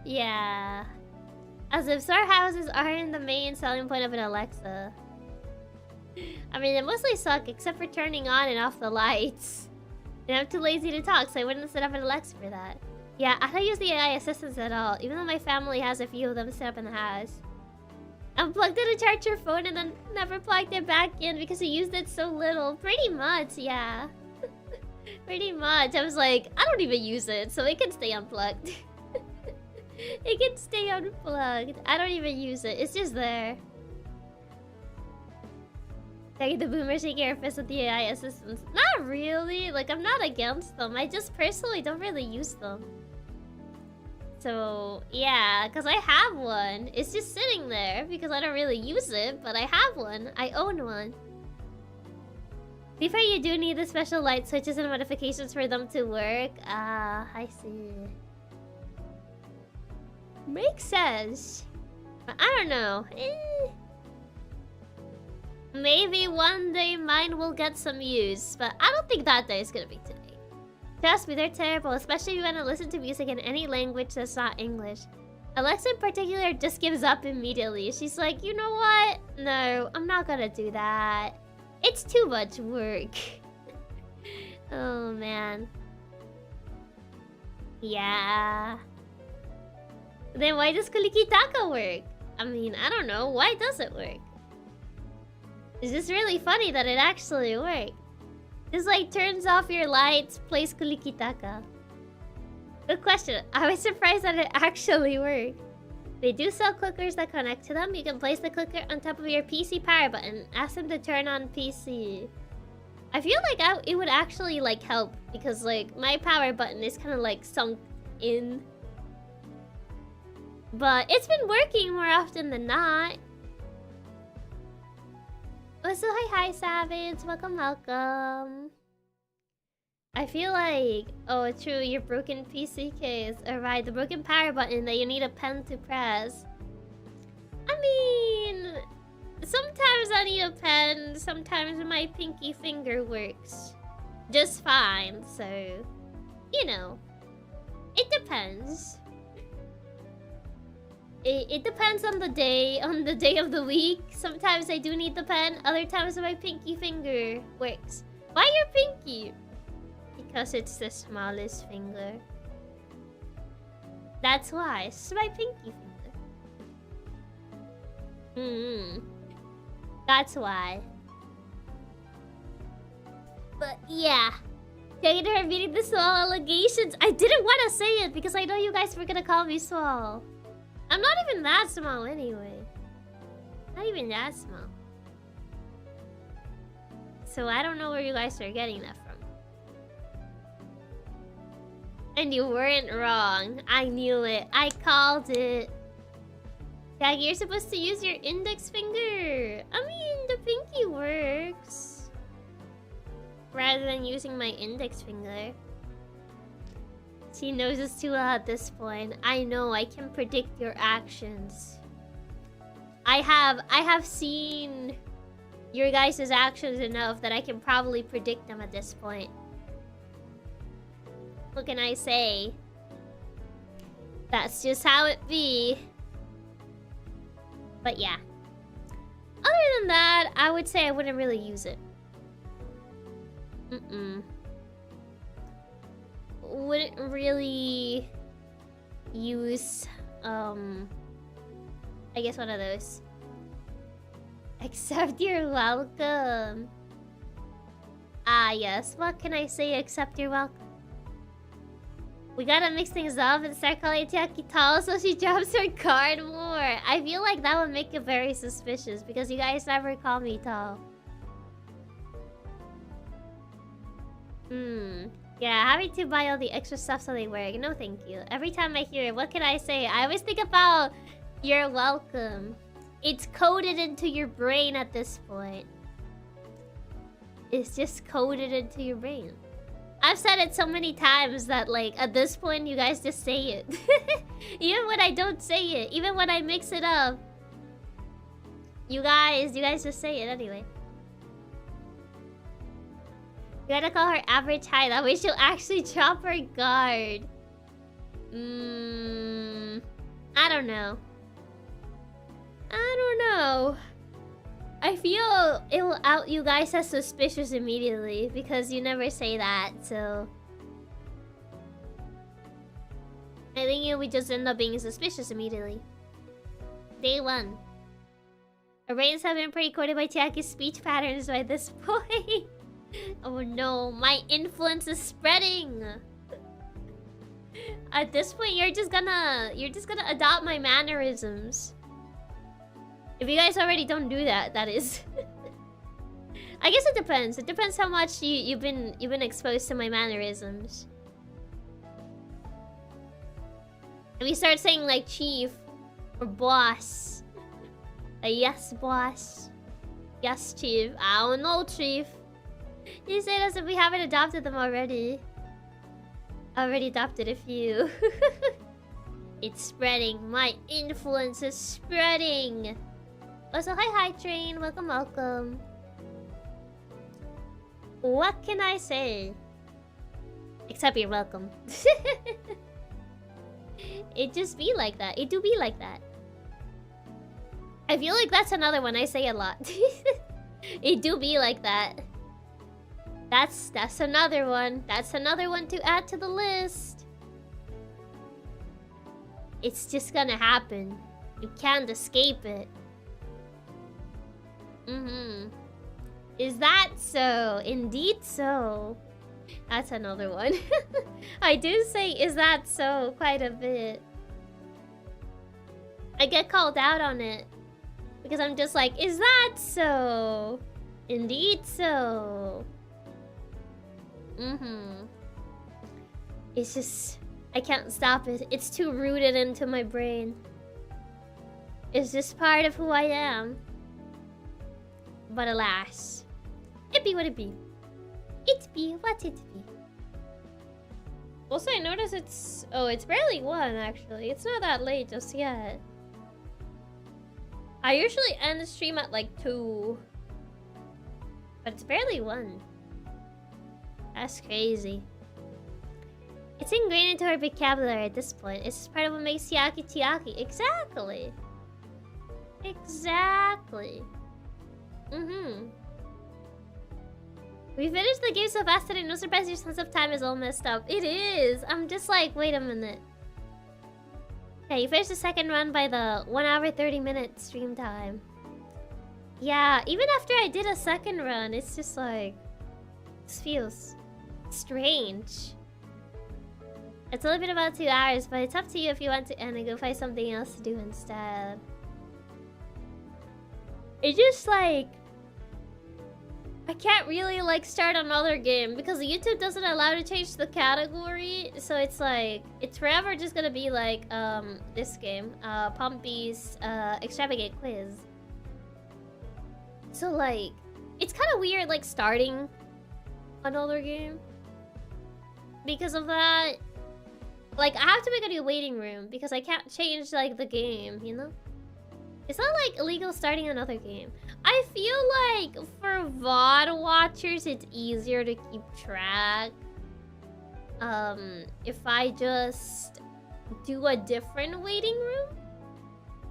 Yeah. As if smart houses aren't the main selling point of an Alexa. I mean, they mostly suck except for turning on and off the lights. And I'm too lazy to talk, so I wouldn't set up an Alexa for that. Yeah, I don't use the AI assistants at all, even though my family has a few of them set up in the house. Unplugged it to charge your phone and then never plugged it back in because I used it so little. Pretty much, yeah. Pretty much. I was like, I don't even use it, so it can stay unplugged. It can stay unplugged. I don't even use it. It's just there. Like the boomers shaking your fist with the AI assistants. Not really. Like, I'm not against them. I just personally don't really use them. So, yeah. Because I have one. It's just sitting there because I don't really use it. But I have one. I own one. To be fair, you do need the special light switches and modifications for them to work. I see. Makes sense. But I don't know. Maybe one day mine will get some use, but I don't think that day is gonna be today. Trust me, they're terrible, especially if you want to listen to music in any language that's not English. Alexa in particular just gives up immediately. She's like, you know what? No, I'm not gonna do that. It's too much work. Oh man. Yeah. Then why does Kulikitaka work? I mean, I don't know. Why does it work? It's just really funny that it actually worked. Just like turns off your lights, plays Kulikitaka. Good question. I was surprised that it actually worked. They do sell clickers that connect to them. You can place the clicker on top of your PC power button. Ask them to turn on PC. I feel like it would actually like help because like my power button is kind of like sunk in. But it's been working more often than not. Oh, so hi Savage, welcome. I feel like, oh true, your broken PC case. Alright, the broken power button that you need a pen to press. I mean, sometimes I need a pen, sometimes my pinky finger works just fine, so, you know, it depends. It depends on the day of the week. Sometimes I do need the pen, other times my pinky finger works. Why your pinky? Because it's the smallest finger. That's why. It's my pinky finger. That's why. But yeah. Taking her reading the Swall allegations. I didn't want to say it because I know you guys were gonna call me Swall. I'm not even that small anyway. Not even that small. So I don't know where you guys are getting that from. And you weren't wrong. I knew it. I called it. Chiaki, you're supposed to use your index finger. I mean, the pinky works. Rather than using my index finger. She knows us too well at this point. I know, I can predict your actions. I have seen your guys' actions enough that I can probably predict them at this point. What can I say? That's just how it be. But yeah. Other than that, I would say I wouldn't really use it. Wouldn't really use, I guess one of those. Except you're welcome. Ah, yes. What can I say except you're welcome? We gotta mix things up and start calling Chiaki tall so she drops her card more. I feel like that would make it very suspicious because you guys never call me tall. Yeah, having to buy all the extra stuff so they work. No, thank you. Every time I hear it, what can I say? I always think about you're welcome. It's coded into your brain at this point. It's just coded into your brain. I've said it so many times that, like, at this point, you guys just say it. Even when I don't say it. Even when I mix it up. You guys just say it anyway. You gotta call her average height. That way she'll actually drop her guard. I don't know. I feel it will out you guys as suspicious immediately because you never say that, so... I think you would just end up being suspicious immediately. Day 1. Our brains have been pre-coded by Chiaki's speech patterns by this point. Oh no, my influence is spreading. At this point, you're just gonna adopt my mannerisms. If you guys already don't do that, that is. I guess it depends. It depends how much you've been exposed to my mannerisms. If you start saying like chief or boss, yes boss, yes chief. I don't know chief. You say it as if we haven't adopted them already. I already adopted a few. It's spreading. My influence is spreading. Also, hi train. Welcome, welcome. What can I say? Except you're welcome. It just be like that. It do be like that. I feel like that's another one I say a lot. It do be like that. That's another one. That's another one to add to the list. It's just gonna happen. You can't escape it. Is that so? Indeed so. That's another one. I do say is that so quite a bit. I get called out on it. Because I'm just like, is that so? Indeed so. It's just... I can't stop it. It's too rooted into my brain. It's just part of who I am. But alas, it be what it be. It be what it be. Also, I notice it's... Oh, it's barely 1, actually. It's not that late just yet. I usually end the stream at like 2. But it's barely 1. That's crazy. It's ingrained into our vocabulary at this point. It's just part of what makes Chiaki Chiaki. Exactly. Exactly. We finished the game so fast today. No surprise your sense of time is all messed up. It is. I'm just like, wait a minute. Okay, you finished the second run by the 1 hour 30 minute stream time. Yeah, even after I did a second run, it's just like... This feels strange. It's only been about 2 hours, but it's up to you if you want to end and go find something else to do instead. It's just like... I can't really like start another game because YouTube doesn't allow to change the category. So it's like, it's forever just gonna be like this game, POMPY'S Extravagant Quiz. So like, it's kind of weird like starting another game because of that. Like, I have to make a new waiting room because I can't change like the game, you know? It's not like illegal starting another game. I feel like for VOD watchers, it's easier to keep track. If I just do a different waiting room.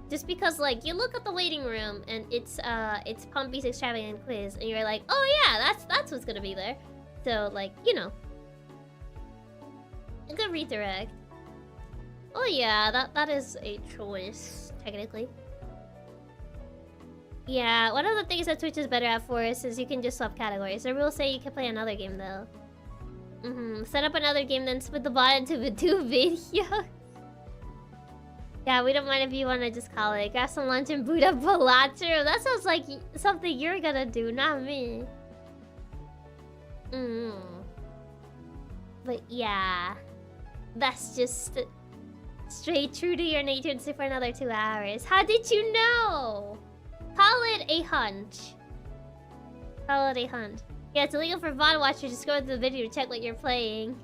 Just because like you look at the waiting room and it's POMPY'S Extravagant Quiz and you're like, oh yeah, that's what's gonna be there. So like, you know. A good redirect. Oh yeah, that is a choice, technically. Yeah, one of the things that Twitch is better at for us is you can just swap categories. The rules say you can play another game though. Set up another game, then split the bot into the 2 videos. Yeah, we don't mind if you want to just call it. Grab some lunch and boot up Balatro. That sounds like something you're gonna do, not me. But yeah, that's just straight true to your nature and sit for another 2 hours. How did you know? Call it a hunch. Call it a hunch. Yeah, it's illegal for VOD watchers. Just go to the video to check what you're playing.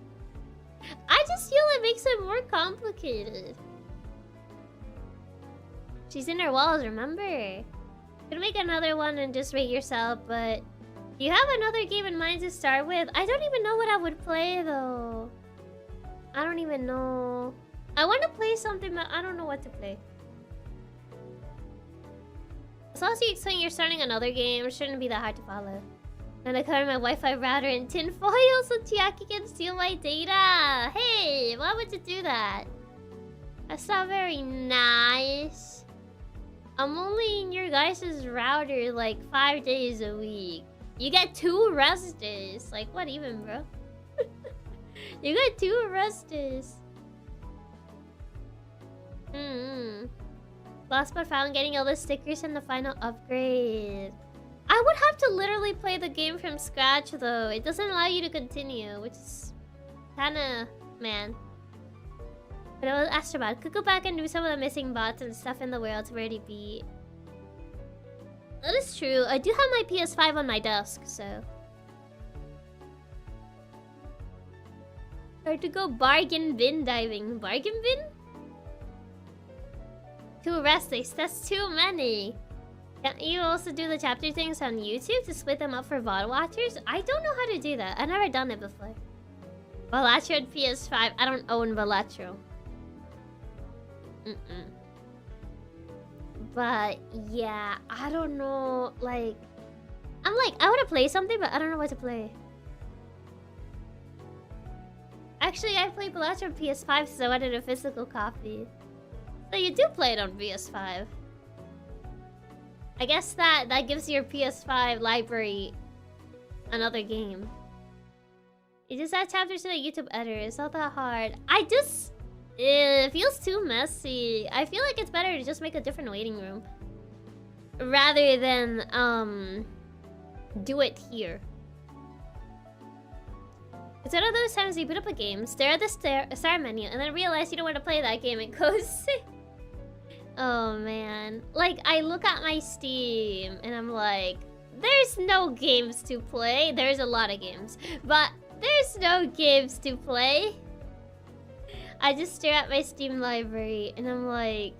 I just feel it makes it more complicated. She's in her walls, remember? You can make another one and just rate yourself, but you have another game in mind to start with. I don't even know what I would play though. I don't even know. I want to play something, but I don't know what to play. As long as you explain you're starting another game, it shouldn't be that hard to follow. And I cover my Wi-Fi router in tinfoil so Chiaki can steal my data. Hey, why would you do that? That's not very nice. I'm only in your guys' router like 5 days a week. You get 2 rest days. Like, what even, bro? You get 2 rest days. Last but found getting all the stickers in the final upgrade. I would have to literally play the game from scratch though. It doesn't allow you to continue, which is kinda man. But I was Astrobot. Could go back and do some of the missing bots and stuff in the world to already beat. That is true. I do have my PS5 on my desk, so. Hard to go bargain bin diving. Bargain bin? 2 rest days. That's too many. Can't you also do the chapter things on YouTube to split them up for VOD watchers? I don't know how to do that. I've never done it before. Balatro and PS5. I don't own Balatro. But yeah, I don't know. Like, I'm like, I want to play something, but I don't know what to play. Actually, I played Balatro on PS5 since I wanted a physical copy. So you do play it on PS5. I guess that gives your PS5 library another game. You just add chapters to the YouTube editor. It's not that hard. It feels too messy. I feel like it's better to just make a different waiting room. Rather than, do it here. It's one of those times you put up a game, stare at the star menu, and then realize you don't want to play that game and go sick. Oh man. Like, I look at my Steam and I'm like, there's no games to play. There's a lot of games, but there's no games to play. I just stare at my Steam library and I'm like,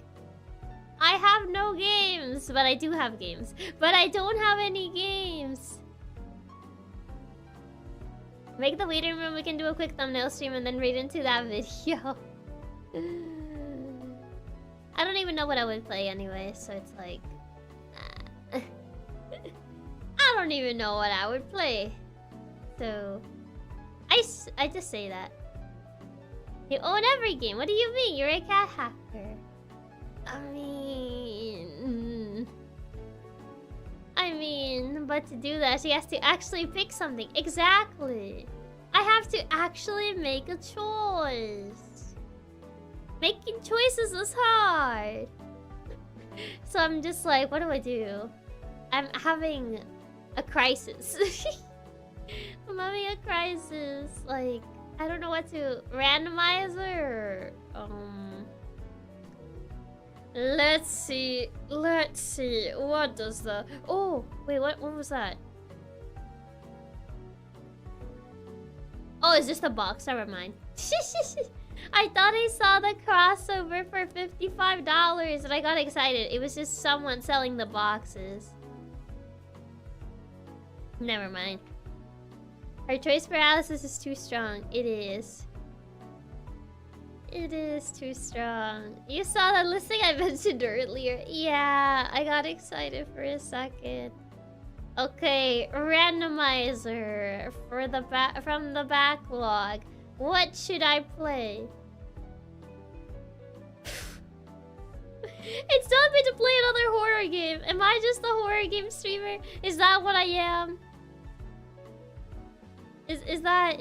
I have no games, but I do have games. But I don't have any games. Make the waiting room, we can do a quick thumbnail stream and then read into that video. I don't even know what I would play anyway, so it's like... I don't even know what I would play. So... I just say that. You own every game. What do you mean? You're a cat hacker. I mean, but to do that, she has to actually pick something. Exactly. I have to actually make a choice. Making choices is hard. So I'm just like, what do I do? I'm having a crisis. I'm having a crisis. Like, I don't know what to randomizer. Let's see. Let's see. What does the... Oh, wait, what was that? Oh, it's just a box. Never mind. I thought I saw the crossover for $55 and I got excited. It was just someone selling the boxes. Never mind. Our choice paralysis is too strong. It is. It is too strong. You saw that listing I mentioned earlier. Yeah, I got excited for a second. Okay, randomizer for the from the backlog. What should I play? It's telling me to play another horror game. Am I just a horror game streamer? Is that what I am? Is that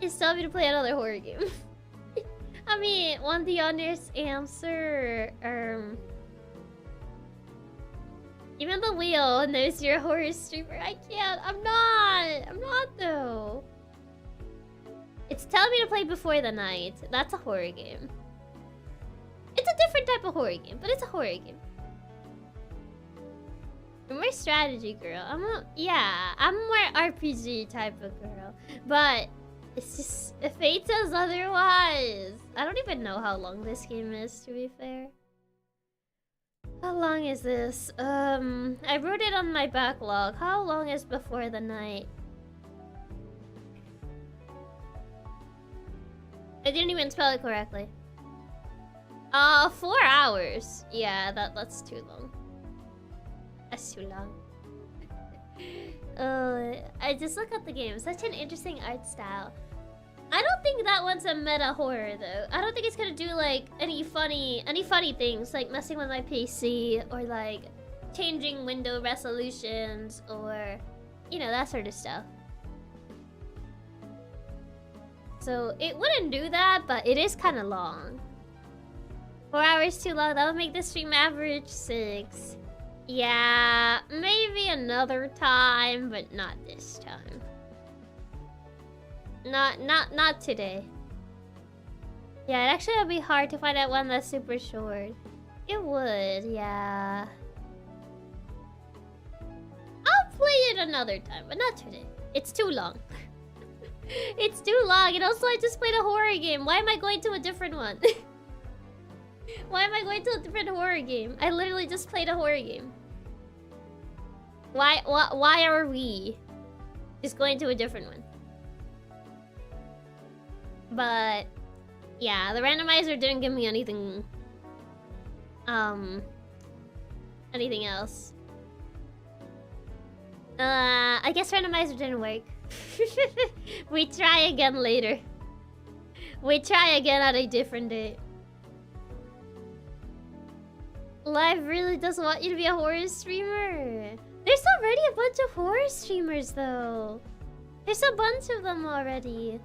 It's telling me to play another horror game. I mean, want the honest answer. Even the wheel knows you're a horror streamer. I can't. I'm not though. It's telling me to play Before the Night. That's a horror game. It's a different type of horror game, but it's a horror game. I'm more strategy girl. I'm more RPG type of girl. But it's just, fate says otherwise. I don't even know how long this game is, to be fair. How long is this? I wrote it on my backlog. How long is Before the Night? I didn't even spell it correctly. 4 hours. Yeah, that's too long. That's too long. I just look at the game. Such an interesting art style. I don't think that one's a meta horror though. I don't think it's gonna do like any funny things like messing with my PC or like changing window resolutions or you know, that sort of stuff. So it wouldn't do that, but it is kind of long. 4 hours too long. That would make the stream average 6. Yeah, maybe another time, but not this time. Not today. Yeah, it actually would be hard to find out one that's super short. It would, yeah. I'll play it another time, but not today. It's too long. It's too long, and also I just played a horror game. Why am I going to a different one? Why am I going to a different horror game? I literally just played a horror game. Why are we just going to a different one? But yeah, the randomizer didn't give me anything anything else. I guess randomizer didn't work. We try again later. We try again at a different date. Live really doesn't want you to be a horror streamer. There's already a bunch of horror streamers though. There's a bunch of them already.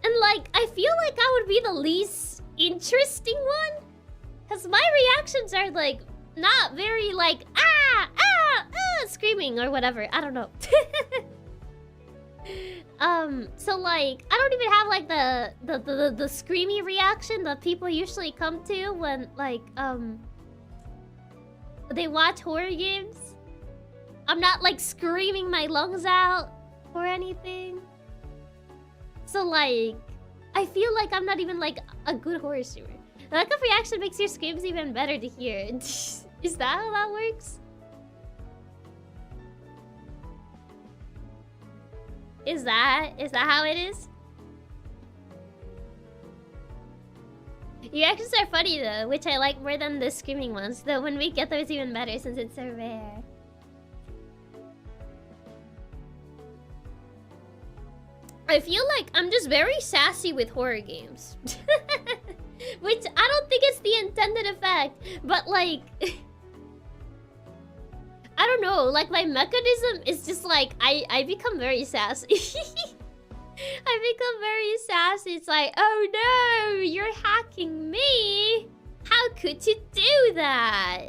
And like, I feel like I would be the least interesting one. Cause my reactions are like, not very like, screaming or whatever. I don't know. So like, I don't even have like the screamy reaction that people usually come to when like, they watch horror games. I'm not like screaming my lungs out or anything. So like, I feel like I'm not even like a good horror streamer. The lack of reaction makes your screams even better to hear. Is that how that works? Is that how it is? Your actions are funny though, which I like more than the screaming ones. Though when we get them, it's even better since it's so rare. I feel like I'm just very sassy with horror games. Which I don't think it's the intended effect, but like... I don't know, like my mechanism is just like, I become very sassy. I become very sassy. It's like, oh no, you're hacking me. How How could you do that?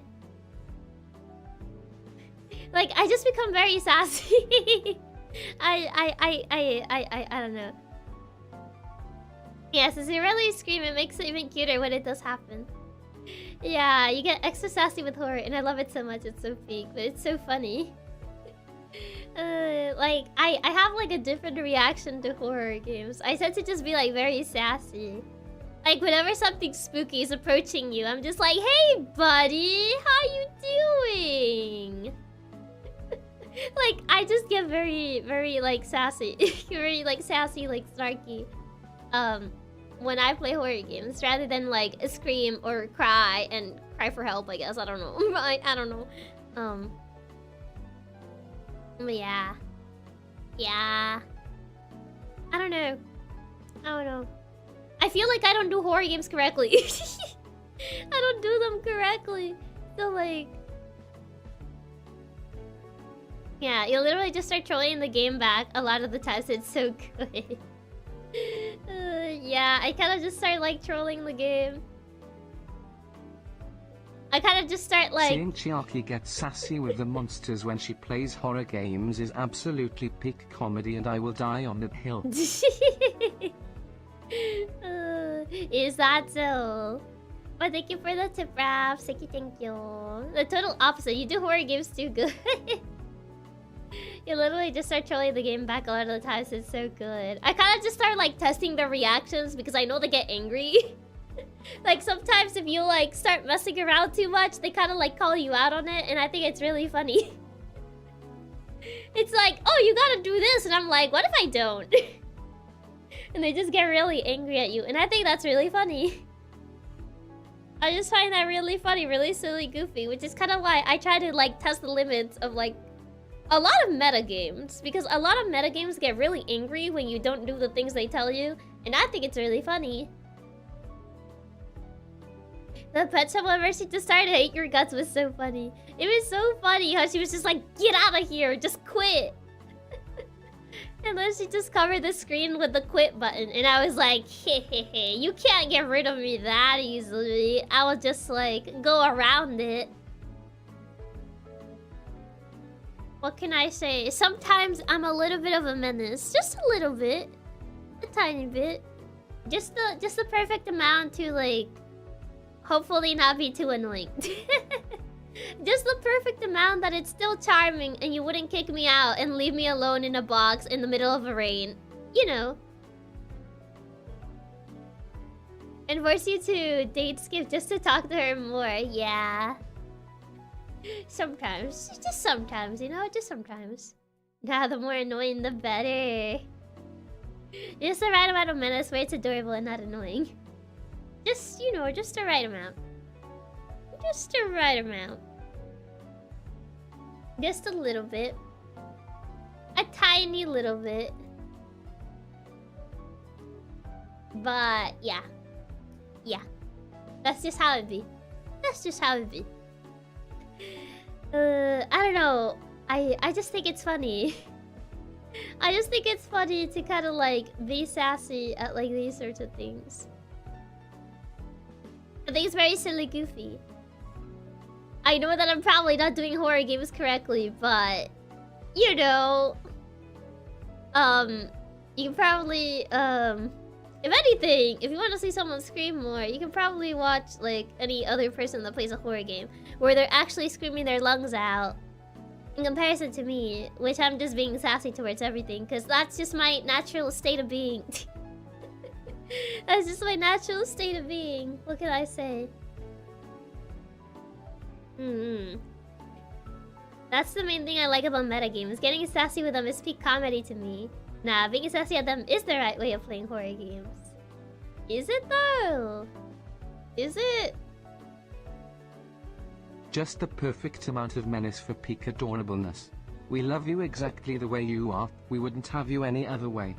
Like, I just become very sassy. I don't know. Yes, as you really scream, it makes it even cuter when it does happen. Yeah, you get extra sassy with horror, and I love it so much. It's so fake, but it's so funny. Like, I have like a different reaction to horror games. I tend to just be like very sassy. Like, whenever something spooky is approaching you, I'm just like, hey buddy, how you doing? Like, I just get very, very like sassy. Very like sassy, like snarky. When I play horror games, rather than like scream or cry and cry for help, I guess. I don't know. I don't know. But yeah. Yeah. I don't know. I feel like I don't do horror games correctly. I don't do them correctly. So like... Yeah, you literally just start trolling the game back a lot of the times. It's so good. Yeah, I kind of just start like trolling the game. I kind of just start like... Seeing Chiaki get sassy with the monsters when she plays horror games is absolutely peak comedy, and I will die on that hill. Is that so? But thank you for the tip wraps. Thank you. The total opposite. You do horror games too good. You literally just start trolling the game back a lot of the times. It's so good. I kind of just start like testing their reactions because I know they get angry. Like sometimes if you like start messing around too much, they kind of like call you out on it, and I think it's really funny. It's like, oh, you gotta do this, and I'm like, what if I don't? And they just get really angry at you, and I think that's really funny. I just find that really funny, really silly, goofy, which is kind of why I try to like test the limits of like a lot of meta games, because a lot of meta games get really angry when you don't do the things they tell you, and I think it's really funny. The Pet Shop where she just started to hate your guts was so funny. It was so funny how she was just like, get out of here, just quit. And then she just covered the screen with the quit button, and I was like, hey, you can't get rid of me that easily. I will just like go around it. What can I say? Sometimes I'm a little bit of a menace. Just a little bit. A tiny bit. Just the perfect amount to like hopefully not be too annoying. Just the perfect amount that it's still charming and you wouldn't kick me out and leave me alone in a box in the middle of a rain. You know. And force you to date skip just to talk to her more. Yeah. Sometimes. Just sometimes, you know? Just sometimes. Nah, the more annoying, the better. Just the right amount of menace where it's adorable and not annoying. Just, you know, just the right amount. Just the right amount. Just a little bit. A tiny little bit. But, yeah. Yeah. That's just how it be. That's just how it be. I don't know. I just think it's funny. I just think it's funny to kind of like be sassy at like these sorts of things. I think it's very silly, goofy. I know that I'm probably not doing horror games correctly, but you know, you can probably if anything, if you want to see someone scream more, you can probably watch like any other person that plays a horror game where they're actually screaming their lungs out in comparison to me, which I'm just being sassy towards everything because that's just my natural state of being. That's just my natural state of being. What can I say? That's the main thing I like about metagames. Getting sassy with them is peak comedy to me. Nah, being sassy at them is the right way of playing horror games. Is it though? Is it? Just the perfect amount of menace for peak adorableness. We love you exactly the way you are. We wouldn't have you any other way.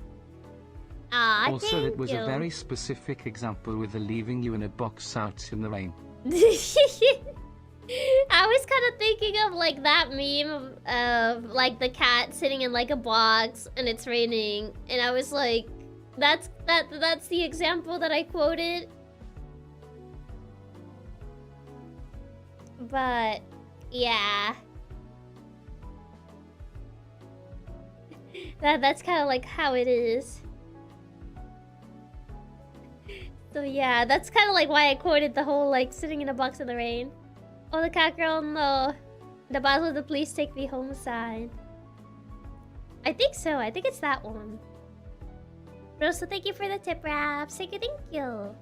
Ah, also, thank it was you. a very specific example with the leaving you in a box out in the rain. I was kind of thinking of like that meme of like the cat sitting in like a box and it's raining, and I was like, that's the example that I quoted. But yeah. That's kind of like how it is. So yeah, that's kind of like why I quoted the whole like sitting in a box in the rain. Oh, the cat girl, no. The boss of the please take me home sign. I think so. I think it's that one. But also, thank you for the tip wraps. Thank you.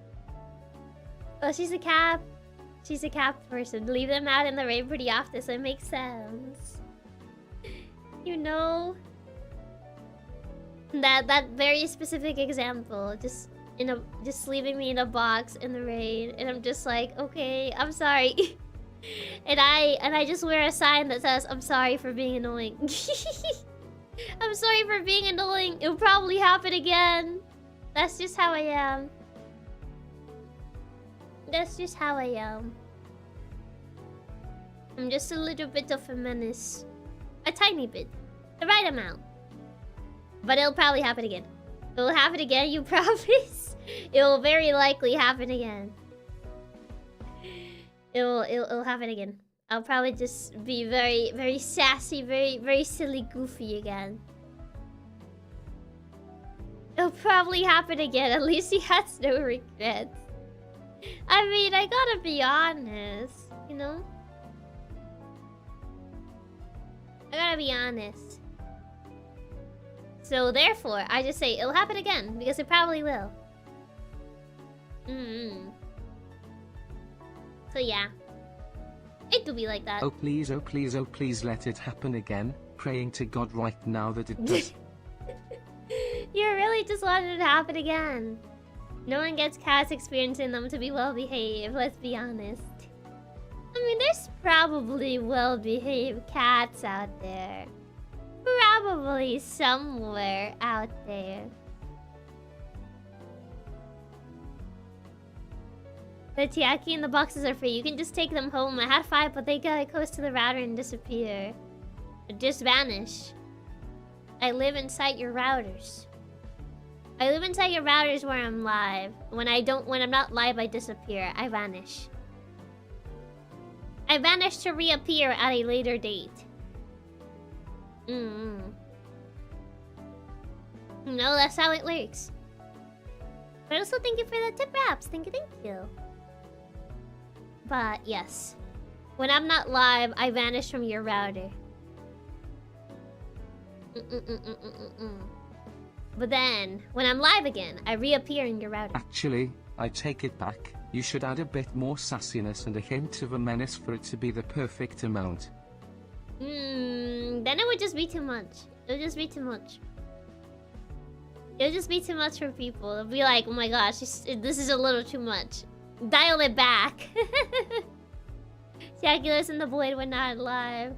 Oh, she's a cat. She's a cat person. Leave them out in the rain pretty often, so it makes sense. You know, that very specific example, just leaving me in a box in the rain, and I'm just like, okay, I'm sorry. and I just wear a sign that says, I'm sorry for being annoying. I'm sorry for being annoying. It'll probably happen again. That's just how I am. That's just how I am. I'm just a little bit of a menace. A tiny bit. The right amount. But it'll probably happen again. It'll happen again, you promise? It will very likely happen again. It'll happen again. I'll probably just be very, very sassy, very silly, goofy again. It'll probably happen again. At least he has no regrets. I mean, I gotta be honest, you know? I gotta be honest. So therefore, I just say it'll happen again, because it probably will. So yeah. It do be like that. Oh please, oh please, oh please let it happen again. Praying to God right now that it does. You really just wanted it to happen again. No one gets cats experiencing them to be well-behaved, let's be honest. I mean, there's probably well-behaved cats out there. Probably somewhere out there. The Chiaki and the boxes are free. You can just take them home. I had 5, but they get close to the router and disappear. Or just vanish. I live inside your routers. I live inside your routers where I'm live. When I'm not live, I disappear. I vanish. I vanish to reappear at a later date. No, that's how it works. But also, thank you for the tip wraps. Thank you. But yes, when I'm not live, I vanish from your router. But then, when I'm live again, I reappear in your router. Actually, I take it back. You should add a bit more sassiness and a hint of a menace for it to be the perfect amount. Then it would just be too much. It would just be too much. It would just be too much for people. It'd be like, oh my gosh, this is a little too much. Dial it back. Jaculus in the void when not live.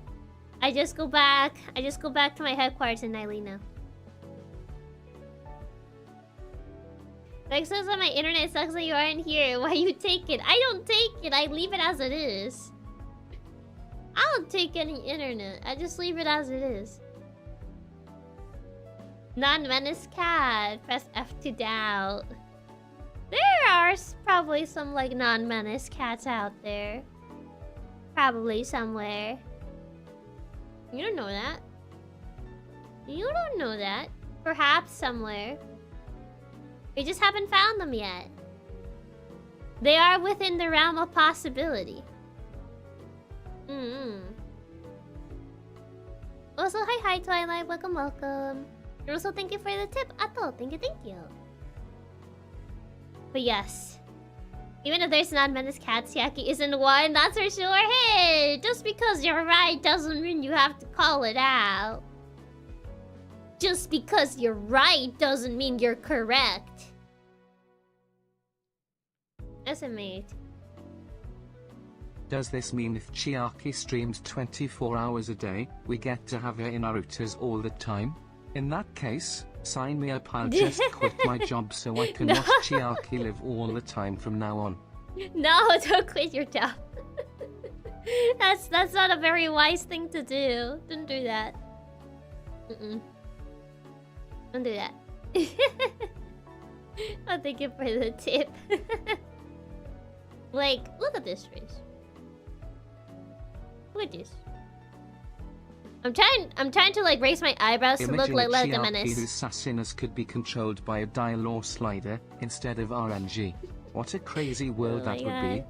I just go back to my headquarters in Nylina. Like says on my internet sucks that you aren't here. Why you take it? I don't take it. I leave it as it is. I don't take any internet. I just leave it as it is. Non-menace cat. Press F to doubt. There are probably some like non-menace cats out there. Probably somewhere. You don't know that. You don't know that. Perhaps somewhere. We just haven't found them yet. They are within the realm of possibility. Also, hi Twilight. Welcome. And also, thank you for the tip, Ato. Thank you. But yes, even if there's non-menace cats, Chiaki isn't one, that's for sure. Hey, just because you're right doesn't mean you have to call it out. Just because you're right doesn't mean you're correct. Estimate. Does this mean if Chiaki streams 24 hours a day, we get to have her in our routers all the time? In that case, sign me up. I'll just quit my job so I can watch Chiaki live all the time from now on. No, don't quit your job. That's not a very wise thing to do. Don't do that. Don't do that. I'll thank you for the tip. Like, look at this face. Look at this. I'm trying to like raise my eyebrows to look Imagine like a a Chiaki menace. whose sassiness could be controlled by a dial or slider instead of RNG. What a crazy world that would be.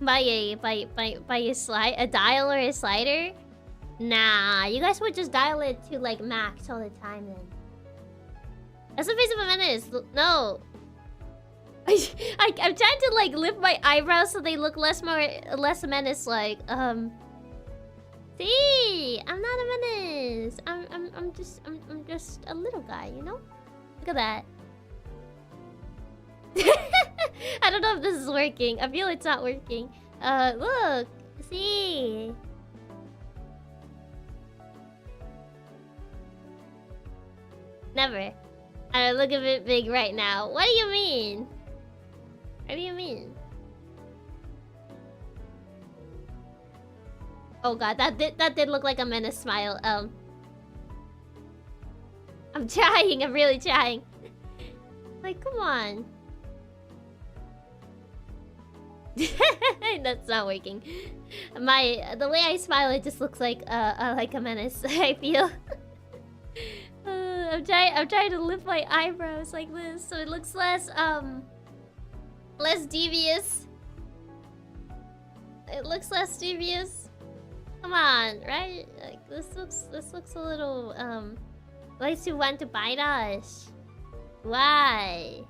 By a dial or a slider? Nah, you guys would just dial it to like max all the time then. That's the face of a menace. No. I'm trying to like lift my eyebrows so they look less menace like. See, I'm not a menace. I'm just a little guy, you know? Look at that. I don't know if this is working. I feel it's not working. Look. See. Never. I look a bit big right now. What do you mean? What do you mean? Oh god, that did look like a menace smile. I'm trying. I'm really trying. Like, come on. That's not working. The way I smile, it just looks like a menace. I feel. I'm trying to lift my eyebrows like this so it looks less devious. It looks less devious. Come on, right? Like this looks a little like you want to bite us. Why?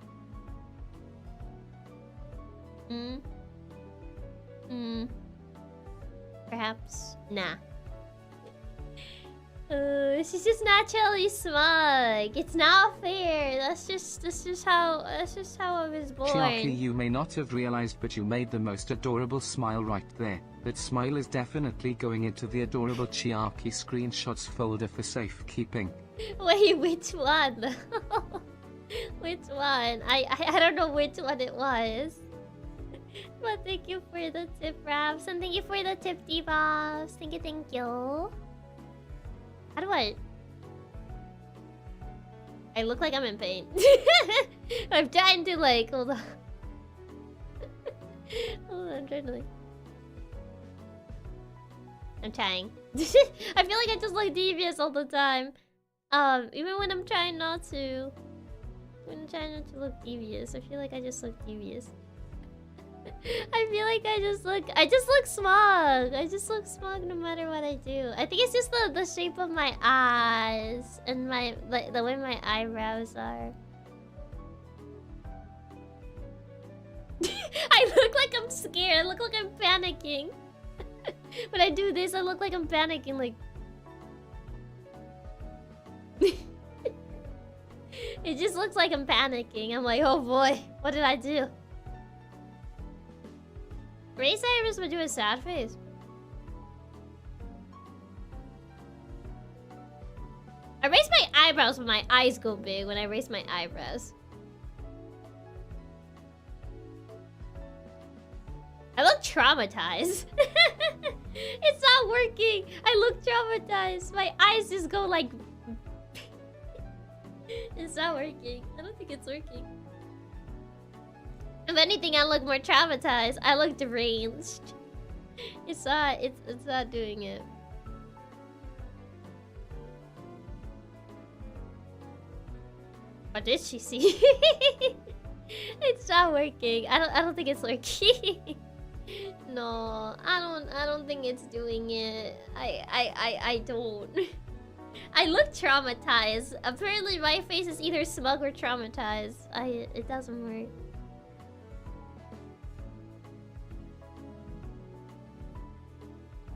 Perhaps. Nah. She's just naturally smug. It's not fair. That's just how I was born. Chiaki, you may not have realized, but you made the most adorable smile right there. That smile is definitely going into the adorable Chiaki screenshots folder for safekeeping. Wait, which one? Which one? I don't know which one it was. But thank you for the tip, Raps, and thank you for the tip, Divas. Thank you. How do I look like I'm in pain. I'm trying to like hold on. Hold on, I'm trying to like. I'm trying. I feel like I just look devious all the time. Even when I'm trying not to. When I'm trying not to look devious, I feel like I just look devious. I feel like I just look smug. I just look smug no matter what I do. I think it's just the shape of my eyes and the way my eyebrows are. I look like I'm scared. I look like I'm panicking. When I do this, I look like I'm panicking. Like it just looks like I'm panicking. I'm like, oh boy, what did I do? Raise eyebrows but do a sad face. I raise my eyebrows but my eyes go big when I raise my eyebrows. I look traumatized. It's not working. I look traumatized. My eyes just go like... It's not working. I don't think it's working. If anything, I look more traumatized. I look deranged. It's not doing it. What did she see? It's not working. I don't think it's working. No, I don't think it's doing it. I don't. I look traumatized. Apparently my face is either smug or traumatized. It doesn't work.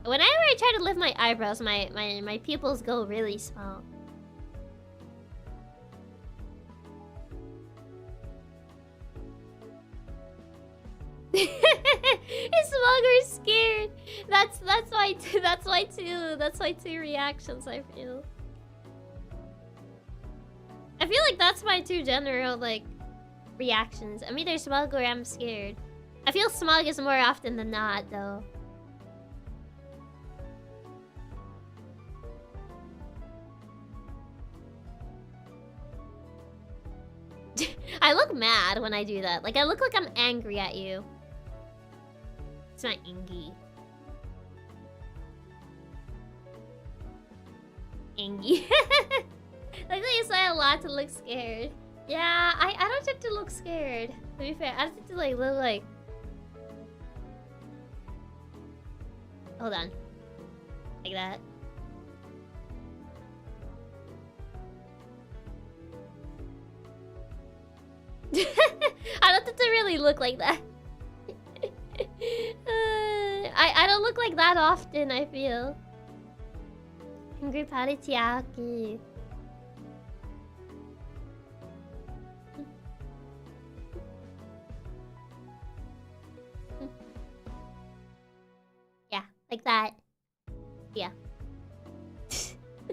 Whenever I try to lift my eyebrows, my pupils go really small. It's smug or scared. That's why two reactions I feel. I feel like that's my two general like reactions. I'm either smug or I'm scared. I feel smug is more often than not though. I look mad when I do that. Like, I look like I'm angry at you. It's not ingy. Angie. Luckily, I saw a lot to look scared. Yeah, I don't tend to look scared. To be fair, I tend to like look like. Hold on, like that. I don't tend to really look like that. I don't look like that often, I feel. Angry Patty Chiaki. Yeah, like that. Yeah.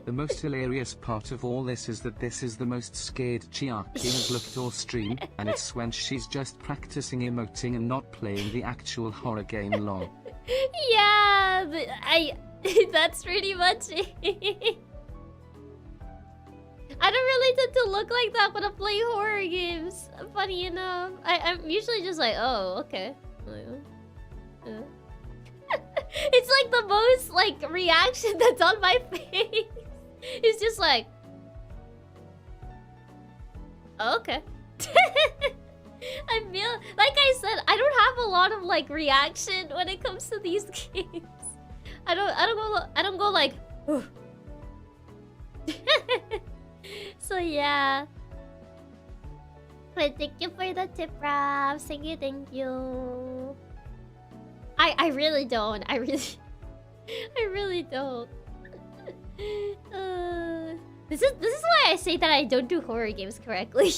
The most hilarious part of all this is that this is the most scared Chiaki has looked all stream, and it's when she's just practicing emoting and not playing the actual horror game lol. Yeah, that's pretty much it. I don't really tend to look like that when I play horror games. Funny enough, I'm usually just like, oh, okay. Yeah. It's like the most like reaction that's on my face. It's just like, oh, okay. I feel like I said, I don't have a lot of like reaction when it comes to these games. I don't go like so yeah. But thank you for the tip, Rav. Thank you. I really don't. I really don't. This is why I say that I don't do horror games correctly.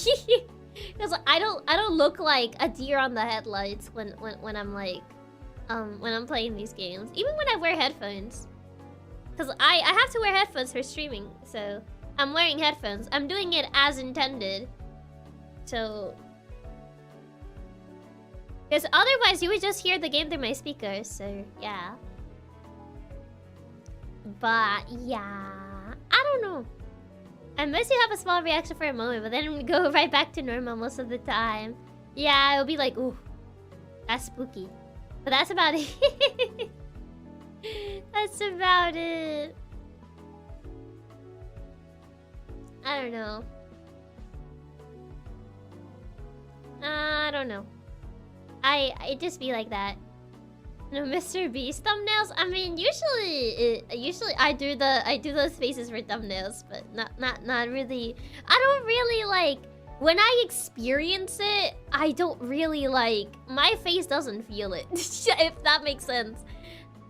Because I don't look like a deer on the headlights when I'm like when I'm playing these games. Even when I wear headphones. Because I have to wear headphones for streaming, so I'm wearing headphones. I'm doing it as intended. So because otherwise you would just hear the game through my speakers, so yeah. But yeah, I don't know. Unless you have a small reaction for a moment, but then we go right back to normal most of the time. Yeah, it'll be like, ooh, that's spooky. But that's about it. That's about it. I don't know. I don't know. It just be like that. No, Mr. Beast thumbnails. I mean, usually I do those faces for thumbnails, but not really. I don't really like when I experience it. I don't really like my face doesn't feel it. If that makes sense.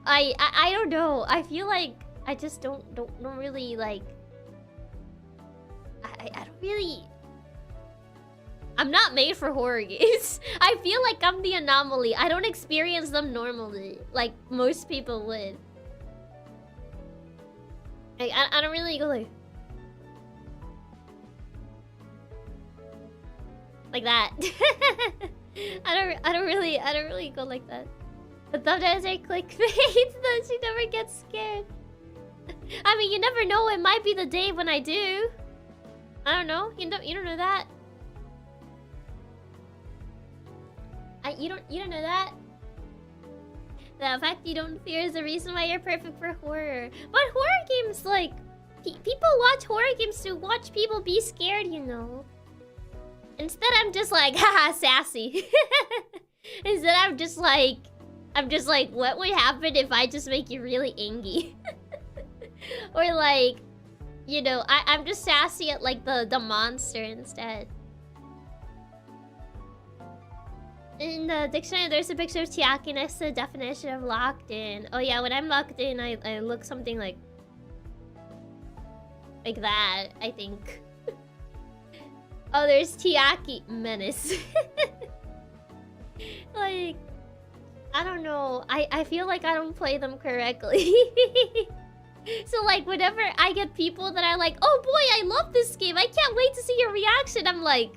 I don't know. I feel like I just don't really like. I don't really. I'm not made for horror games. I feel like I'm the anomaly. I don't experience them normally, like most people would. Like, I don't really go like that. I don't really go like that. The thumbnails are clickbait, though she never gets scared. I mean, you never know. It might be the day when I do. I don't know. You don't know that. You don't know that? The fact you don't fear is the reason why you're perfect for horror. But horror games, like, people watch horror games to watch people be scared, you know. Instead, I'm just like, haha, sassy. Instead, I'm just like, what would happen if I just make you really angry? Or like, you know, I'm just sassy at like the monster instead. In the dictionary, there's a picture of Chiaki next to the definition of locked in. Oh yeah, when I'm locked in, I look something like that, I think. Oh, there's Chiaki menace. Like, I don't know. I feel like I don't play them correctly. So like, whenever I get people that are like, oh boy, I love this game, I can't wait to see your reaction, I'm like...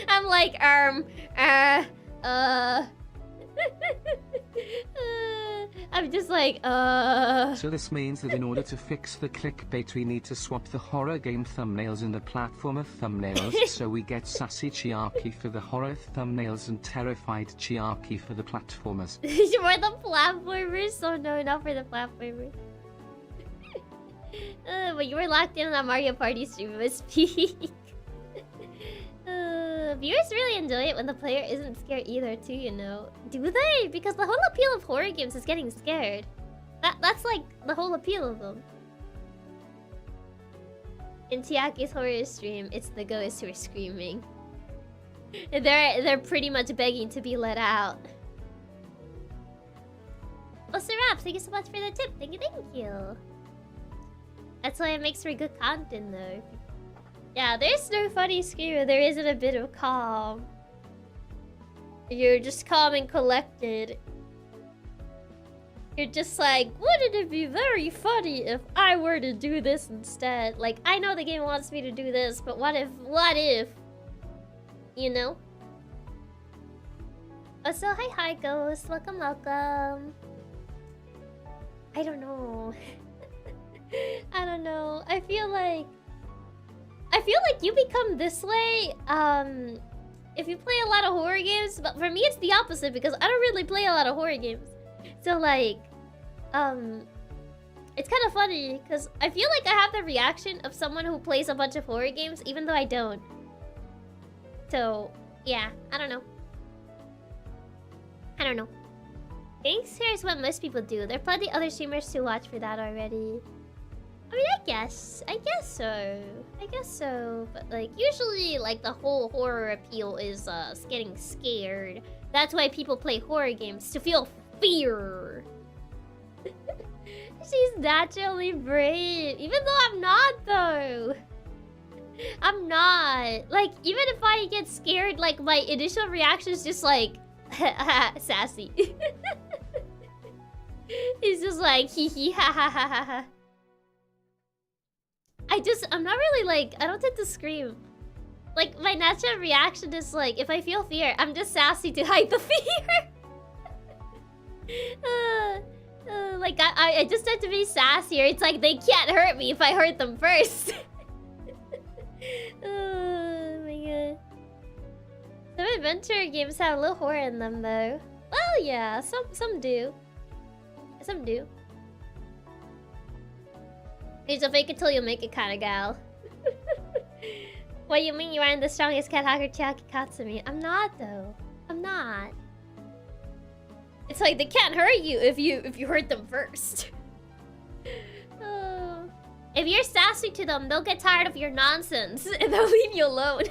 I'm like, I'm just like, So this means that in order to fix the clickbait we need to swap the horror game thumbnails and the platformer thumbnails so we get sassy Chiaki for the horror thumbnails and terrified Chiaki for the platformers. For the platformers? Oh no, not for the platformers. But you were locked in on that Mario Party stream, was peak. Viewers really enjoy it when the player isn't scared either too, you know. Do they? Because the whole appeal of horror games is getting scared. That's like the whole appeal of them. In Chiaki's horror stream, it's the ghosts who are screaming. They're pretty much begging to be let out. Oh, Sir Raps, thank you so much for the tip. Thank you. That's why it makes for good content, though. Yeah, there's no funny screamer. There isn't a bit of calm. You're just calm and collected. You're just like, wouldn't it be very funny if I were to do this instead? Like, I know the game wants me to do this, but what if? You know? Oh, so hi Ghost. Welcome. I don't know. I don't know. I feel like you become this way if you play a lot of horror games, but for me it's the opposite because I don't really play a lot of horror games. So like it's kind of funny because I feel like I have the reaction of someone who plays a bunch of horror games even though I don't. So yeah, I don't know. Thanks, here's what most people do. There are plenty other streamers to watch for that already. I mean, I guess so. But like, usually, like the whole horror appeal is getting scared. That's why people play horror games, to feel fear. She's naturally brave, even though I'm not though. I'm not. Like, even if I get scared, like my initial reaction is just like, sassy. He's just like, hee hee ha ha ha ha ha. I'm not really like, I don't tend to scream. Like, my natural reaction is like, if I feel fear, I'm just sassy to hide the fear. Like, I just tend to be sassier. It's like, they can't hurt me if I hurt them first. Oh my god. Some adventure games have a little horror in them though. Well, yeah, some do. Some do. He's a fake it till you make it kind of gal. What do you mean you aren't the strongest cat hacker, Chiaki Katsumi? I'm not though. I'm not. It's like they can't hurt you if you hurt them first. Oh. If you're sassy to them, they'll get tired of your nonsense and they'll leave you alone.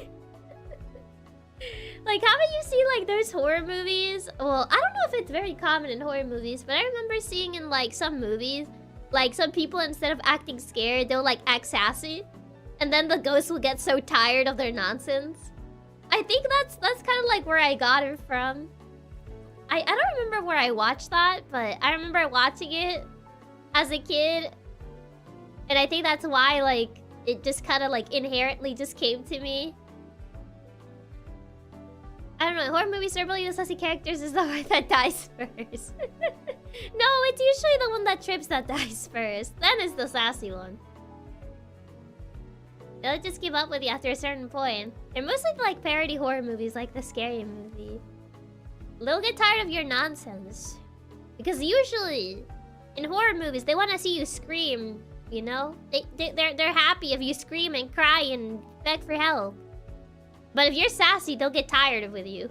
Like, haven't you seen like those horror movies? Well, I don't know if it's very common in horror movies, but I remember seeing in like some movies, like some people instead of acting scared, they'll like act sassy, and then the ghost will get so tired of their nonsense. I think that's kind of like where I got it from. I don't remember where I watched that, but I remember watching it as a kid, and I think that's why like it just kind of like inherently just came to me. I don't know, horror movies normally the sassy characters is the one that dies first. No, it's usually the one that trips that dies first. Then it's the sassy one. They'll just give up with you after a certain point. They're mostly like parody horror movies, like the Scary Movie. They'll get tired of your nonsense. Because usually, in horror movies, they want to see you scream, you know? They're happy if you scream and cry and beg for help. But if you're sassy, they'll get tired of with you.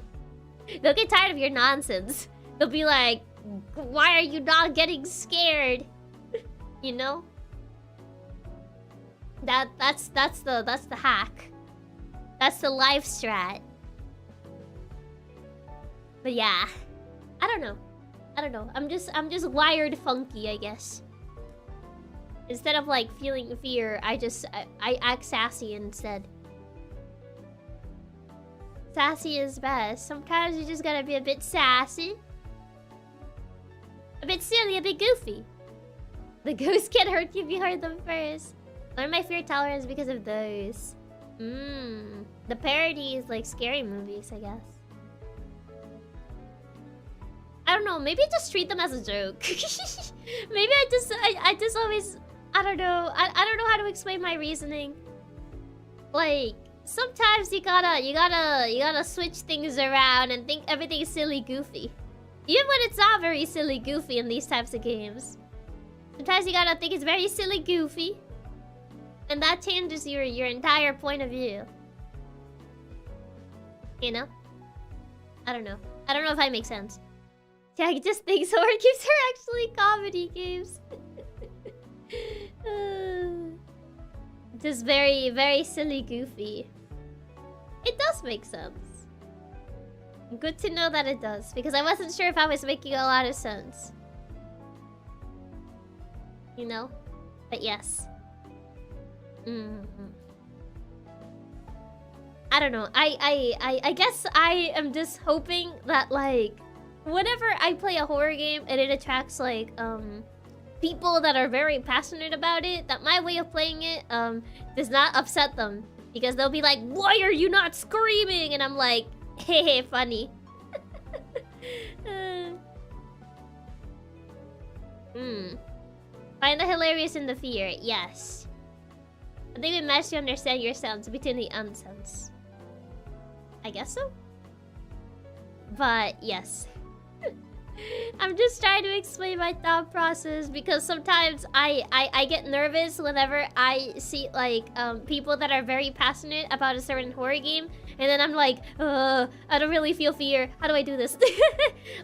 They'll get tired of your nonsense. They'll be like, why are you not getting scared? You know? That's the hack. That's the life strat. But yeah. I don't know. I'm just wired funky, I guess. Instead of like feeling fear, I act sassy instead. Sassy is best. Sometimes you just gotta be a bit sassy. A bit silly, a bit goofy. The ghosts can hurt you if you hurt them first. Learn my fear tolerance because of those. The parody is like scary movies, I guess. I don't know, maybe just treat them as a joke. Maybe I just always, I don't know. I don't know how to explain my reasoning. Like, sometimes you gotta switch things around and think everything is silly goofy. Even when it's not very silly goofy in these types of games. Sometimes you gotta think it's very silly goofy. And that changes your entire point of view. You know? I don't know. I don't know if I make sense. Yeah, I just think horror games are actually comedy games. Just very, very silly goofy. It does make sense. Good to know that it does, because I wasn't sure if I was making a lot of sense. You know? But yes. I don't know. I guess I am just hoping that, like, whenever I play a horror game and it attracts, like, people that are very passionate about it, that my way of playing it does not upset them, because they'll be like, why are you not screaming? And I'm like, hey, funny. Find the hilarious in the fear. Yes, I think we managed to understand your sounds between the unsounds. I guess so. But yes. I'm just trying to explain my thought process, because sometimes I get nervous whenever I see, like, people that are very passionate about a certain horror game, and then I'm like, I don't really feel fear. How do I do this?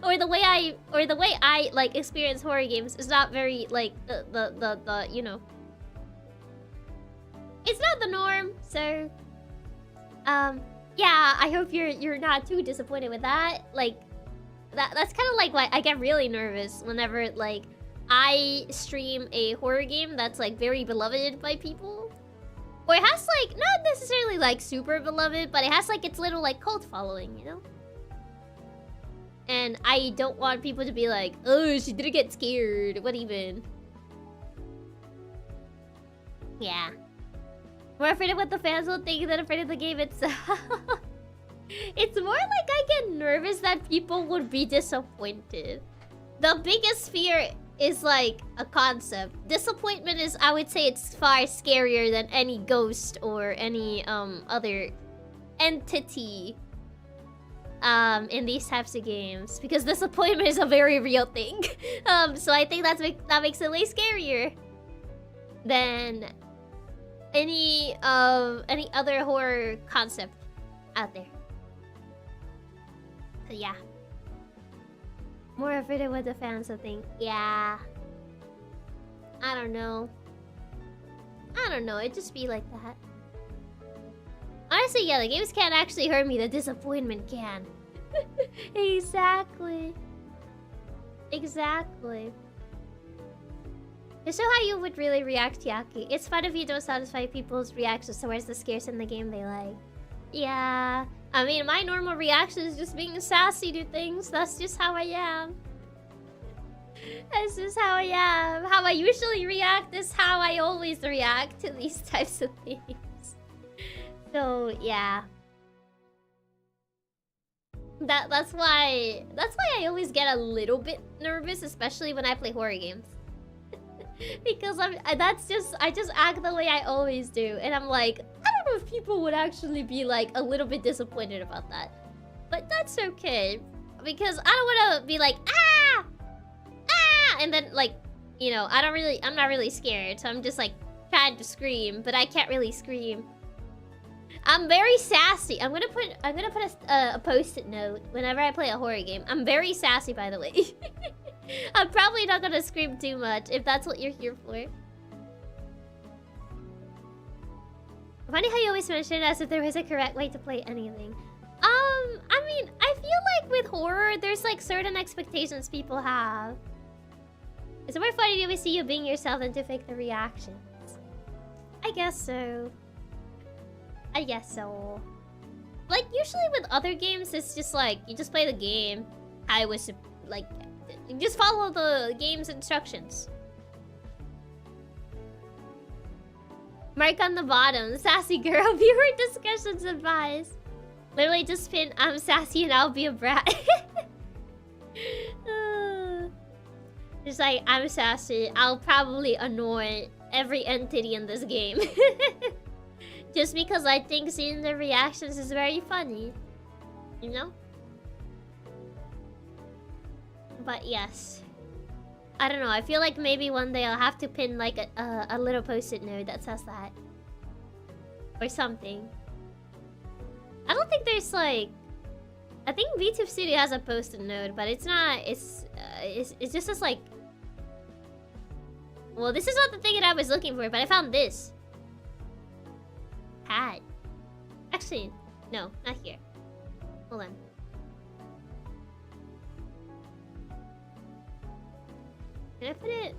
or the way I like experience horror games is not very, like, the you know, it's not the norm. So yeah, I hope you're not too disappointed with that. Like, that's kind of like why I get really nervous whenever, like, I stream a horror game that's, like, very beloved by people. Or it has, like, not necessarily, like, super beloved, but it has, like, its little, like, cult following, you know? And I don't want people to be like, oh, she didn't get scared. What even? Yeah. More afraid of what the fans will think than afraid of the game itself. It's more like I get nervous that people would be disappointed. The biggest fear is, like, a concept. Disappointment is, I would say, it's far scarier than any ghost or any other entity in these types of games, because disappointment is a very real thing. So I think that makes it way scarier than any other horror concept out there. So yeah. More afraid of what the fans will think. Yeah. I don't know. It just be like that. Honestly, yeah, the games can't actually hurt me. The disappointment can. Exactly. Just show how you would really react, Chiaki. It's fun if you don't satisfy people's reactions towards the scares in the game they like. Yeah. I mean, my normal reaction is just being sassy to things. That's just how I am. That's just how I am. How I usually react is how I always react to these types of things. So, yeah. That's why I always get a little bit nervous, especially when I play horror games. Because I just act the way I always do, and I'm like, I don't know if people would actually be, like, a little bit disappointed about that. But that's okay, because I don't want to be like, ah, and then, like, you know, I'm not really scared, so I'm just, like, trying to scream, but I can't really scream. I'm very sassy. I'm gonna put a post-it note whenever I play a horror game. I'm very sassy, by the way. I'm probably not gonna scream too much if that's what you're here for. Funny how you always mention it as if there was a correct way to play anything. I mean, I feel like with horror, there's, like, certain expectations people have. It's more funny to always see you being yourself than to fake the reactions. I guess so. Like, usually with other games, it's just like, you just play the game. I was, like, you just follow the game's instructions. Mark on the bottom, sassy girl, viewer discussions advice. Literally just pin, I'm sassy and I'll be a brat. It's like, I'm sassy. I'll probably annoy every entity in this game. Just because I think seeing their reactions is very funny. You know? But yes. I don't know. I feel like maybe one day I'll have to pin like a little post-it note that says that. Or something. I don't think there's like... I think VTube Studio has a post-it note, but it's not... It's just as like... Well, this is not the thing that I was looking for, but I found this. Hat. Actually, no, not here. Hold on. Can I put it?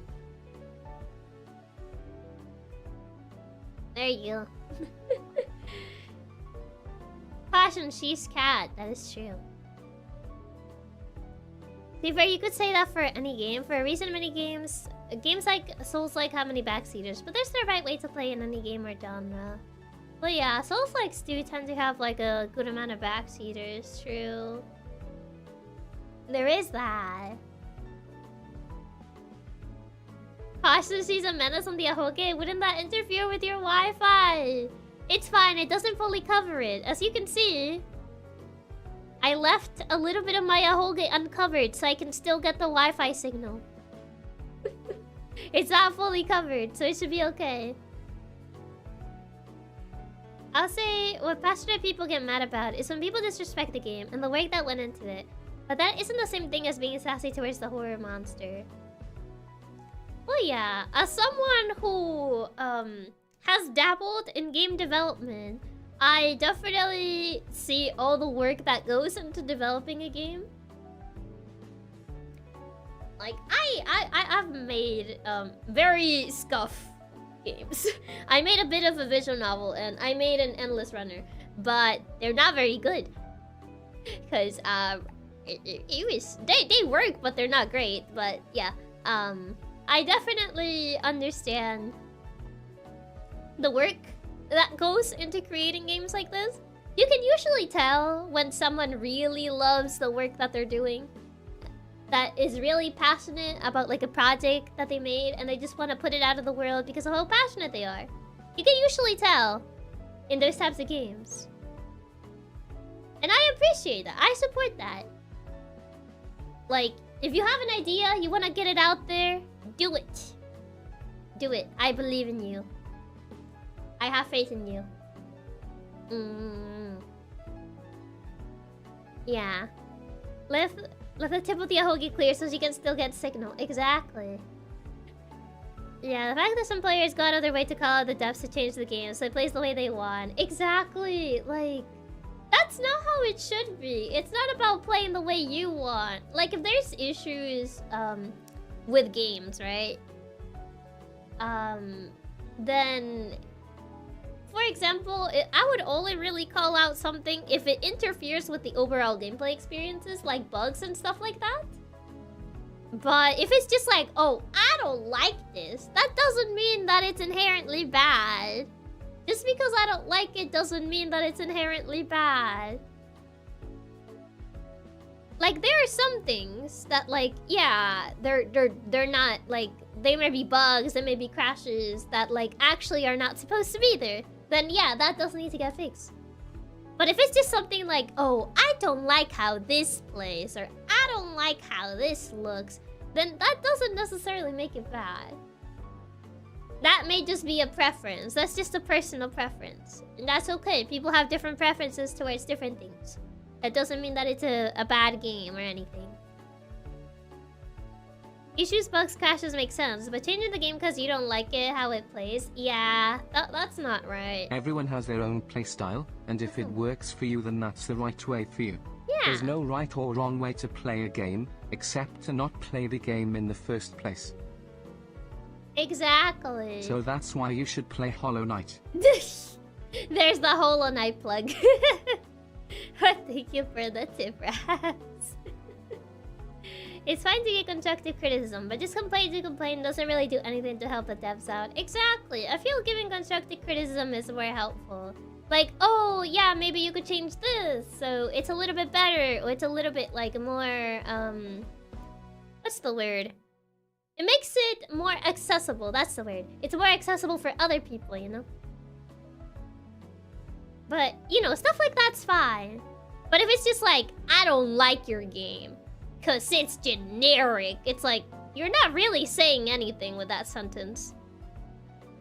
There you go. Fashion, she's cat. That is true. Fair, you could say that for any game. For recent mini games like Souls-like have many backseaters, but there's the right way to play in any game or genre. But yeah, Souls-likes do tend to have like a good amount of backseaters. True. There is that. Fashion, she's a menace on the Ahoge. Wouldn't that interfere with your Wi-Fi? It's fine. It doesn't fully cover it. As you can see, I left a little bit of my Ahoge uncovered so I can still get the Wi-Fi signal. It's not fully covered, so it should be okay. I'll say what passionate people get mad about is when people disrespect the game and the work that went into it. But that isn't the same thing as being sassy towards the horror monster. Well, yeah, as someone who has dabbled in game development, I definitely see all the work that goes into developing a game. Like, I've made very scuff games. I made a bit of a visual novel and I made an endless runner, but they're not very good. Because they work, but they're not great. But yeah, I definitely understand the work that goes into creating games like this. You can usually tell when someone really loves the work that they're doing, that is really passionate about like a project that they made and they just want to put it out of the world because of how passionate they are. You can usually tell in those types of games. And I appreciate that. I support that. Like, if you have an idea, you want to get it out there, do it. Do it. I believe in you. I have faith in you. Yeah. Let the tip of the Ahoge clear so she can still get signal. Exactly. Yeah, the fact that some players go out of their way to call out the devs to change the game so it plays the way they want. Exactly. Like, that's not how it should be. It's not about playing the way you want. Like, if there's issues with games, right? Then, for example, I would only really call out something if it interferes with the overall gameplay experiences, like bugs and stuff like that. But if it's just like, oh, I don't like this, that doesn't mean that it's inherently bad. Just because I don't like it doesn't mean that it's inherently bad. Like, there are some things that, like, yeah, they're not, like, they may be bugs, they may be crashes that, like, actually are not supposed to be there. Then, yeah, that does need to get fixed. But if it's just something like, oh, I don't like how this plays, or I don't like how this looks, then that doesn't necessarily make it bad. That may just be a preference. That's just a personal preference. And that's okay. People have different preferences towards different things. That doesn't mean that it's a bad game or anything. Issues, bugs, crashes make sense, but changing the game because you don't like it, how it plays, yeah, that's not right. Everyone has their own playstyle, and if it works for you, then that's the right way for you. Yeah. There's no right or wrong way to play a game, except to not play the game in the first place. Exactly. So that's why you should play Hollow Knight. There's the Hollow Knight plug. Thank you for the tip, Raz. It's fine to get constructive criticism, but just complain to complain doesn't really do anything to help the devs out. Exactly. I feel giving constructive criticism is more helpful. Like, oh, yeah, maybe you could change this, so it's a little bit better, or it's a little bit, like, more, what's the word? It makes it more accessible. That's the word. It's more accessible for other people, you know? But, you know, stuff like that's fine. But if it's just like, I don't like your game because it's generic, it's like, you're not really saying anything with that sentence.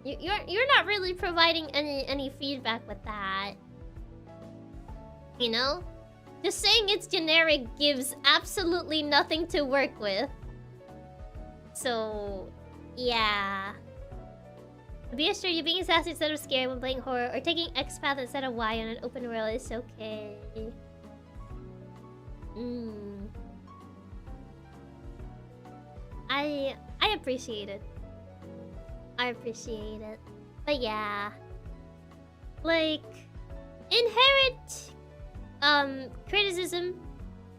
You're not really providing any feedback with that. You know? Just saying it's generic gives absolutely nothing to work with. So, yeah. Be assured you're being sassy instead of scared when playing horror, or taking X path instead of Y on an open world is okay. I appreciate it. I appreciate it. But yeah. Like, inherent criticism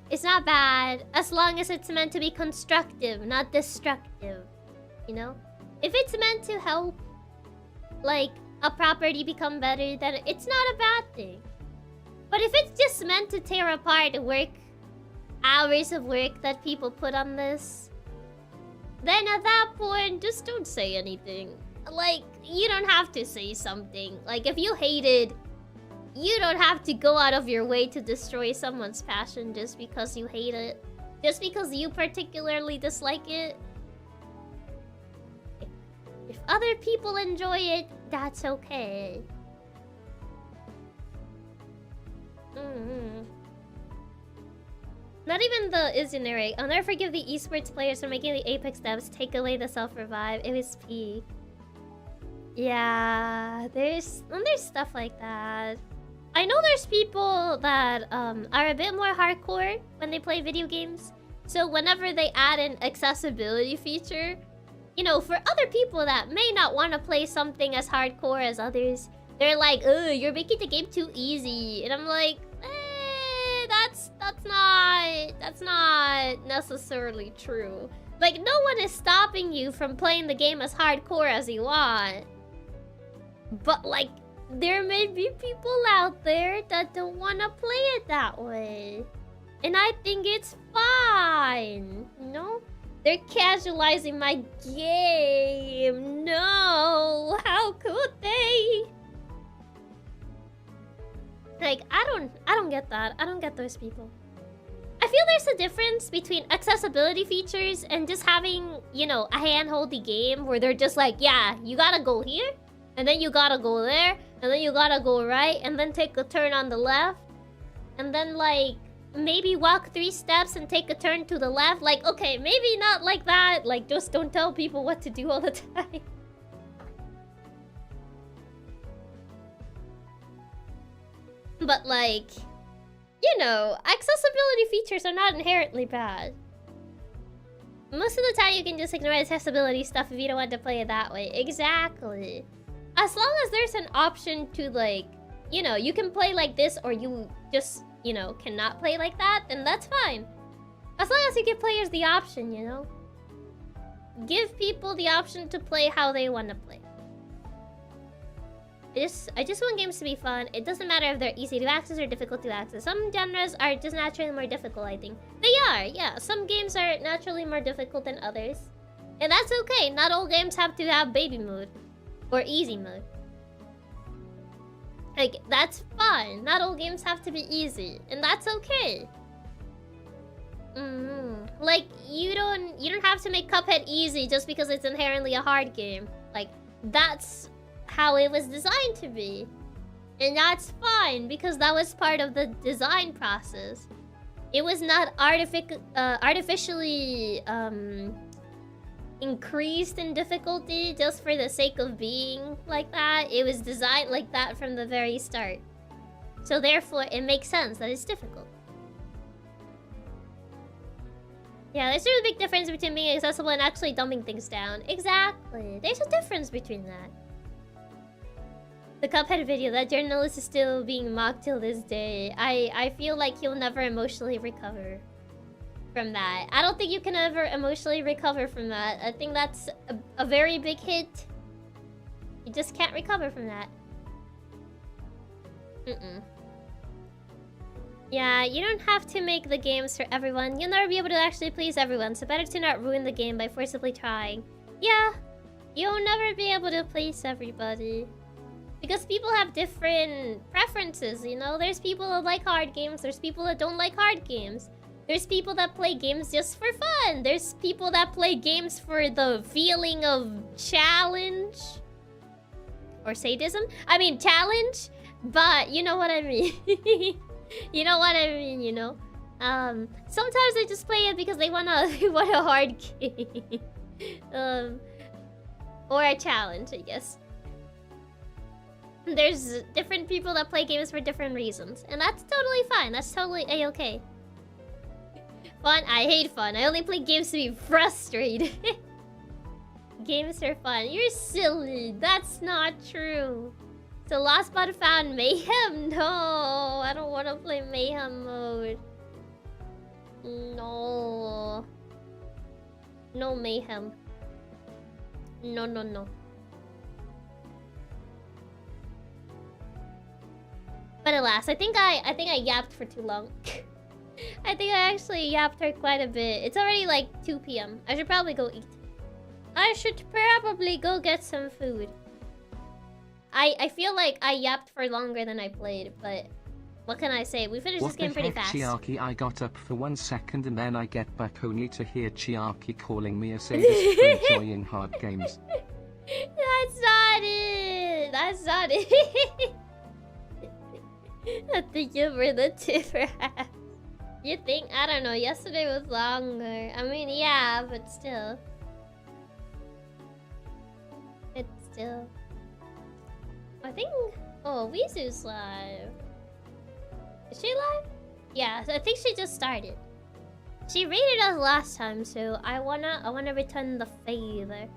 is not bad as long as it's meant to be constructive, not destructive. You know? If it's meant to help, like, a property become better, then it's not a bad thing. But if it's just meant to tear apart the work, hours of work that people put on this, then at that point, just don't say anything. Like, you don't have to say something. Like, if you hate it, you don't have to go out of your way to destroy someone's passion just because you hate it. Just because you particularly dislike it. If other people enjoy it, that's okay. Not even the is generic. I'll never forgive the esports players for making the Apex devs take away the self-revive. It was peak. Yeah, there's stuff like that. I know there's people that are a bit more hardcore when they play video games. So whenever they add an accessibility feature, you know, for other people that may not want to play something as hardcore as others, they're like, "Oh, you're making the game too easy," and I'm like, that's not necessarily true. Like, no one is stopping you from playing the game as hardcore as you want. But, like, there may be people out there that don't want to play it that way. And I think it's fine, you know? They're casualizing my game. No, how could they? Like, I don't get that. I don't get those people. I feel there's a difference between accessibility features and just having, you know, a hand-holdy game where they're just like, yeah, you gotta go here, and then you gotta go there, and then you gotta go right, and then take a turn on the left, and then, like, maybe walk 3 steps and take a turn to the left. Like, okay, maybe not like that. Like, just don't tell people what to do all the time. But, like, you know, accessibility features are not inherently bad. Most of the time you can just ignore accessibility stuff if you don't want to play it that way. Exactly. As long as there's an option to, like, you know, you can play like this or you just, you know, cannot play like that, then that's fine. As long as you give players the option, you know? Give people the option to play how they want to play. I just want games to be fun. It doesn't matter if they're easy to access or difficult to access. Some genres are just naturally more difficult, I think. They are, yeah. Some games are naturally more difficult than others. And that's okay. Not all games have to have baby mode. Or easy mode. Like, that's fine. Not all games have to be easy. And that's okay. Like, you don't have to make Cuphead easy just because it's inherently a hard game. Like, that's how it was designed to be. And that's fine because that was part of the design process. It was not artificially increased in difficulty just for the sake of being like that. It was designed like that from the very start. So therefore, it makes sense that it's difficult. Yeah, there's a really big difference between being accessible and actually dumbing things down. Exactly. There's a difference between that. The Cuphead video, that journalist is still being mocked till this day. I feel like he'll never emotionally recover from that. I don't think you can ever emotionally recover from that. I think that's a very big hit. You just can't recover from that. Yeah, you don't have to make the games for everyone. You'll never be able to actually please everyone, so better to not ruin the game by forcibly trying. Yeah, you'll never be able to please everybody. Because people have different preferences, you know? There's people that like hard games, there's people that don't like hard games. There's people that play games just for fun. There's people that play games for the feeling of challenge. Or sadism? I mean, challenge, but you know what I mean. You know what I mean, you know? Sometimes they just play it because they want a hard game. Or a challenge, I guess. There's different people that play games for different reasons. And that's totally fine. That's totally a-okay. Fun? I hate fun. I only play games to be frustrated. Games are fun. You're silly. That's not true. So lost but found mayhem? No, I don't want to play mayhem mode. No. No mayhem. No, no, no. But alas, I think I yapped for too long. I think I actually yapped her quite a bit. It's already like 2 p.m. I should probably go eat. I should probably go get some food. I feel like I yapped for longer than I played, but what can I say? We finished this game pretty fast. Chiaki, I got up for 1 second and then I get back only to hear Chiaki calling me a sadist for enjoying hard games. That's not it. That's not it. I think you were the tipper. You think? I don't know. Yesterday was longer. I mean, yeah, but still. It's still. I think. Oh, Wizu's live. Is she live? Yeah, I think she just started. She rated us last time, so I wanna return the favor.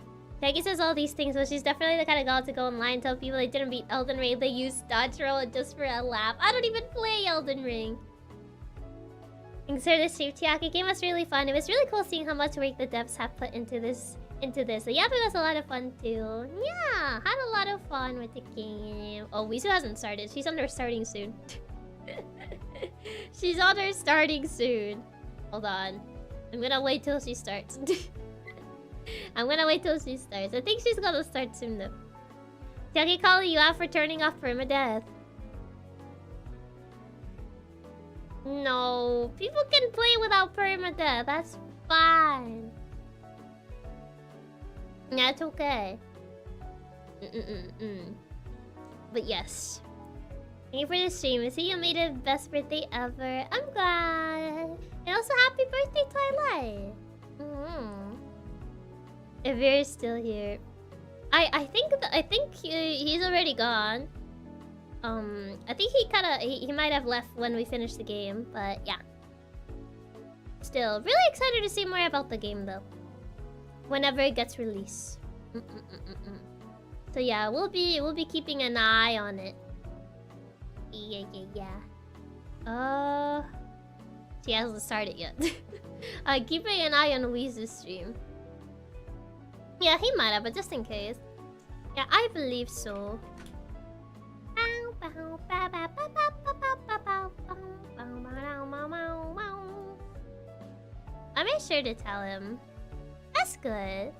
Chiaki says all these things, but she's definitely the kind of girl to go online and tell people they didn't beat Elden Ring. They used dodge roll just for a laugh. I don't even play Elden Ring. Thanks for the stream, Chiaki. Game was really fun. It was really cool seeing how much work the devs have put into this. So yeah, it was a lot of fun too. Yeah, had a lot of fun with the game. Oh, Wizu hasn't started. She's on her starting soon. She's on her starting soon. Hold on. I'm gonna wait till she starts. I'm gonna wait till she starts. I think she's gonna start soon though. Chiaki calling you out for turning off permadeath. No, people can play without permadeath. That's fine. That's okay. But yes. Thank you for the stream. I see you made it best birthday ever. I'm glad. And also happy birthday, Twilight. If you're still here. I think he's already gone. I think he might have left when we finished the game, but yeah. Still, really excited to see more about the game though. Whenever it gets released. So yeah, we'll be keeping an eye on it. Yeah. She hasn't started yet. Keeping an eye on Wizu's stream. Yeah, he might have, but just in case. Yeah, I believe so. I made sure to tell him. That's good.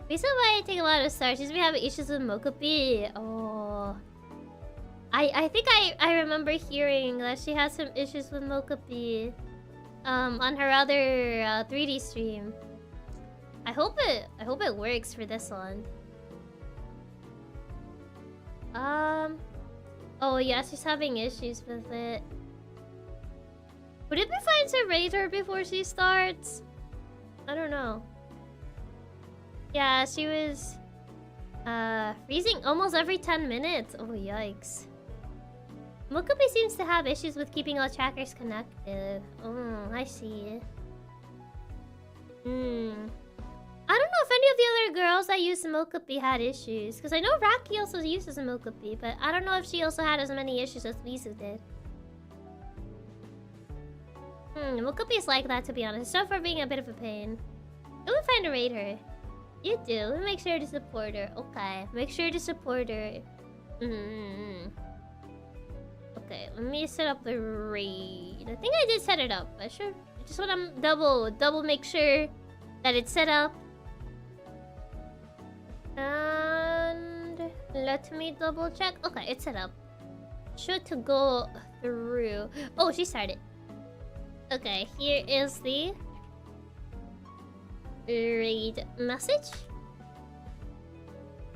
We still might take a lot of stars. She's been having issues with Mokopi. Oh. I think I remember hearing that she has some issues with Mokopi. On her other 3D stream. I hope it works for this one. Oh yeah, she's having issues with it. Would it be fine to raid her before she starts? I don't know. Yeah, she was freezing almost every 10 minutes. Oh yikes. Mokopi seems to have issues with keeping all trackers connected. Oh, I see. I don't know if any of the other girls that used Mokopi had issues. Because I know Raki also uses Mokopi, but I don't know if she also had as many issues as Wizu did. Mokopi's like that, to be honest. Except for being a bit of a pain. It would be fine to raid her. You do. Make sure to support her. Okay. Make sure to support her. Okay, let me set up the raid. I think I did set it up. I just want to double make sure that it's set up. And let me double check. Okay, it's set up. Should to go through. Oh, she started. Okay, here is the raid message.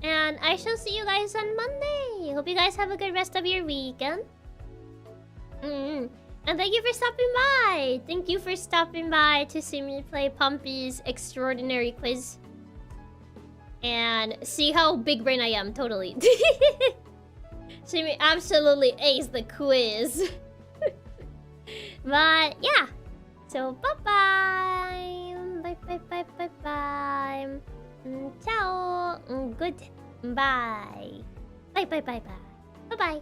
And I shall see you guys on Monday. Hope you guys have a good rest of your weekend. And thank you for stopping by. Thank you for stopping by to see me play Pompy's Extraordinary Quiz. And see how big brain I am, totally. See me absolutely ace the quiz. But yeah. So bye-bye. Bye. Ciao. Good. Bye. Bye. Bye.